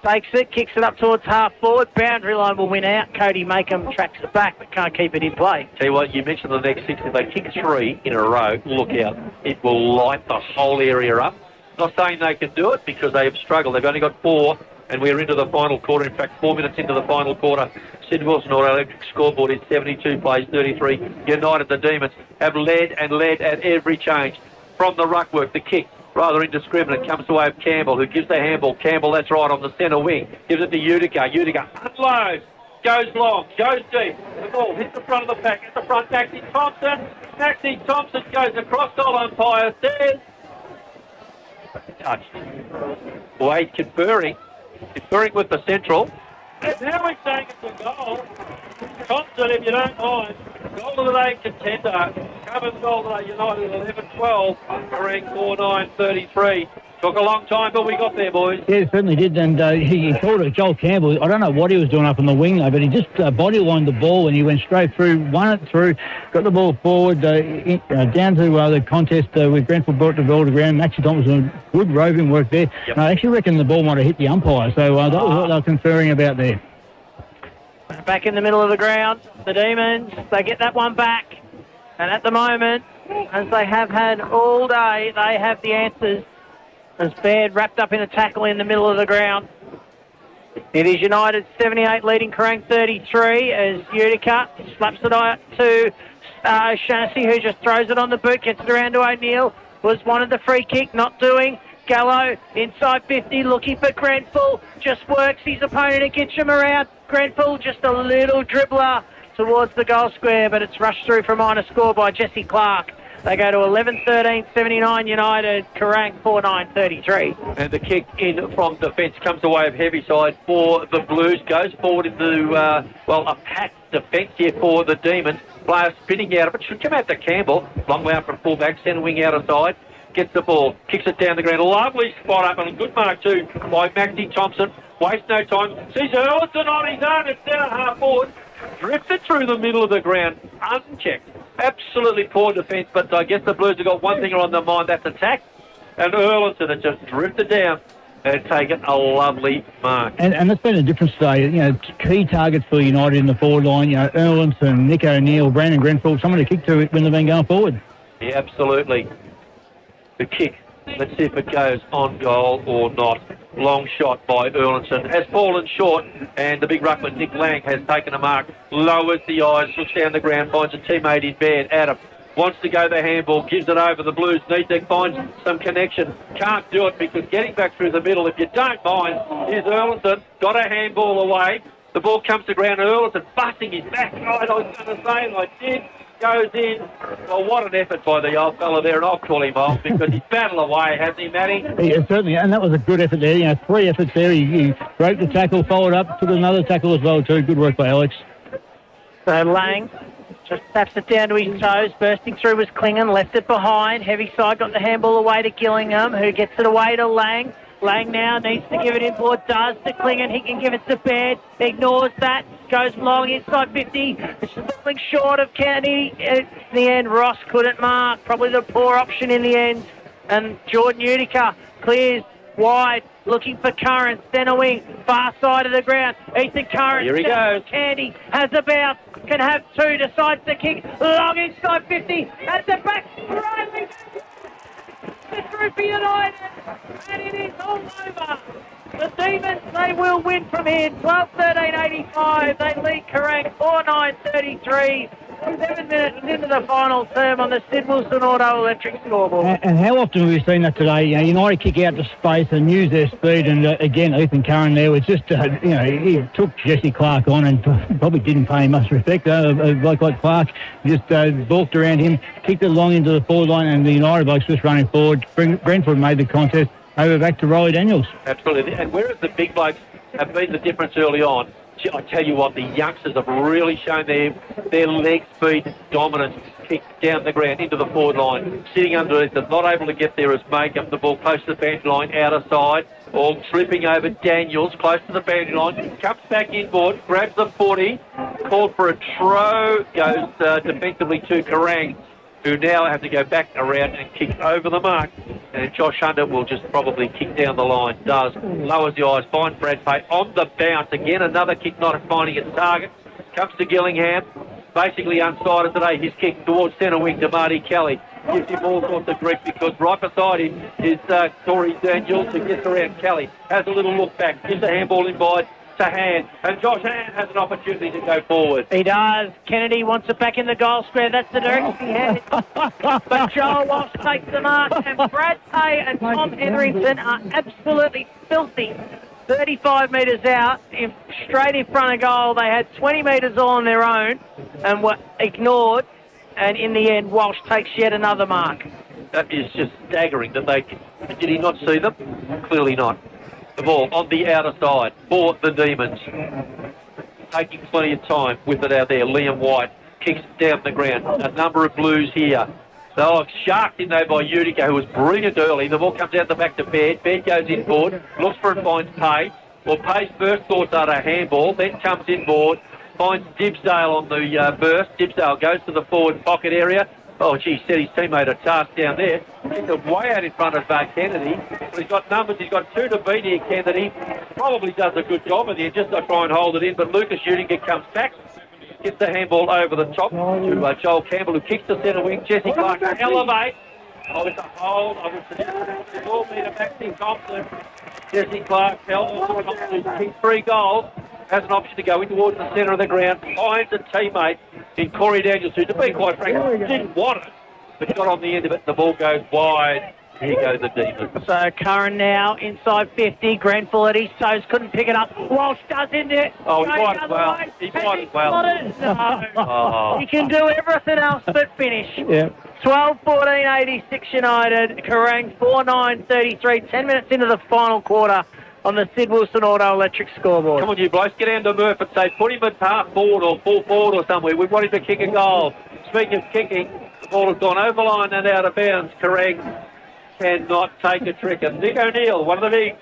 Takes it, kicks it up towards half forward. Boundary line will win out. Cody Makem tracks it back but can't keep it in play. Tell you what, you mentioned the next 6. If they kick 3 in a row, look out. It will light the whole area up. Not saying they can do it because they have struggled. They've only got 4. And we're into the final quarter. In fact, 4 minutes into the final quarter. Sid Wilson Auto Electric scoreboard is 72 plays 33. United, the Demons, have led at every change. From the ruckwork, the kick, rather indiscriminate, comes the way of Campbell, who gives the handball. Campbell, that's right, on the centre wing. Gives it to Utica. Utica unloads. Goes long, goes deep. The ball hits the front of the pack. At the front, Maxie Thompson. Maxie Thompson goes across goal umpire. Says touched. Wade conferring with the central. And now we're saying it's a goal. Thompson, if you don't mind, goal of the day contender. Covers goal of the day, United 11-12. Kerang 4-9-33. Took a long time, but we got there, boys. Yeah, it certainly did, and he called it Joel Campbell. I don't know what he was doing up on the wing, though, but he just body-lined the ball and he went straight through, won it through, got the ball forward, down to the contest with Brentford brought the ball to ground. Maxie Thompson, good roving work there. Yep. And I actually reckon the ball might have hit the umpire, so that was what they were conferring about there. Back in the middle of the ground, the Demons, they get that one back. And at the moment, as they have had all day, they have the answers. As Baird wrapped up in a tackle in the middle of the ground. It is United 78 leading Kerang 33 as Utica slaps it out to O'Shaughnessy, who just throws it on the boot, gets it around to O'Neill. Wanted the free kick, not doing. Gallo inside 50, looking for Grenfell. Just works his opponent and gets him around. Grenfell just a little dribbler towards the goal square, but it's rushed through from minor score by Jesse Clark. They go to 11-13-79 United, Kerang 4-9-33. And the kick in from defence comes away of Heaviside for the Blues. Goes forward into, a packed defence here for the Demons. Player spinning out of it. Should come out to Campbell. Long way out from fullback, centre wing out of side. Gets the ball, kicks it down the ground. Lovely spot up and a good mark too by Maxie Thompson. Waste no time. Sees Erlandson on his own at centre half forward. Drifted through the middle of the ground, unchecked. Absolutely poor defence, but I guess the Blues have got one thing on their mind, that's attack. And Erlandson has just drifted down and taken a lovely mark. And that's been a difference today. Key targets for United in the forward line, Erlandson, Nick O'Neill, Brandon Grenfell, someone to kick to when they've been going forward. Yeah, absolutely. The kick, let's see if it goes on goal or not. Long shot by Erlandson. Has fallen short, and the big ruckman, Nick Lang, has taken a mark. Lowers the eyes, looks down the ground, finds a teammate in bed. Adam wants to go the handball, gives it over. The Blues need to find some connection. Can't do it because getting back through the middle, if you don't mind, here's Erlandson. Got a handball away. The ball comes to ground, and Erlandson busting his back. I was going to say, and I did. Goes in. Well, what an effort by the old fella there, and I'll call him old because he's battled away, hasn't he, Matty? Yeah, certainly, and that was a good effort there. 3 efforts there. He broke the tackle, followed up, took another tackle as well too. Good work by Alex. So Lang just taps it down to his toes. Bursting through was Klingon, left it behind. Heaviside got the handball away to Gillingham, who gets it away to Lang. Lang now needs to give it inboard, does to Klingon. He can give it to Baird, ignores that, goes long inside 50. It's something short of Kennedy. In the end, Ross couldn't mark. Probably the poor option in the end. And Jordan Utica clears wide, looking for Curran, centre wing, far side of the ground. Ethan Curran. Here he goes. Candy has a bounce, can have two, decides to kick, long inside 50, at the back, right, the Droopy United, and it is all over. The Demons, they will win from here, 12-13-85, they lead Kerang 4-9-33. 7 minutes into the final term on the Sid Wilson Auto Electric scoreboard. And how often have we seen that today? You know, United kick out to space and use their speed. And again, Ethan Curran there was just, he took Jesse Clark on and probably didn't pay him much respect. A bloke like Clark just balked around him, kicked it long into the forward line, and the United blokes just running forward. Brentford made the contest over back to Riley Daniels. Absolutely. And whereas the big blokes have been the difference early on, I tell you what, the youngsters have really shown their leg speed dominance, kick down the ground into the forward line, sitting underneath them, not able to get there as make up the ball close to the boundary line, outer side, all tripping over Daniels, close to the boundary line, comes back inboard, grabs the 40, called for a throw, goes defensively to Kerang, who now have to go back around and kick over the mark. And Josh Hunter will just probably kick down the line. Does. Lowers the eyes. Finds Brad Pay on the bounce. Again, another kick not finding its target. Comes to Gillingham. Basically unsided today. His kick towards centre wing to Marty Kelly. Gives him all sorts of grief because right beside him is Corey Daniels, who gets around Kelly. Has a little look back. Gives a handball in by to Hand, and Josh Hand has an opportunity to go forward. He does. Kennedy wants it back in the goal square. That's the direction he headed. But Joel Walsh takes the mark, and Brad Tay and Tom Hetherington are absolutely filthy. 35 metres out, straight in front of goal. They had 20 metres all on their own and were ignored. And in the end, Walsh takes yet another mark. That is just staggering that they... Did he not see them? Clearly not. The ball on the outer side for the Demons. Taking plenty of time with it out there. Liam White kicks down the ground. A number of Blues here. So sharked in though by Utica, who was brilliant early. The ball comes out the back to Baird. Baird goes inboard, looks for and finds Pay. Well, Pay's first thoughts are a handball, then comes inboard, finds Dibsdale on the burst. Dibsdale goes to the forward pocket area. Oh, gee, said his teammate a task down there. He's way out in front of Kennedy. But he's got numbers. He's got two to beat here, Kennedy. Probably does a good job in there just to try and hold it in. But Lucas Utica comes back, gets the handball over the top to Joel Campbell, who kicks the centre wing. Jesse Clark elevate. Oh, it's a hold. I would suggest the ball beat a Maxine Thompson. Jesse Clark Thompson kicked 3 goals. Has an option to go in towards the centre of the ground. Finds a teammate in Corey Daniels, who, to be quite frank, didn't want it, but got on the end of it. The ball goes wide. Here go the Demons. So Curran now inside 50. Grenfell at his toes, couldn't pick it up. Walsh does in there. Oh, he might as well. He might as well. No. He can do everything else but finish. Yeah. 12-14, 86 United. Kerang 4-9-33. 10 minutes into the final quarter on the Sid Wilson Auto Electric scoreboard. Come on, you blokes, get down to Murph and say, put him at half forward or full forward or somewhere. We want him to kick a goal. Speaking of kicking, the ball has gone over line and out of bounds. Kerang cannot take a trick. And Nick O'Neill, one of the bigs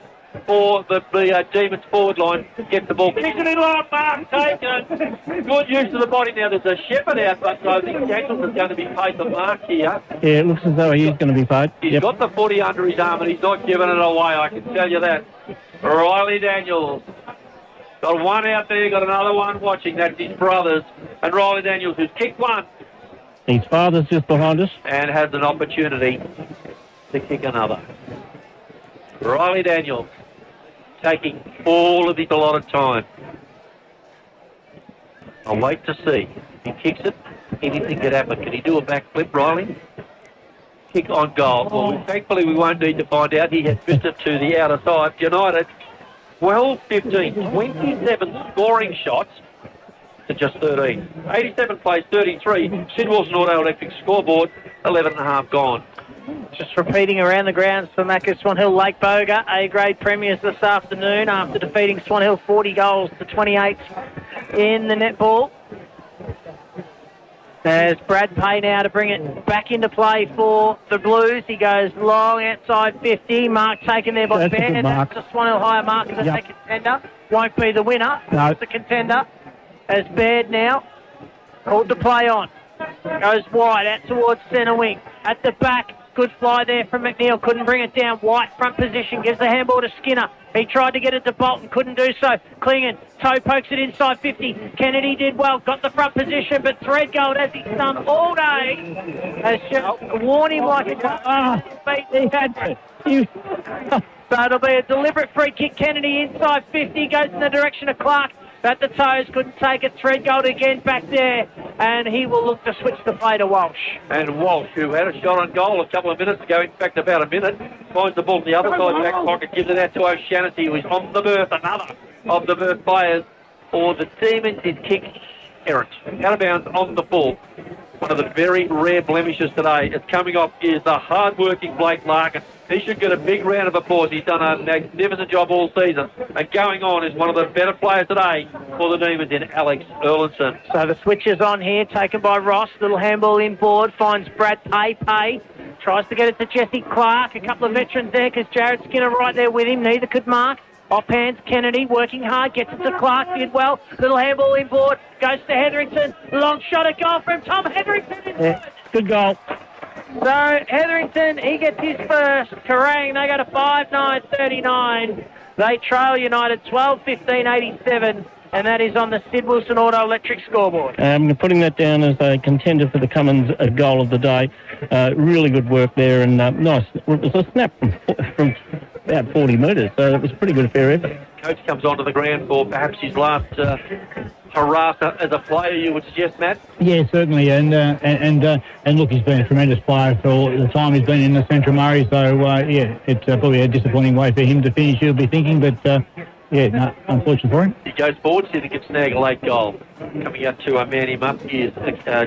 for the Demons forward line, gets the ball. Kicks it in long, mark taken. Good use of the body now. There's a Shepherd out, but I think Daniels is going to be paid the mark here. Yeah, it looks as though he is going to be paid. He's got the 40 under his arm and he's not giving it away, I can tell you that. Riley Daniels. Got one out there, got another one watching. That's his brothers. And Riley Daniels, who's kicked one. His father's just behind us. And has an opportunity to kick another. Riley Daniels taking all of his allotted time. I'll wait to see. He kicks it. Anything could happen. Can he do a backflip, Riley? Kick on goal. Well, thankfully we won't need to find out. He has missed it to the outer side. United 12-15, 27 scoring shots to just 13. 87 plays 33. Sid Wilson Auto Electric scoreboard, 11.5 gone. Just repeating around the grounds for Macca Swan Hill Lake Boga, A-grade premiers this afternoon after defeating Swan Hill 40 goals to 28 in the netball. There's Brad Pay now to bring it back into play for the Blues. He goes long outside 50. Mark taken there by Baird. That's the Swan Hill higher mark as a contender. Won't be the winner. No. It's the contender. As Baird now called to play on. Goes wide out towards centre wing. At the back, Good fly there from McNeil. Couldn't bring it down. White front position. Gives the handball to Skinner. He tried to get it to Bolton. Couldn't do so. Klingon. Toe pokes it inside 50. Kennedy did well. Got the front position. But Threadgold, as he's done all day, has just worn him like a he had. So it'll be a deliberate free kick. Kennedy inside 50. Goes in the direction of Clark. At the toes, couldn't take it. Threadgold again back there, and he will look to switch the play to Walsh. And Walsh, who had a shot on goal a couple of minutes ago, in fact about a minute, finds the ball in the other side back pocket, gives it out to O'Shaughnessy, who is on the berth, another of the berth players. Or the Demons did kick errant, out of bounds on the ball. One of the very rare blemishes today. It's coming off is the hard-working Blake Larkin. He should get a big round of applause. He's done a magnificent job all season. And going on is one of the better players today for the Demons in Alex Erlandson. So the switch is on here, taken by Ross. Little handball inboard, finds Brad Pay. Tries to get it to Jesse Clark. A couple of veterans there because Jared Skinner right there with him. Neither could mark. Off hands, Kennedy working hard, gets it to Clark, did well. Little handball inboard, goes to Hetherington. Long shot at goal from Tom Hetherington. Yeah, good goal. So Hetherington, he gets his first. Kerang, they go to 5-9-39. They trail United 12-15-87. And that is on the Sid Wilson Auto Electric scoreboard. Putting that down as a contender for the Cummins goal of the day. Really good work there, and nice. It was a snap from about 40 metres, so it was a pretty good affair effort. Coach comes onto the ground for perhaps his last harasser as a player, you would suggest, Matt? Yeah, certainly, and look, he's been a tremendous player for all the time he's been in the Central Murray. So it's probably a disappointing way for him to finish, you'll be thinking, but. Unfortunate for him. He goes forward, see if he can snag a late goal. Coming up to man him up is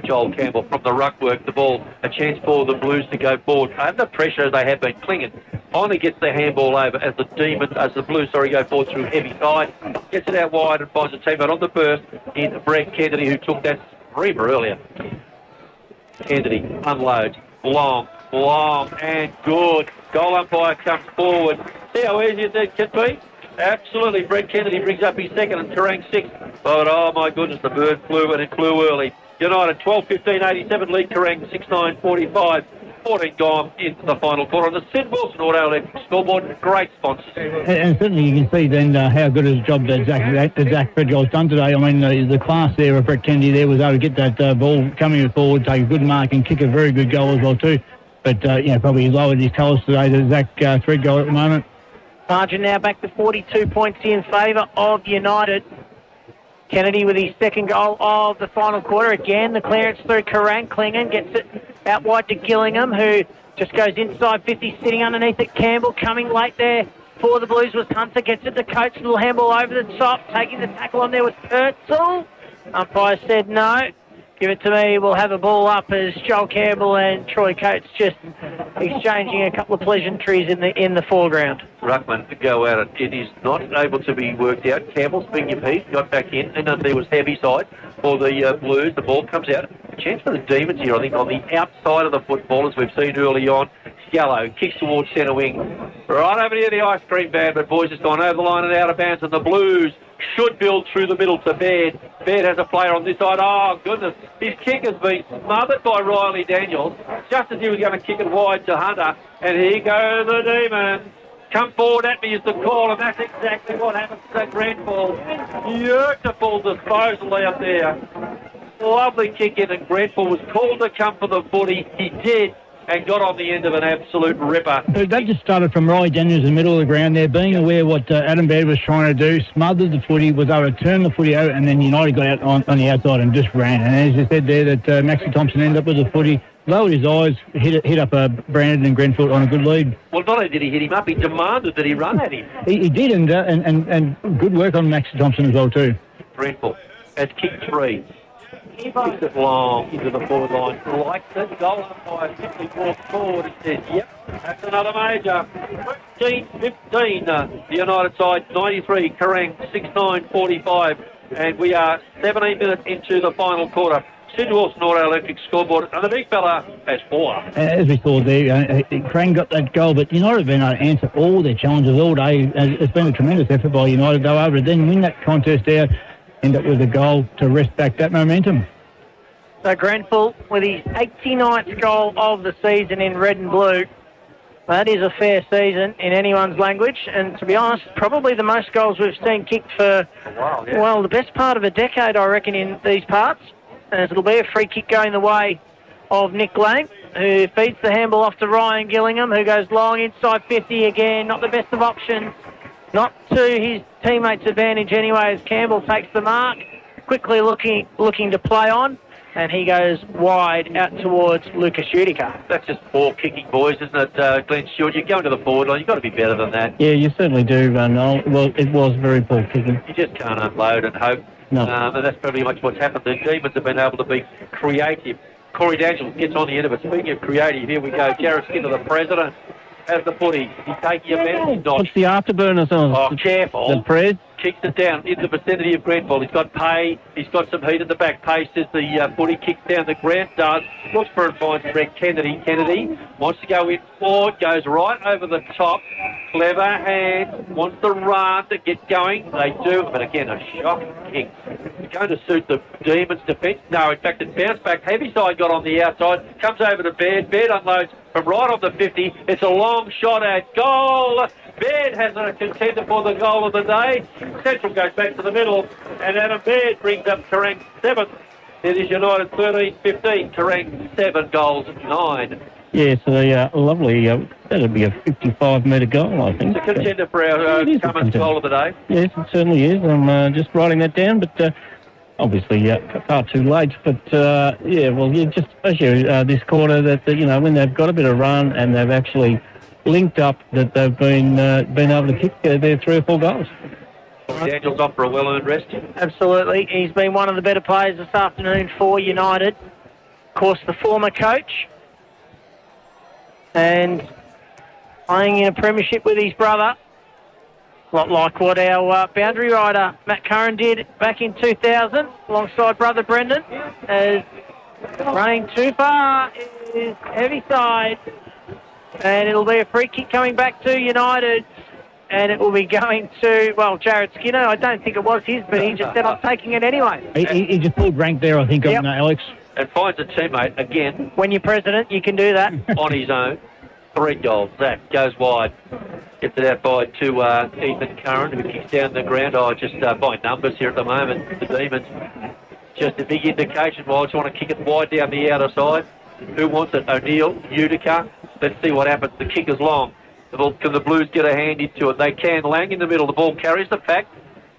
Joel Campbell from the ruck work. The ball, a chance for the Blues to go forward. Under pressure as they have been. Klingon finally gets the handball over as the Blues go forward through heavy side. Gets it out wide and finds a teammate on the burst in Brett Kennedy, who took that screamer earlier. Kennedy unloads. Long and good. Goal umpire comes forward. See how easy it can be? Absolutely. Brett Kennedy brings up his second and Kerang sixth. But, oh, my goodness, the bird flew and it flew early. United 12-15-87, lead Kerang 6-9-45. 14 gone into the final quarter. On the Sid Wilson Auto Electric scoreboard, great sponsors. And certainly you can see then how good a job that Zach Threadgold's done today. I mean, the class there of Brett Kennedy there was able to get that ball coming forward, take a good mark and kick a very good goal as well too. But, probably lowered his colours today to Zach Threadgold at the moment. Margin now back to 42 points in favour of United. Kennedy with his second goal of the final quarter. Again, the clearance through Kerang. Klingon gets it out wide to Gillingham, who just goes inside 50, sitting underneath it. Campbell coming late there for the Blues was Hunter. Gets it to Coates. Little handball over the top. Taking the tackle on there was Purcell. Umpire said no. Give it to me. We'll have a ball up as Joel Campbell and Troy Coates just exchanging a couple of pleasantries in the foreground. Ruckman to go at it. It is not able to be worked out. Campbell's big piece, got back in, and then there was heavy side for the Blues. The ball comes out. A chance for the Demons here, I think, on the outside of the football, as we've seen early on. Yellow kicks towards centre wing. Right over near the ice cream van, but boys has gone over the line and out of bounds, and the Blues should build through the middle to Baird. Baird has a player on this side. Oh, goodness. His kick has been smothered by Riley Daniels, just as he was going to kick it wide to Hunter. And here go the Demons. Come forward at me is the call, and that's exactly what happens to Grenfell. Beautiful disposal out there. Lovely kick in, and Grenfell was called to come for the footy. He did, and got on the end of an absolute ripper. That just started from Riley Daniels in the middle of the ground there, being aware what Adam Baird was trying to do, smothered the footy, was able to turn the footy out, and then United got out on the outside and just ran. And as you said there, that Maxie Thompson ended up with the footy, lowered his eyes, hit up Brandon and Grenfell on a good lead. Well, not only did he hit him up, he demanded that he run at him. He did, and good work on Maxie Thompson as well too. Grenfell has kicked three. He kicks it long into the forward line. Likes it. Goal umpire simply walks forward and says, yep, that's another major. 13-15, the United side, 93, Kerang 6-9-45. And we are 17 minutes into the final quarter. Sid Wilson Auto Electric scoreboard, and the big fella has 4. As we saw there, Kerang got that goal, but United have been able to answer all their challenges all day. It's been a tremendous effort by United. They were able to then win that contest out, end up with a goal to wrest back that momentum. So Grenfell with his 89th goal of the season in red and blue. That is a fair season in anyone's language, and to be honest, probably the most goals we've seen kicked for, well, the best part of a decade, I reckon, in these parts. As it'll be a free kick going the way of Nick Lang, who feeds the handball off to Ryan Gillingham, who goes long inside 50 again. Not the best of options. Not to his teammates' advantage anyway, as Campbell takes the mark. Quickly looking to play on. And he goes wide out towards Lucas Utica. That's just poor kicking, boys, isn't it, Glenn Stewart? You're going to the forward line. You've got to be better than that. Yeah, you certainly do, Noel. Well, it was very poor kicking. You just can't unload and hope. No. And that's pretty much what's happened. The Demons have been able to be creative. Corey Daniels gets on the end of it. Speaking of creative, here we go. Jared Skinner, the president, has the footy. He's taking a man. He's not. What's the afterburners on? Oh, careful. The Prez. Kicks it down in the vicinity of Grenfell. He's got Pay. He's got some heat at the back. Pay says the footy kicks down. The Grant does. Looks for and finds Greg Kennedy. Kennedy wants to go in forward. Goes right over the top. Clever hands. Wants the run to get going. They do. But again, a shocking kick. It's going to suit the Demons' defence. No, in fact, it bounced back. Heavyside got on the outside. Comes over to Baird. Baird unloads from right on the 50. It's a long shot at goal. Baird has a contender for the goal of the day. Central goes back to the middle, and Adam Baird brings up Kerang 7th. It is United 13-15. Kerang 7 goals 9. Yes, a lovely, that'd be a 55-metre goal, I think. It's a contender for our Cummins goal of the day. Yes, it certainly is. I'm just writing that down, but obviously far too late. But, just especially this quarter, that, when they've got a bit of run and they've actually linked up, that they've been able to kick their 3 or 4 goals. Daniels off for a well-earned rest. Absolutely. He's been one of the better players this afternoon for United. Of course, the former coach. And playing in a premiership with his brother. A lot like what our boundary rider, Matt Curran, did back in 2000 alongside brother Brendan. As running too far is Heavyside. And it'll be a free kick coming back to United. And it will be going to, Jared Skinner. I don't think it was his, but he just said, I'm taking it anyway. He just pulled rank there, I think, on Alex. And finds a teammate again. When you're president, you can do that. On his own. 3 goals. Zach goes wide. Gets it out by to Ethan Curran, who kicks down the ground. Just by numbers here at the moment, the Demons. Just a big indication. I just want to kick it wide down the outer side. Who wants it? O'Neill, Utica. Let's see what happens. The kick is long. Can the Blues get a hand into it? They can. Lang in the middle. The ball carries the pack.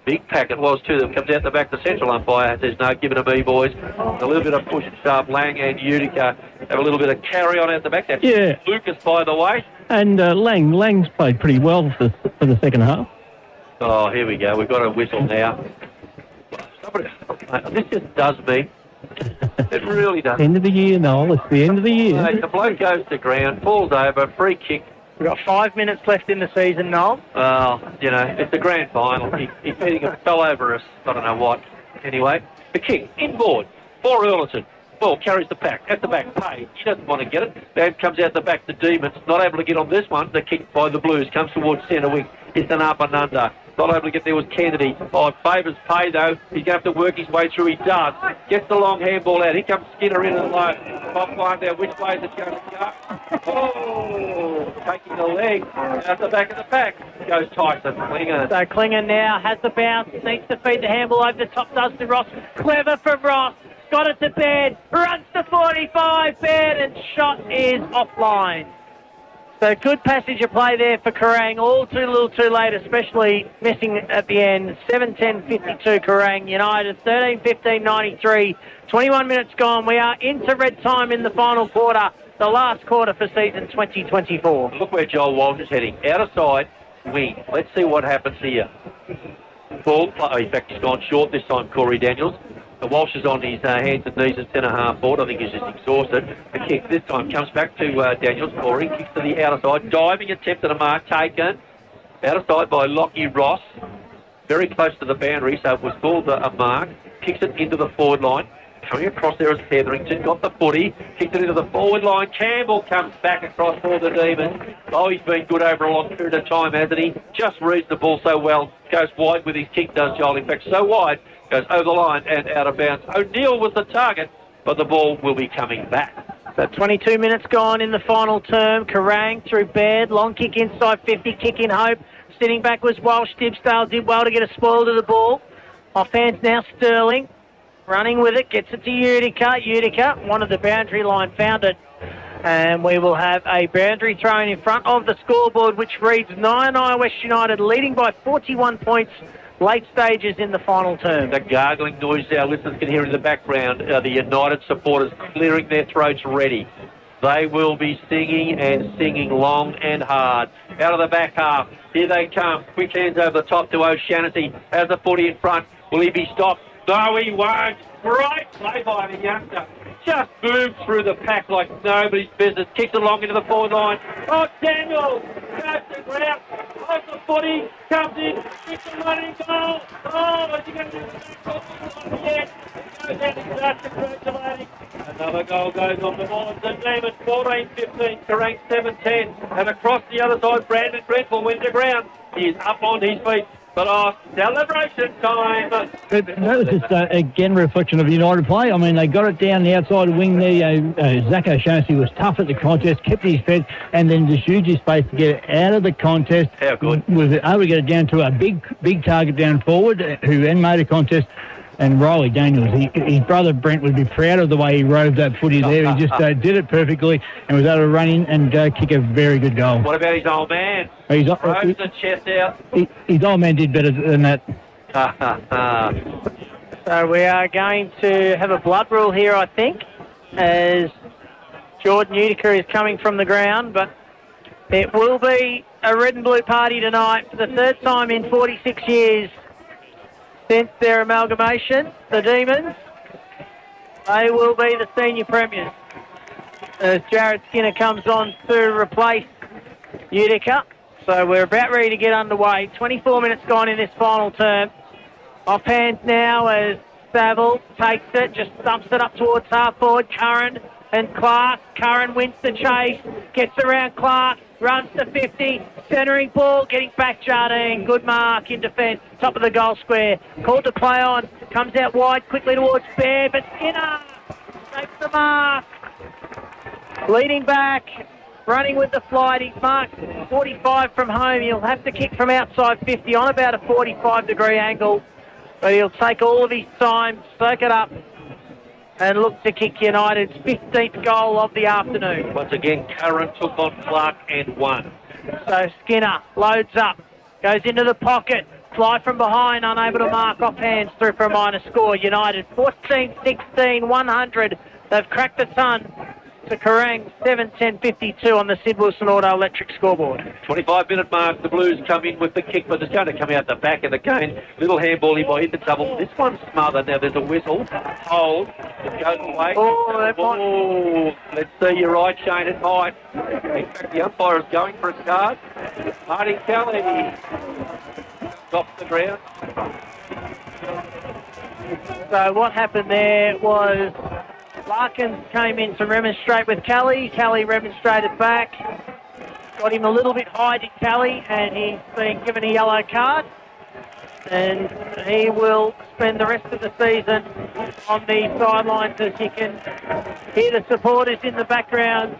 Big pack it was too. That comes out the back. The central umpire says, no, give it to me, boys. A little bit of push and shove. Lang and Utica have a little bit of carry on out the back. That's Lucas, by the way. And Lang's played pretty well for the second half. Oh, here we go. We've got a whistle now. This just does me. It really does. End of the year, Noel. It's the end of the year. The bloke goes to ground, falls over, free kick. We've got 5 minutes left in the season, Noel. It's the grand final. He's hitting a fell over us. I don't know what. Anyway, the kick, inboard, for Erlandson. Ball carries the pack, at the back, Pay. He doesn't want to get it. Bam comes out the back, the Demons. Not able to get on this one. The kick by the Blues comes towards centre wing. It's an up and under. Not able to get there was Kennedy. It favours Pay, though. He's going to have to work his way through. He does. Gets the long handball out. Here comes Skinner in and low. Top line there. Which way is it going to go? Oh, taking the leg out the back of the pack. Goes Tyson. Klinger. So Klinger now has the bounce. Needs to feed the handball over the top. Does to Ross. Clever from Ross. Got it to Baird. Runs to 45. Baird, and shot is offline. So good passage of play there for Kerang. All too little too late, especially missing at the end. 7-10-52 Kerang. United 13-15-93. 21 minutes gone. We are into red time in the final quarter. The last quarter for season 2024. Look where Joel Walsh is heading. Outer side, wing. Let's see what happens here. Ball, in fact, he's gone short this time, Corey Daniels. The Walsh is on his hands and knees at centre-half forward. I think he's just exhausted. The kick this time comes back to Daniels. Corey kicks to the outer side. Diving attempt at a mark taken. Outer side by Lockie Ross. Very close to the boundary, so it was called a mark. Kicks it into the forward line. Coming across there is Hetherington. Got the footy. Kicked it into the forward line. Campbell comes back across for the Demons. Oh, he's been good over a long period of time, hasn't he? Just reads the ball so well. Goes wide with his kick, does Joel. In fact, so wide. Goes over the line and out of bounds. O'Neill was the target. but the ball will be coming back. So 22 minutes gone in the final term. Kerang through Baird. Long kick inside 50. Kick in Hope. Sitting back was Walsh. Dibsdale did well to get a spoil to the ball. Off hands now Sterling. Running with it. Gets it to Utica. Utica wanted the boundary line. Found it. And we will have a boundary thrown in front of the scoreboard, which reads 9-9 West United leading by 41 points. Late stages in the final term. The gargling noise our listeners can hear in the background, the United supporters clearing their throats ready. They will be singing and singing long and hard. Out of the back half, here they come. Quick hands over the top to O'Shaughnessy. Has the footy in front. Will he be stopped? No, he won't. Great play by the youngster. Just moves through the pack like nobody's business. Kicks it along into the forward line. Oh, Daniel goes to the ground. Holds the footy. Comes in. Kicks the running goal. Oh, is he going to do the yes. Goes down to that. Congratulating. Another goal goes on the ball. The Demons 14-15. Kerang 7-10. And across the other side, Brandon Grenfell wins the ground. He is up on his feet. But celebration time. But that was just, again, a reflection of United play. I mean, they got it down the outside wing there. Zach O'Shaughnessy was tough at the contest, kept his feet, and then just used his space to get it out of the contest. How good. Was able to get it down to a big target down forward, who then made a contest. And Riley Daniels, his brother Brent would be proud of the way he rode that footy there. He just did it perfectly and was able to run in and kick a very good goal. What about his old man? Throws the chest out. His old man did better than that. So we are going to have a blood rule here, I think, as Jordan Utica is coming from the ground. But it will be a red and blue party tonight for the third time in 46 years. Since their amalgamation, the Demons, they will be the senior premiers. As Jared Skinner comes on to replace Utica. So we're about ready to get underway. 24 minutes gone in this final term. Off hands now as Saville takes it, just thumps it up towards half forward. Curran and Clark. Curran wins the chase, gets around Clark. Runs to 50, centering ball, getting back Jardine. Good mark in defence, top of the goal square. Called to play on, comes out wide quickly towards Baird, but Skinner takes the mark. Leading back, running with the flight. He's marked 45 from home. He'll have to kick from outside 50 on about a 45-degree angle. But he'll take all of his time, soak it up, and look to kick United's 15th goal of the afternoon. Once again, Curran took on Clark and won. So Skinner loads up, goes into the pocket, fly from behind, unable to mark, off hands through for a minor score. United 14-16, 100. They've cracked the ton to Kerang 7-10-52 on the Sid Wilson Auto Electric scoreboard. 25-minute mark, the Blues come in with the kick, but it's going to come out the back of the cane. Little handball, he might hit the double. This one's smothered. Now there's a whistle. Hold. It goes away. Let's see, you're right, Shane, it might. In fact, the umpire is going for a card. Marty Kelly off the ground. So what happened there was Larkins came in to remonstrate with Kelly. Kelly remonstrated back. Got him a little bit high, did Kelly, and he's been given a yellow card. And he will spend the rest of the season on the sidelines, as you can hear the supporters in the background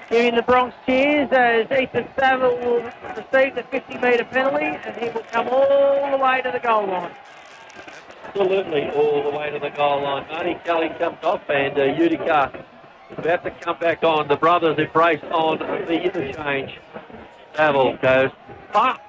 giving the Bronx cheers, as Ethan Saville will receive the 50-metre penalty, and he will come all the way to the goal line. Absolutely all the way to the goal line. Marty Kelly comes off, and Utica about to come back on. The brothers embrace on the interchange. Saville goes up,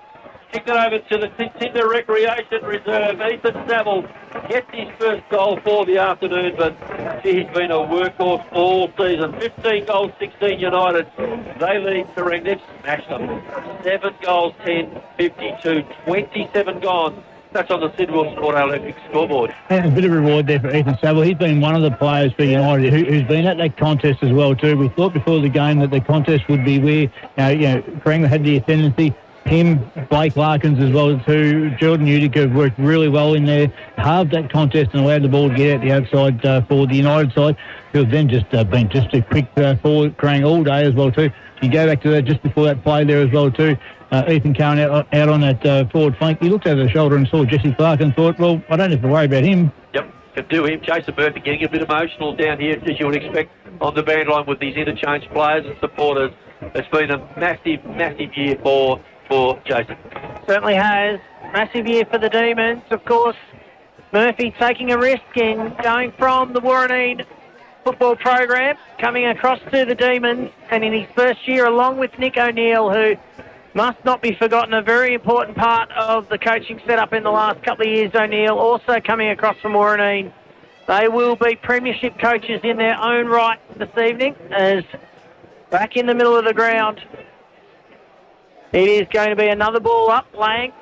kicked it over to the Tinder Recreation Reserve. Ethan Saville gets his first goal for the afternoon, but he's been a workhorse all season. 15 goals, 16 United. They lead Kerang. They've smashed them. 7 goals, 10, 52, 27 gone. That's on the Sid Wilson Auto Electric scoreboard. And a bit of reward there for Ethan Saville. He's been one of the players for United who's been at that contest as well too. We thought before the game that the contest would be where Kerang had the ascendancy. Him, Blake Larkins as well too. Jordan Utica worked really well in there, halved that contest and allowed the ball to get out the outside for the United side, who have then just been just too quick for Kerang all day as well too. You go back to that just before that play there as well too. Ethan Curran out on that forward flank. He looked over the shoulder and saw Jesse Clark and thought, well, I don't have to worry about him. Yep. can do him. Jason Murphy getting a bit emotional down here, as you would expect, on the bandline with these interchange players and supporters. It's been a massive, massive year for Jason. Certainly has. Massive year for the Demons, of course. Murphy taking a risk in going from the Warraneen football program, coming across to the Demons, and in his first year, along with Nick O'Neill, who must not be forgotten, a very important part of the coaching setup in the last couple of years. O'Neill also coming across from Warraneen. They will be premiership coaches in their own right this evening, as back in the middle of the ground, it is going to be another ball up. Lang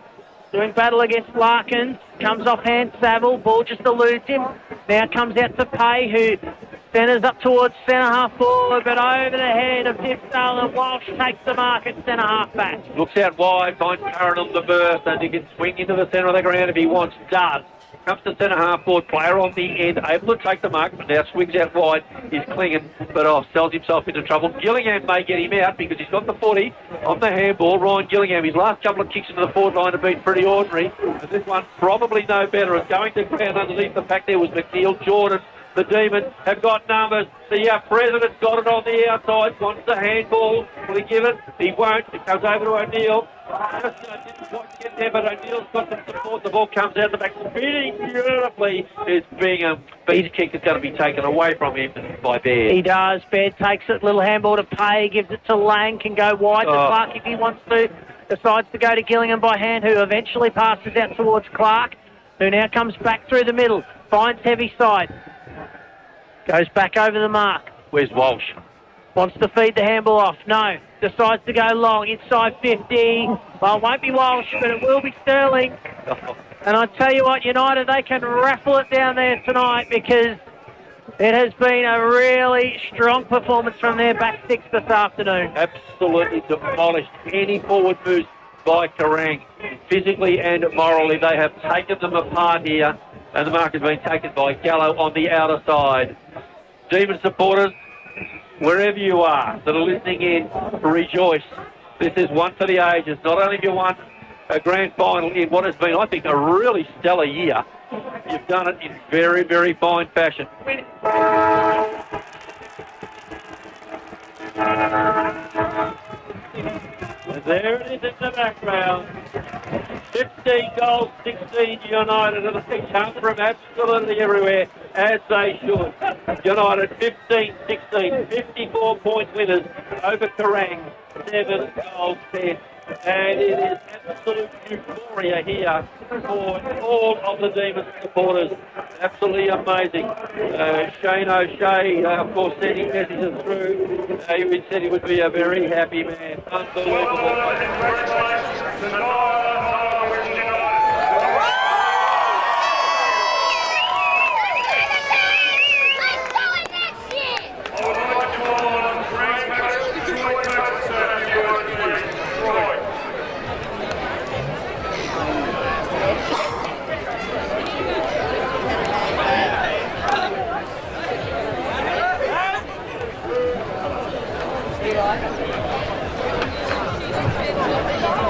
doing battle against Larkins. Comes off hand Saville. Ball just eludes him. Now comes out to Pay, who centres up towards centre half forward, but over the head of Tipsdale, and Walsh takes the mark at centre half back. Looks out wide, finds Curran on the berth, and he can swing into the centre of the ground if he wants. Does. Comes to centre half forward, player on the end, able to take the mark, but now swings out wide. He's clinging, but sells himself into trouble. Gillingham may get him out because he's got the 40 on the handball. Ryan Gillingham, his last couple of kicks into the forward line have been pretty ordinary, but this one probably no better. It's going to ground underneath the pack. There was McNeil. Jordan, the Demons have got numbers. The President's got it on the outside, wants the handball. Will he give it? He won't. It comes over to O'Neill. Just didn't quite get there, but O'Neill's got some support. The ball comes out the back, spinning beautifully. It's being a beat kick that's going to be taken away from him by Baird. He does. Baird takes it, little handball to Pay, gives it to Lang, can go wide to Clark if he wants to. Decides to go to Gillingham by hand, who eventually passes out towards Clark, who now comes back through the middle, finds heavy side, goes back over the mark. Where's Walsh? Wants to feed the handball off. No. Decides to go long. Inside 50. Well, it won't be Walsh, but it will be Sterling. And I tell you what, United, they can raffle it down there tonight, because it has been a really strong performance from their back six this afternoon. Absolutely demolished any forward moves by Kerang. Physically and morally, they have taken them apart here, and the mark has been taken by Gallo on the outer side. Demon supporters, wherever you are that are listening in, rejoice. This is one for the ages. Not only have you won a grand final in what has been, I think, a really stellar year, you've done it in very, very fine fashion. And there it is in the background. 15 goals, 16 United, and they come from absolutely everywhere, as they should. United 15-16, 54 point winners over Kerang, 7 goals 10. And it is absolute euphoria here for all of the Demons supporters. Absolutely amazing. Shane O'Shea, of course, sending messages through. He said he would be a very happy man. Unbelievable.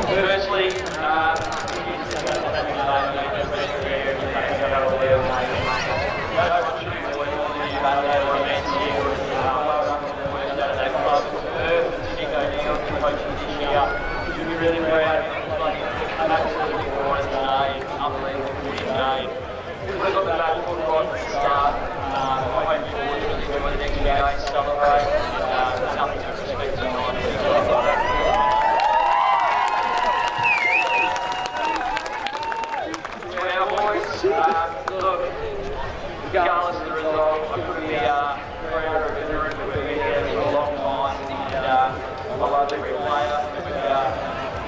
Firstly, really proud. I'm absolutely for it. Unbelievable game. We've got the back foot right from the start. Going forward, really good for the next game. Celebrate. Nothing to respect tonight. Our boys, look, regardless of the result, I couldn't be prouder of the group that we've been here for a long time. And I love every player.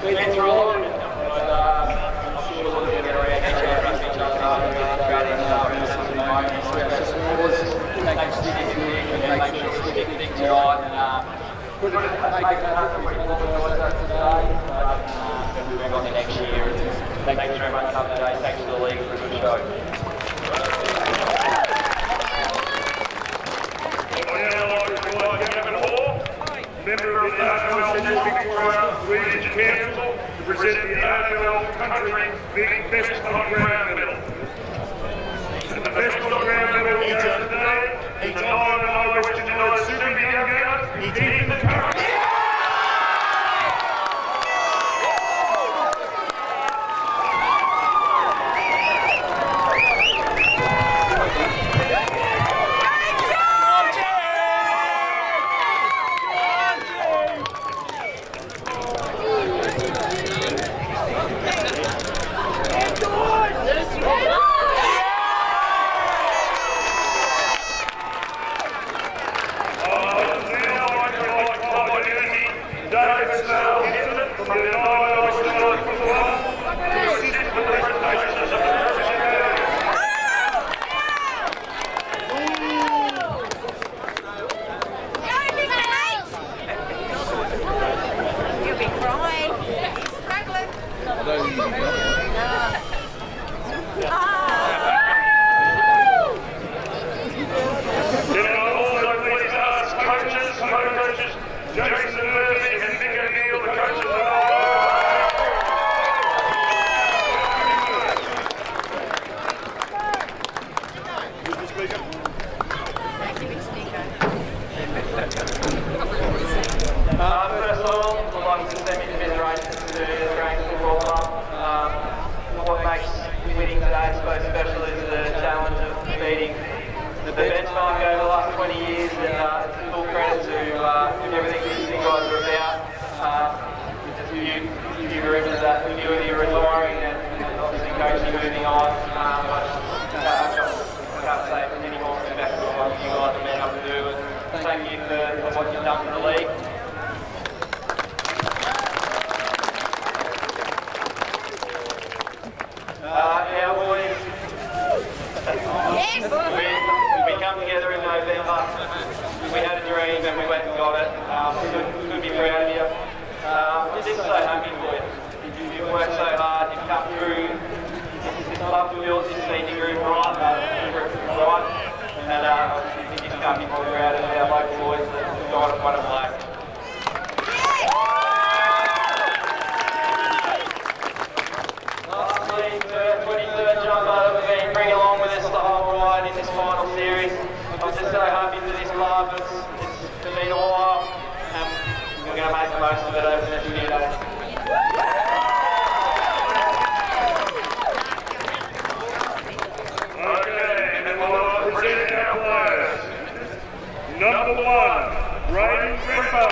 We've been through a lot of it, but I'm sure we'll get around each other, each other, make them stick into it, and make sure we get things right. And couldn't make it happen when we organised that today, but we'll move on to next year. Thank you very much for coming today. Thanks to the league for a good show. Member of the AFL Victoria Region Council to present the AFL Country Big Best on Ground Medal. And the Best on Ground First of all, I'd like to thank the Federation to the Kerang Football Club. What makes winning today so special is the challenge of beating the benchmark over the last 20 years, and it's full credit to everything that you guys are about. You remember that when you were retiring and obviously coaching moving on, I can't say any more than that for what you guys have been able to do, and thank you for what you've done for the league. Our boys, we come together in November. We had a dream and we went and got it. We could be proud of you. We're just so happy for you. You've worked so hard, you've come through. Love to build this senior group right, and I think you can't be more proud of our local boys that got it, won it away. Lastly, the 23rd jumper that we've been bringing along with us the whole ride in this final series. I'm just so happy for this club. It's been a while, and we're going to make the most of it over the next few days. Okay, and we'll present our players. Number 1, Braden Grimper.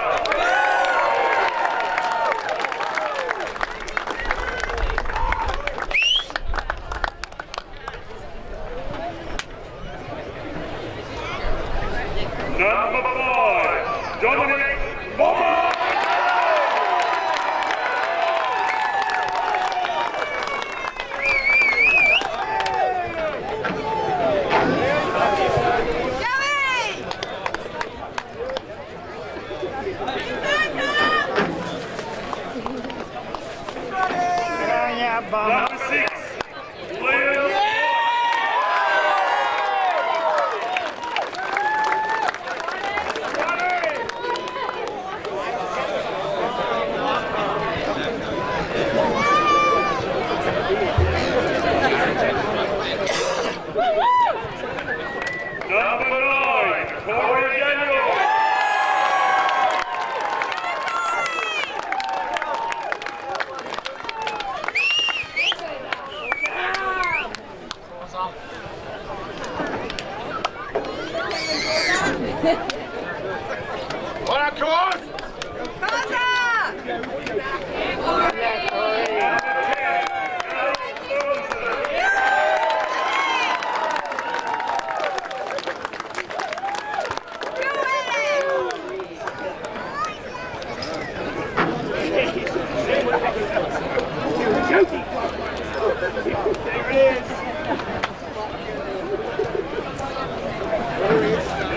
Number 5, Dominic Bomber. Number 6, Liam. Number 9, Corey Daniel. Come on!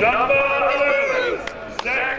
Number 11, Zach.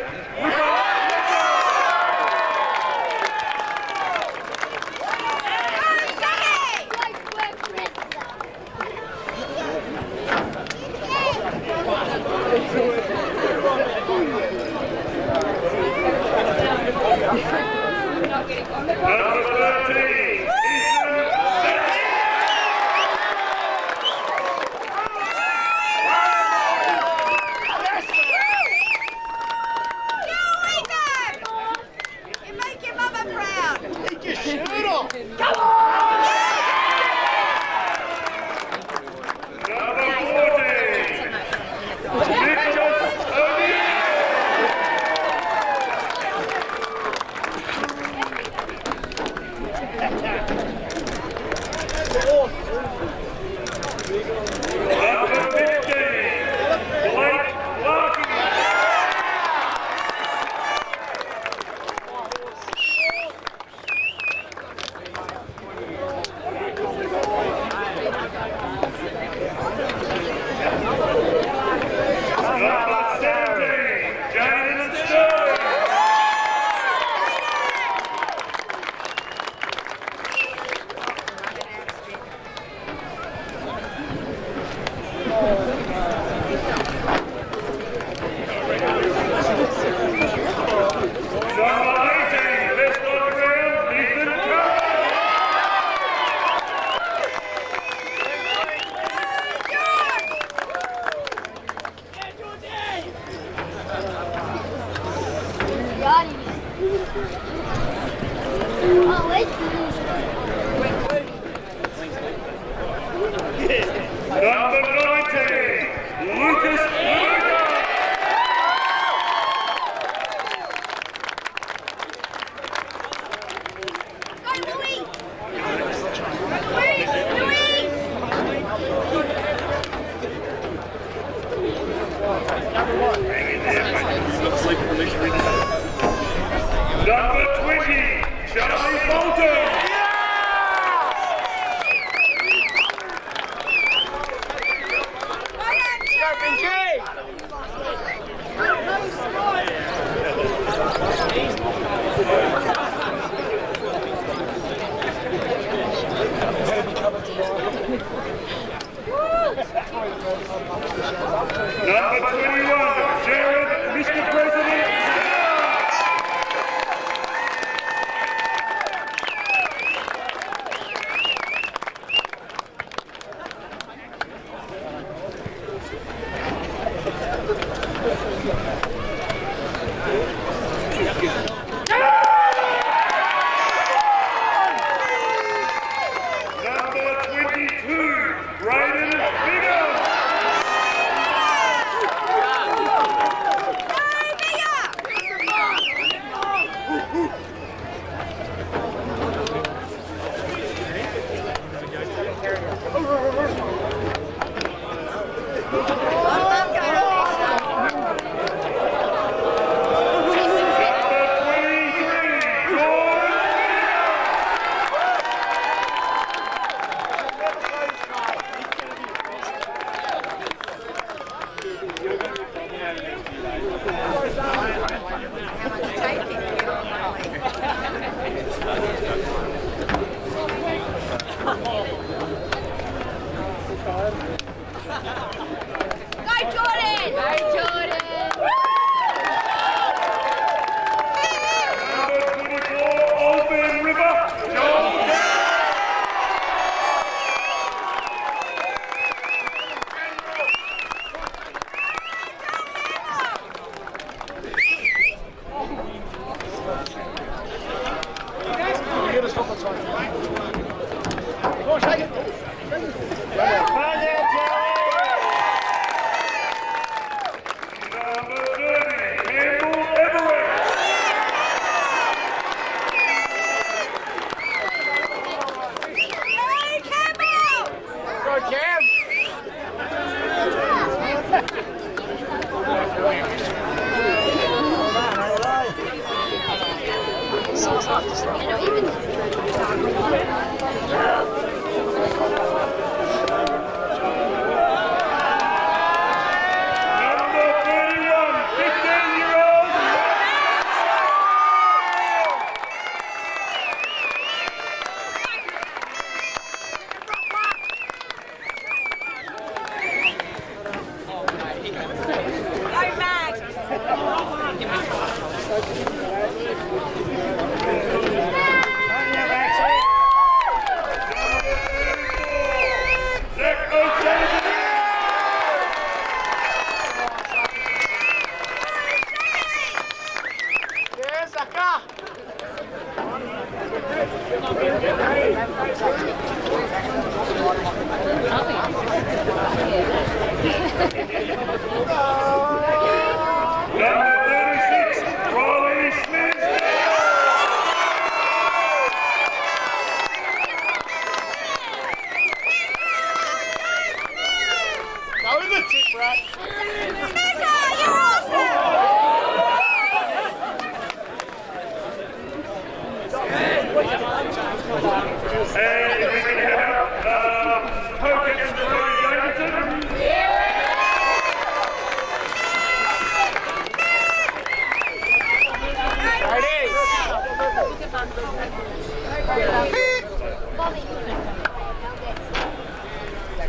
Number 90, Lucas Luger. Number 20, Charlie Bolton. Number 21, Jared, Mr. President. Number 22, Brayden Bigger.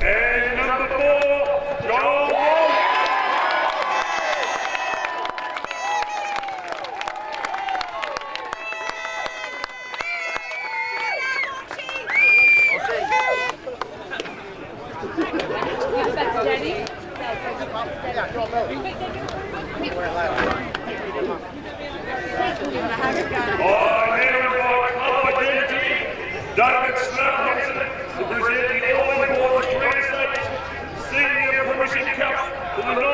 And number 4, Joel Walsh. David Snowhausen to present the All Important Senior Premiership Cup to the